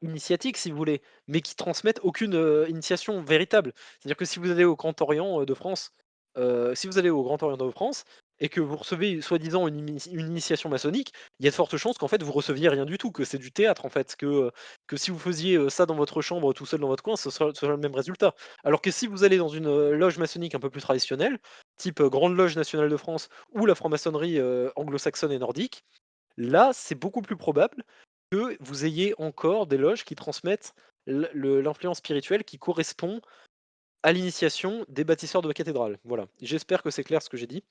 initiatique si vous voulez, mais qui transmettent aucune, initiation véritable. C'est-à-dire que si vous allez au Grand Orient, de France, et que vous recevez soi-disant une initiation maçonnique, il y a de fortes chances qu'en fait vous receviez rien du tout, que c'est du théâtre en fait, que si vous faisiez, ça dans votre chambre tout seul dans votre coin, ce serait le même résultat. Alors que si vous allez dans une, loge maçonnique un peu plus traditionnelle, type, Grande Loge nationale de France ou la franc-maçonnerie, anglo-saxonne et nordique, là, c'est beaucoup plus probable que vous ayez encore des loges qui transmettent l'influence spirituelle qui correspond à l'initiation des bâtisseurs de la cathédrale. Voilà. J'espère que c'est clair ce que j'ai dit.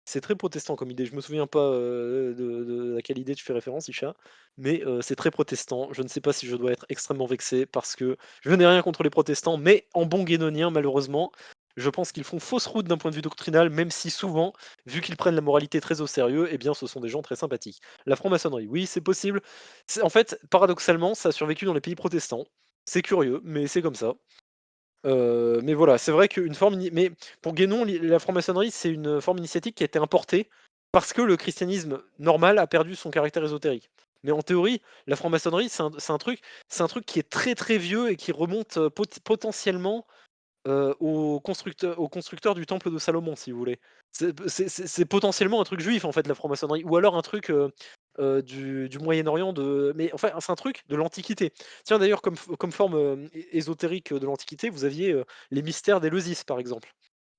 C'est très protestant comme idée. Je me souviens pas, de à quelle idée tu fais référence, Isha, mais c'est très protestant. Je ne sais pas si je dois être extrêmement vexé parce que je n'ai rien contre les protestants, mais en bon guénonien, malheureusement, je pense qu'ils font fausse route d'un point de vue doctrinal, même si souvent, vu qu'ils prennent la moralité très au sérieux, eh bien, ce sont des gens très sympathiques. La franc-maçonnerie, oui, c'est possible. En fait, paradoxalement, ça a survécu dans les pays protestants. C'est curieux, mais c'est comme ça. Mais voilà, c'est vrai qu'une forme mais pour Guénon, la franc-maçonnerie, c'est une forme initiatique qui a été importée parce que le christianisme normal a perdu son caractère ésotérique. Mais en théorie, la franc-maçonnerie, c'est un truc qui est très, très vieux et qui remonte, potentiellement, au constructeur du temple de Salomon, si vous voulez. C'est potentiellement un truc juif, en fait, la franc-maçonnerie, ou alors un truc, du Moyen-Orient mais enfin, c'est un truc de l'Antiquité. Tiens, d'ailleurs, comme forme, ésotérique, de l'Antiquité, vous aviez, les mystères d'Éleusis, par exemple.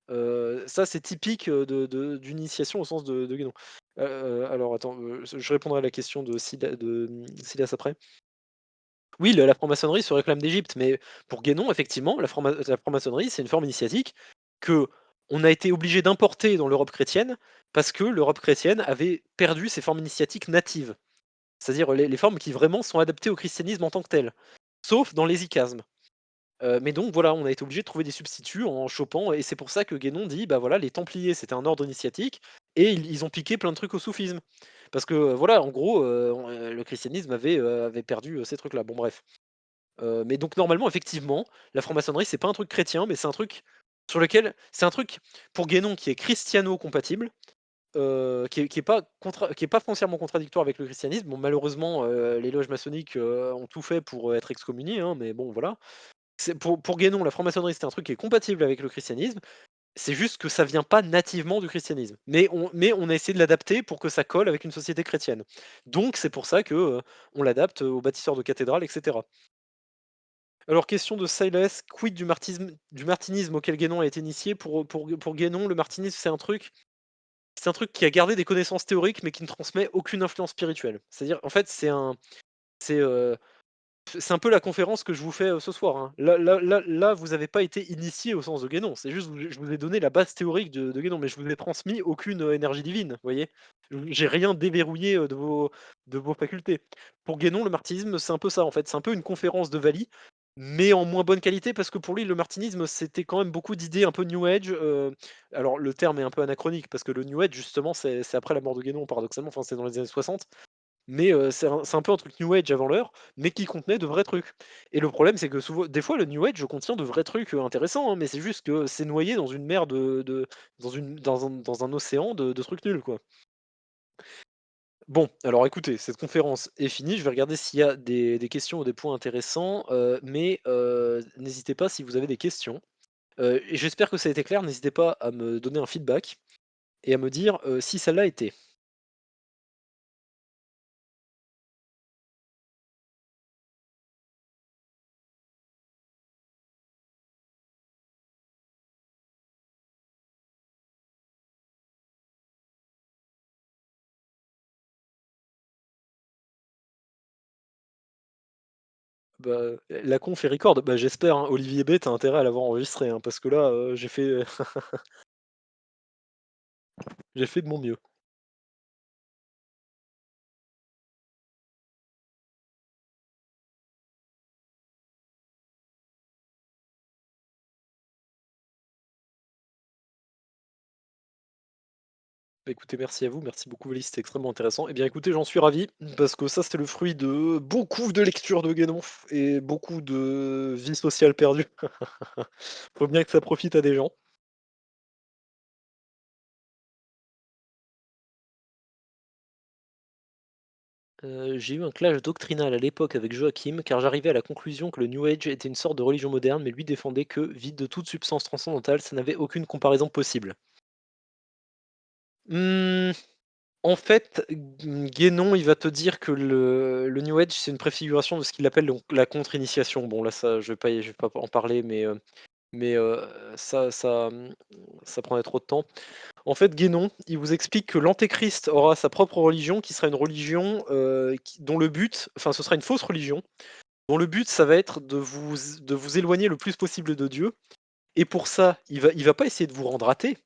Ça, c'est typique, d'une initiation au sens de Guénon. Alors attends, je répondrai à la question Silas après. Oui, la franc-maçonnerie se réclame d'Égypte, mais pour Guénon, effectivement, la franc-maçonnerie, c'est une forme initiatique que on a été obligé d'importer dans l'Europe chrétienne, parce que l'Europe chrétienne avait perdu ses formes initiatiques natives. C'est-à-dire les formes qui vraiment sont adaptées au christianisme en tant que tel, sauf dans les icasmes. Mais donc voilà, on a été obligé de trouver des substituts en chopant et c'est pour ça que Guénon dit: «Bah, voilà, les templiers, c'était un ordre initiatique et ils ont piqué plein de trucs au soufisme». Parce que, voilà, en gros, le christianisme avait perdu, ces trucs-là. Bon bref. Mais donc normalement, effectivement, la franc-maçonnerie, c'est pas un truc chrétien, mais c'est un truc pour Guénon qui est christiano-compatible, qui est pas foncièrement contradictoire avec le christianisme. Bon, malheureusement, les loges maçonniques, ont tout fait pour, être excommuniées, hein, mais bon, voilà. C'est pour Guénon, la franc-maçonnerie, c'est un truc qui est compatible avec le christianisme. C'est juste que ça vient pas nativement du christianisme. Mais on a essayé de l'adapter pour que ça colle avec une société chrétienne. Donc c'est pour ça que, on l'adapte, aux bâtisseurs de cathédrales et cetera. Alors, question de Silas, quid du martinisme auquel Guénon a été initié? Pour Guénon, le martinisme, c'est un truc qui a gardé des connaissances théoriques, mais qui ne transmet aucune influence spirituelle. C'est-à-dire, en fait, c'est, c'est un peu la conférence que je vous fais, ce soir, hein. Là, vous n'avez pas été initié au sens de Guénon. C'est juste, je vous ai donné la base théorique de Guénon, mais je vous ai transmis aucune, énergie divine, vous voyez? J'ai rien déverrouillé, de vos facultés. Pour Guénon, le martinisme, c'est un peu ça, en fait. C'est un peu une conférence de Vali, mais en moins bonne qualité parce que pour lui, le martinisme, c'était quand même beaucoup d'idées un peu new age, alors le terme est un peu anachronique parce que le new age, justement, c'est après la mort de Guénon, paradoxalement, enfin, c'est dans les années 60. Mais c'est un peu un truc new age avant l'heure, mais qui contenait de vrais trucs. Et le problème, c'est que souvent des fois, le new age contient de vrais trucs, intéressants, hein, mais c'est juste que c'est noyé dans une mer dans un océan de trucs nuls, quoi. Bon, alors écoutez, cette conférence est finie. Je vais regarder s'il y a des questions ou des points intéressants, mais n'hésitez pas si vous avez des questions. Et j'espère que ça a été clair. N'hésitez pas à me donner un feedback et à me dire, si ça l'a été. Bah, la conf est record, bah, j'espère, hein. Olivier Bey, tu intérêt à l'avoir enregistré, hein, parce que là, j'ai fait de mon mieux. Bah, écoutez, merci à vous, merci beaucoup Walid, c'était extrêmement intéressant. Eh bien écoutez, j'en suis ravi, parce que ça, c'est le fruit de beaucoup de lectures de Guénon et beaucoup de vie sociale perdue. Faut bien que ça profite à des gens. J'ai eu un clash doctrinal à l'époque avec Joachim, car j'arrivais à la conclusion que le New Age était une sorte de religion moderne, mais lui défendait que, vide de toute substance transcendantale, ça n'avait aucune comparaison possible. Mmh, en fait, Guénon, il va te dire que le New Age, c'est une préfiguration de ce qu'il appelle donc la contre-initiation. Bon là, ça, je vais pas en parler, mais ça, ça prendrait trop de temps. En fait, Guénon, il vous explique que l'antéchrist aura sa propre religion qui sera une religion, dont le but enfin, ce sera une fausse religion, dont le but, ça va être de vous éloigner le plus possible de Dieu et pour ça, il va pas essayer de vous rendre athée,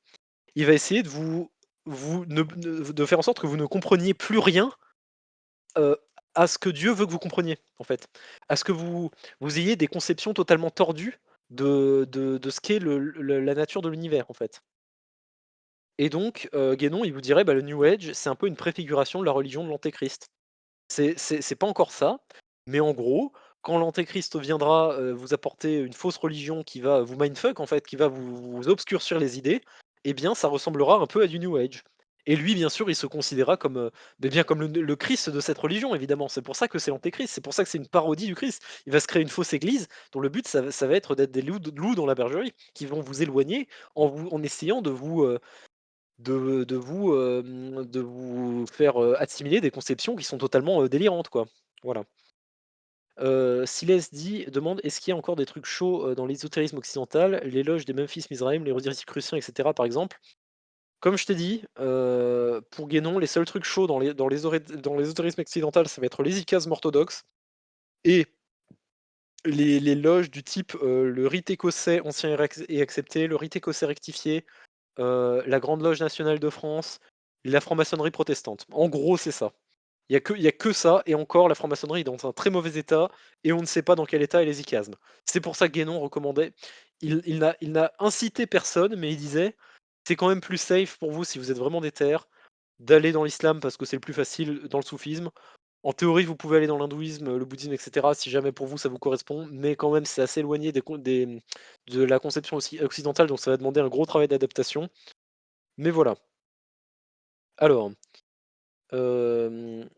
il va essayer de vous de faire en sorte que vous ne compreniez plus rien, heu, à ce que Dieu veut que vous compreniez, en fait. À ce que vous ayez des conceptions totalement tordues de ce qu'est la nature de l'univers, en fait. Et donc, Guénon, il vous dirait, bah, le New Age, c'est un peu une préfiguration de la religion de l'antéchrist. C'est pas encore ça, mais en gros, quand l'antéchrist viendra, vous apporter une fausse religion qui va vous mindfuck en fait, qui va vous obscurcir les idées, eh bien ça ressemblera un peu à du New Age. Et lui, bien sûr, il se considérera comme, beh, bien comme le Christ de cette religion évidemment. C'est pour ça que c'est l'antéchrist, c'est pour ça que c'est une parodie du Christ. Il va se créer une fausse église dont le but ça va être d'être des loups dans la bergerie, qui vont vous éloigner en essayant de vous faire, assimiler des conceptions qui sont totalement, délirantes, quoi. Voilà. Siles demande: «Est-ce qu'il y a encore des trucs chauds, dans l'ésotérisme occidental? L'éloge des Memphis Mizraïm, les Rosicruciens et cetera, par exemple?» Comme je t'ai dit, pour Guénon, les seuls trucs chauds dans l'ésotérisme occidental, ça va être les icasmes orthodoxes et les loges du type, le rite écossais ancien et accepté, le rite écossais rectifié, la Grande Loge nationale de France, la franc-maçonnerie protestante. En gros, c'est ça. Il y a que ça et encore la franc-maçonnerie est dans un très mauvais état et on ne sait pas dans quel état est les icasmes. C'est pour ça que Guénon recommandait il n'a incité personne, mais il disait: «C'est quand même plus safe pour vous si vous êtes vraiment déter, d'aller dans l'islam parce que c'est le plus facile dans le soufisme. En théorie, vous pouvez aller dans l'hindouisme, le bouddhisme et cetera si jamais pour vous ça vous correspond, mais quand même c'est assez éloigné de la conception aussi occidentale, donc ça va demander un gros travail d'adaptation». Mais voilà. Alors, hem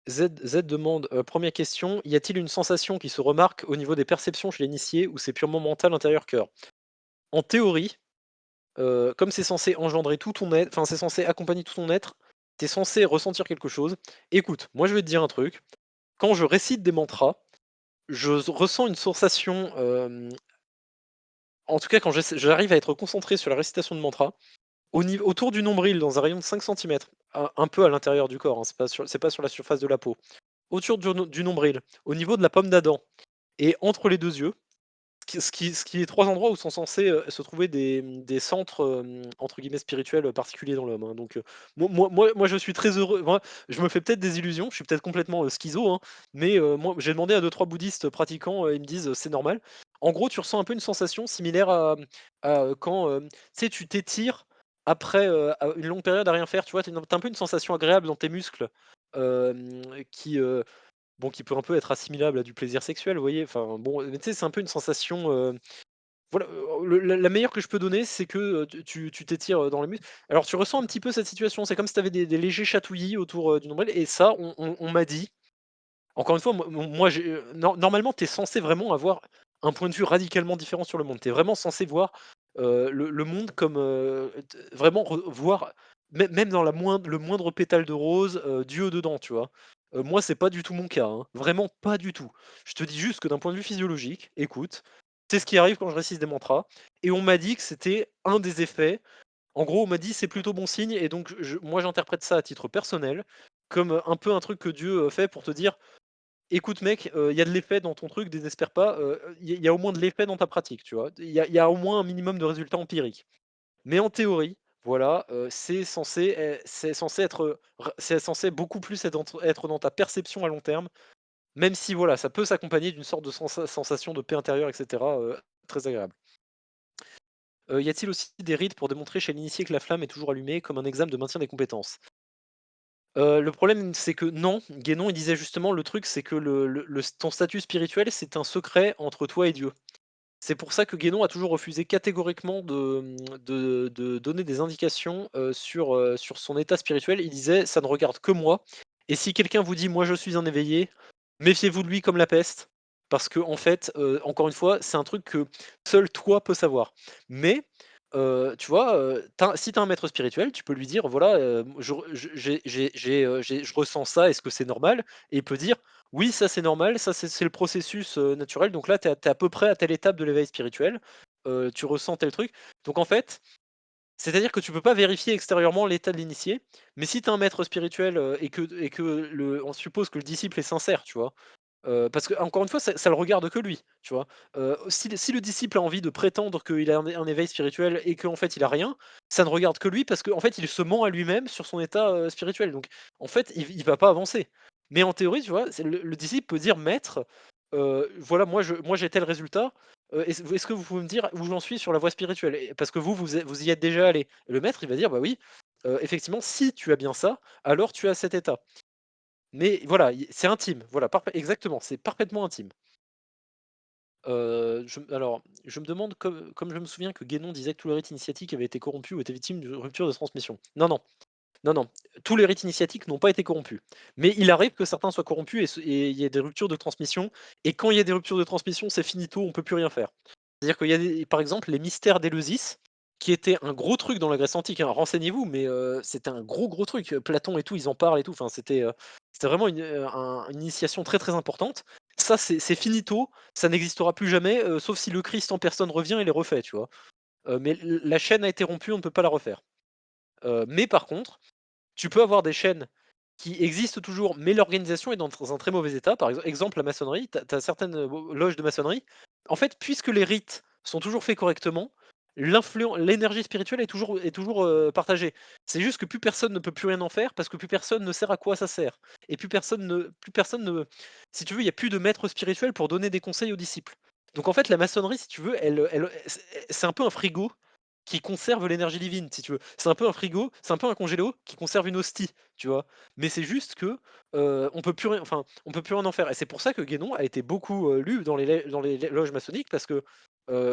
Z demande, 1 question: «Y a-t-il une sensation qui se remarque au niveau des perceptions chez l'initié ou c'est purement mental intérieur-cœur?» En théorie, comme c'est censé engendrer tout ton être, enfin c'est censé accompagner tout ton être, tu es censé ressentir quelque chose. Écoute, moi je vais te dire un truc, quand je récite des mantras, je ressens une sensation, en tout cas quand j'arrive à être concentré sur la récitation de mantras, autour du nombril dans un rayon de 5 centimètres, un peu à l'intérieur du corps, hein, c'est pas sur la surface de la peau. Autour du nombril, au niveau de la pomme d'Adam et entre les 2 yeux, ce qui est 3 endroits où sont censés, se trouver des centres, entre guillemets «spirituels», particuliers dans l'homme, hein, donc moi je suis très heureux, moi je me fais peut-être des illusions, je suis peut-être complètement, schizo, hein, mais moi j'ai demandé à deux trois bouddhistes pratiquants, ils me disent: «C'est normal». En gros, tu ressens un peu une sensation similaire à quand, tu sais, tu t'étires après, à une longue période à rien faire, tu vois? Tu as un peu une sensation agréable dans tes muscles, qui, bon, qui peut un peu être assimilable à du plaisir sexuel, vous voyez? Enfin bon, mais tu sais, c'est un peu une sensation, voilà, la meilleure que je peux donner, c'est que, tu t'étires, dans les muscles. Alors tu ressens un petit peu cette situation, c'est comme si tu avais des légers chatouillis autour, du nombril et ça, on m'a dit, encore une fois, moi j'ai, normalement, tu es censé vraiment avoir un point de vue radicalement différent sur le monde. Tu es vraiment censé voir, le monde comme, vraiment voir même dans le moindre pétale de rose, Dieu dedans, tu vois? Moi, c'est pas du tout mon cas, hein, vraiment pas du tout. Je te dis juste que d'un point de vue physiologique, écoute, c'est ce qui arrive quand je récite des mantras et on m'a dit que c'était un des effets. En gros, on m'a dit: «C'est plutôt bon signe» et donc moi, j'interprète ça à titre personnel comme, un peu un truc que Dieu, fait pour te dire: «Écoute mec, il y a de l'effet dans ton truc, désespère pas, il y a au moins de l'effet dans ta pratique», tu vois? Il y a au moins un minimum de résultats empiriques. Mais en théorie, voilà, c'est censé être, c'est censé beaucoup plus être dans ta perception à long terme, même si voilà, ça peut s'accompagner d'une sorte de sensation de paix intérieure et cetera, très agréable. Y a-t-il aussi des rites pour démontrer chez l'initié que la flamme est toujours allumée, comme un examen de maintien des compétences? Le problème, c'est que non, Guénon, il disait justement le truc, c'est que ton statut spirituel, c'est un secret entre toi et Dieu. C'est pour ça que Guénon a toujours refusé catégoriquement de donner des indications, sur son état spirituel. Il disait: «Ça ne regarde que moi et si quelqu'un vous dit: "Moi je suis un éveillé", méfiez-vous de lui comme la peste». Parce que en fait, encore une fois, c'est un truc que seul toi peux savoir. Mais Tu vois, si tu as un maître spirituel, tu peux lui dire: «Voilà, je ressens ça, est-ce que c'est normal?» Et il peut dire: «Oui, ça c'est normal, ça c'est le processus, naturel, donc là tu es à peu près à telle étape de l'éveil spirituel, tu ressens tel truc». Donc en fait, c'est-à-dire que tu peux pas vérifier extérieurement l'état de l'initié, mais si tu as un maître spirituel, et que on suppose que le disciple est sincère, tu vois? Parce que encore une fois, ça le regarde que lui, tu vois? Si le disciple a envie de prétendre qu'il a un éveil spirituel et qu'en fait il a rien, ça ne regarde que lui parce qu'en fait il se ment à lui-même sur son état, spirituel. Donc en fait, il va pas avancer. Mais en théorie, tu vois, c'est le disciple peut dire: «Maître, voilà, moi j'ai tel résultat, est-ce que vous pouvez me dire où j'en suis sur la voie spirituelle? Et parce que vous y êtes déjà allé». Et le maître, il va dire: «Bah oui, effectivement, si tu as bien ça, alors tu as cet état». Mais voilà, c'est intime, voilà, exactement, c'est parfaitement intime. Je me demande, comme je me souviens que Guénon disait que tous les rites initiatiques avaient été corrompus ou étaient victimes d'une rupture de transmission. Non, non, non, non, tous les rites initiatiques n'ont pas été corrompus. Mais il arrive que certains soient corrompus et il y ait des ruptures de transmission. Et quand il y a des ruptures de transmission, c'est finito, on peut plus rien faire. C'est-à-dire qu'il y a par exemple, les mystères d'Éleusis, qui étaient un gros truc dans la Grèce antique, hein. Renseignez-vous, mais c'était un gros truc. Platon et tout, ils en parlent et tout. Enfin, c'était vraiment une initiation très très importante. Ça, c'est finito, ça n'existera plus jamais, sauf si le Christ en personne revient et les refait, tu vois. Mais la chaîne a été rompue, on ne peut pas la refaire. Mais par contre, tu peux avoir des chaînes qui existent toujours, mais l'organisation est dans un très mauvais état. Par exemple, la maçonnerie, tu as certaines, loges de maçonnerie. En fait, puisque les rites sont toujours faits correctement, l'énergie spirituelle est toujours, partagée. C'est juste que plus personne ne peut plus rien en faire parce que plus personne ne sait à quoi ça sert et plus personne ne si tu veux, il y a plus de maître spirituel pour donner des conseils aux disciples. Donc en fait, la maçonnerie, si tu veux, c'est un peu un frigo qui conserve l'énergie divine, si tu veux. C'est un peu un frigo, c'est un peu un congélo qui conserve une hostie, tu vois? Mais c'est juste que, on peut plus rien en faire et c'est pour ça que Guénon a été beaucoup, lu dans les loges maçonniques parce que,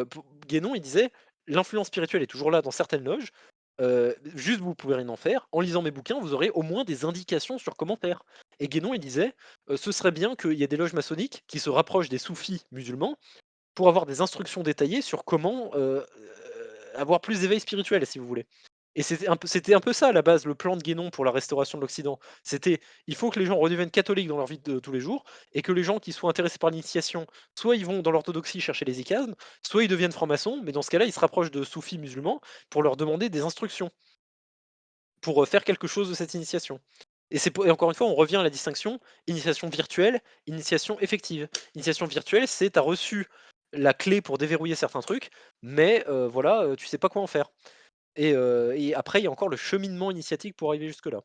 pour Guénon, il disait: «L'influence spirituelle est toujours là dans certaines loges, juste vous pouvez rien en faire. En lisant mes bouquins, vous aurez au moins des indications sur comment faire». Et Guénon, il disait, «Ce serait bien qu'il y ait des loges maçonniques qui se rapprochent des soufis musulmans pour avoir des instructions détaillées sur comment, avoir plus d'éveil spirituel, si vous voulez. Et c'était un peu ça à la base, le plan de Guénon pour la restauration de l'Occident. C'était: il faut que les gens redeviennent catholiques dans leur vie de tous les jours et que les gens qui soient intéressés par l'initiation, soit ils vont dans l'orthodoxie chercher les icasmes, soit ils deviennent francs-maçons, mais dans ce cas-là, ils se rapprochent de soufis musulmans pour leur demander des instructions, pour, faire quelque chose de cette initiation. Et encore une fois, on revient à la distinction initiation virtuelle, initiation effective. Initiation virtuelle, c'est tu as reçu la clé pour déverrouiller certains trucs, mais voilà, tu sais pas quoi en faire. Et après, il y a encore le cheminement initiatique pour arriver jusque-là.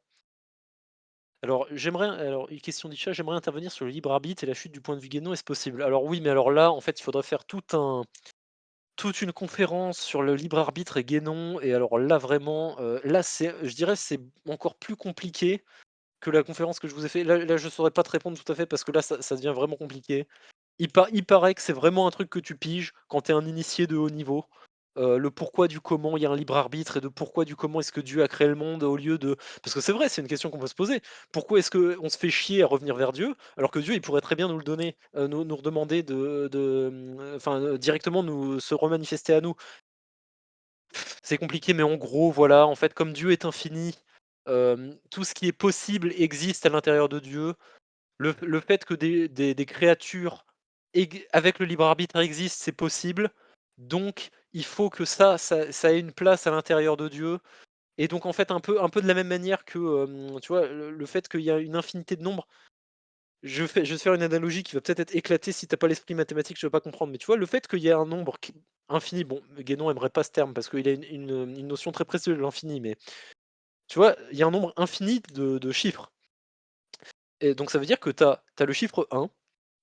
Alors une question d'Isha: «J'aimerais intervenir sur le libre arbitre et la chute du point de vue Guénon, est-ce possible?» Alors oui, mais alors là, en fait, il faudrait faire toute une conférence sur le libre arbitre et Guénon. Et alors là, vraiment, là, je dirais, c'est encore plus compliqué que la conférence que je vous ai fait. Là, je saurais pas te répondre tout à fait parce que là, ça devient vraiment compliqué. Il paraît que c'est vraiment un truc que tu piges quand tu es un initié de haut niveau. Le pourquoi du comment il y a un libre arbitre et de pourquoi du comment est-ce que Dieu a créé le monde au lieu de parce que c'est vrai, c'est une question qu'on peut se poser. Pourquoi est-ce qu'on se fait chier à revenir vers Dieu, alors que Dieu, il pourrait très bien nous le donner, nous redemander directement nous se remanifester à nous? C'est compliqué, mais en gros, voilà, en fait, comme Dieu est infini, tout ce qui est possible existe à l'intérieur de Dieu. Le fait que des créatures avec le libre arbitre existent, c'est possible. Donc il faut que ça ait une place à l'intérieur de Dieu. Et donc en fait, un peu de la même manière que, tu vois, le fait qu'il y a une infinité de nombres, je vais te faire une analogie qui va peut-être être éclatée si tu as pas l'esprit mathématique, tu vas pas comprendre. Mais tu vois, le fait qu'il y ait un nombre qui infini, bon, Guénon aimerait pas ce terme parce qu'il a une notion très précise de l'infini, mais tu vois, il y a un nombre infini de chiffres. Et donc ça veut dire que tu as le chiffre 1.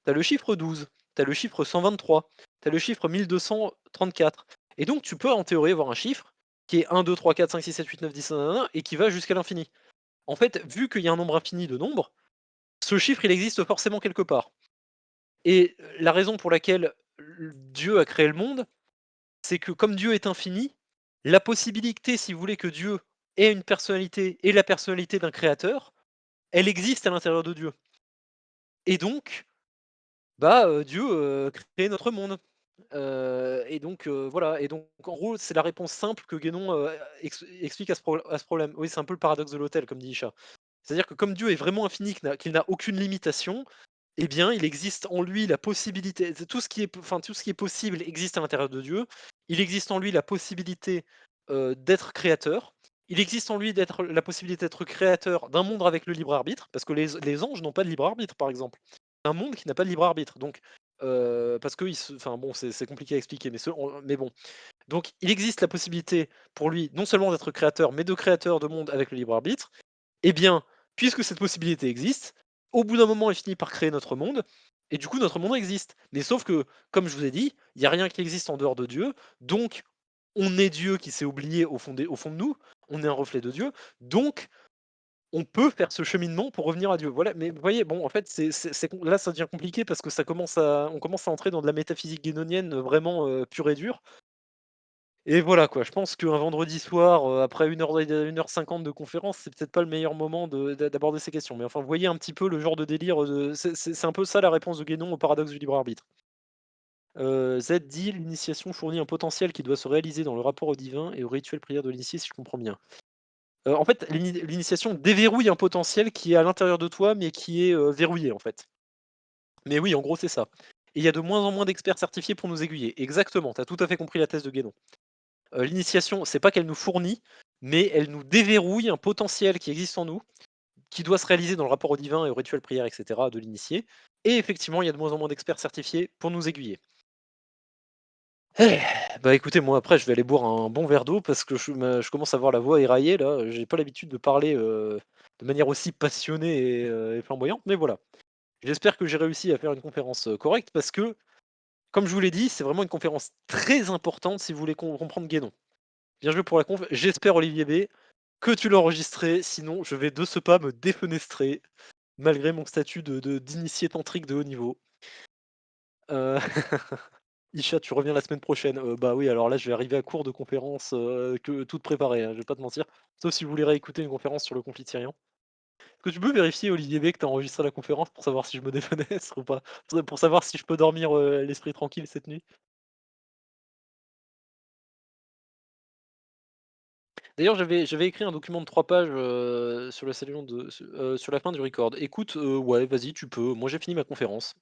Tu as le chiffre 12, tu as le chiffre 123, tu as le chiffre 1234. Et donc tu peux en théorie avoir un chiffre qui est 1, 2, 3, 4, 5, 6, 7, 8, 9, 10, nanana, et qui va jusqu'à l'infini. En fait, vu qu'il y a un nombre infini de nombres, ce chiffre, il existe forcément quelque part. Et la raison pour laquelle Dieu a créé le monde, c'est que comme Dieu est infini, la possibilité, si vous voulez, que Dieu ait une personnalité et la personnalité d'un créateur, elle existe à l'intérieur de Dieu. Et donc, Dieu, crée notre monde. Et donc voilà et donc en gros, c'est la réponse simple que Guénon, explique à ce problème. Oui, c'est un peu le paradoxe de l'autel, comme dit Isha. C'est-à-dire que comme Dieu est vraiment infini, qu'il n'a aucune limitation, eh bien, il existe en lui la possibilité tout ce qui est tout ce qui est possible existe à l'intérieur de Dieu. Il existe en lui la possibilité, d'être créateur. Il existe en lui la possibilité d'être créateur d'un monde avec le libre arbitre, parce que les anges n'ont pas de libre arbitre, par exemple. Un monde qui n'a pas de libre arbitre, donc parce qu'ils se enfin bon, c'est compliqué à expliquer, mais bon. Donc il existe la possibilité pour lui, non seulement d'être créateur, mais de créateur de monde avec le libre arbitre. Eh bien, puisque cette possibilité existe, au bout d'un moment, il finit par créer notre monde, et du coup, notre monde existe. Mais sauf que, comme je vous ai dit, il y a rien qui existe en dehors de Dieu, donc on est Dieu qui s'est oublié au fond de nous, on est un reflet de Dieu, donc on peut faire ce cheminement pour revenir à Dieu. Voilà, mais vous voyez, bon, en fait, là, ça devient compliqué parce que on commence à entrer dans de la métaphysique guénonienne, vraiment, pure et dure. Et voilà quoi, je pense qu'un vendredi soir, après 1 h 50 de conférence, c'est peut-être pas le meilleur moment d'aborder ces questions. Mais enfin, vous voyez un petit peu le genre de délire, c'est un peu ça la réponse de Guénon au paradoxe du libre arbitre. Z dit: «L'initiation fournit un potentiel qui doit se réaliser dans le rapport au divin et au rituel prière de l'initié», si je comprends bien. En fait, l'initiation déverrouille un potentiel qui est à l'intérieur de toi, mais qui est, verrouillé en fait. Mais oui, en gros, c'est ça. Et il y a de moins en moins d'experts certifiés pour nous aiguiller. Exactement, tu as tout à fait compris la thèse de Guénon. L'initiation, c'est pas qu'elle nous fournit, mais elle nous déverrouille un potentiel qui existe en nous, qui doit se réaliser dans le rapport au divin et au rituel prière, et cetera, de l'initié. Et effectivement, il y a de moins en moins d'experts certifiés pour nous aiguiller. Eh, bah, écoutez, moi après je vais aller boire un bon verre d'eau parce que je commence à avoir la voix éraillée là, j'ai pas l'habitude de parler, de manière aussi passionnée et flamboyante, mais voilà. J'espère que j'ai réussi à faire une conférence, correcte parce que, comme je vous l'ai dit, c'est vraiment une conférence très importante si vous voulez comprendre Guénon. Bien joué pour la conf. J'espère, Olivier B, que tu l'as enregistré, sinon je vais de ce pas me défenestrer, malgré mon statut d'initié tantrique de haut niveau. Heu, Isha, tu reviens la semaine prochaine. Bah oui, alors là, je vais arriver à court de conférences, que toutes préparées, hein, je vais pas te mentir. Sauf si vous voulez réécouter une conférence sur le conflit syrien. Est-ce que tu peux vérifier, Olivier B, que tu as enregistré la conférence pour savoir si je me défenestre ou pas? Pour savoir si je peux dormir, l'esprit tranquille cette nuit? D'ailleurs, j'avais écrit un document de 3 pages, sur la fin du record. Écoute, ouais, vas-y, tu peux. Moi, j'ai fini ma conférence.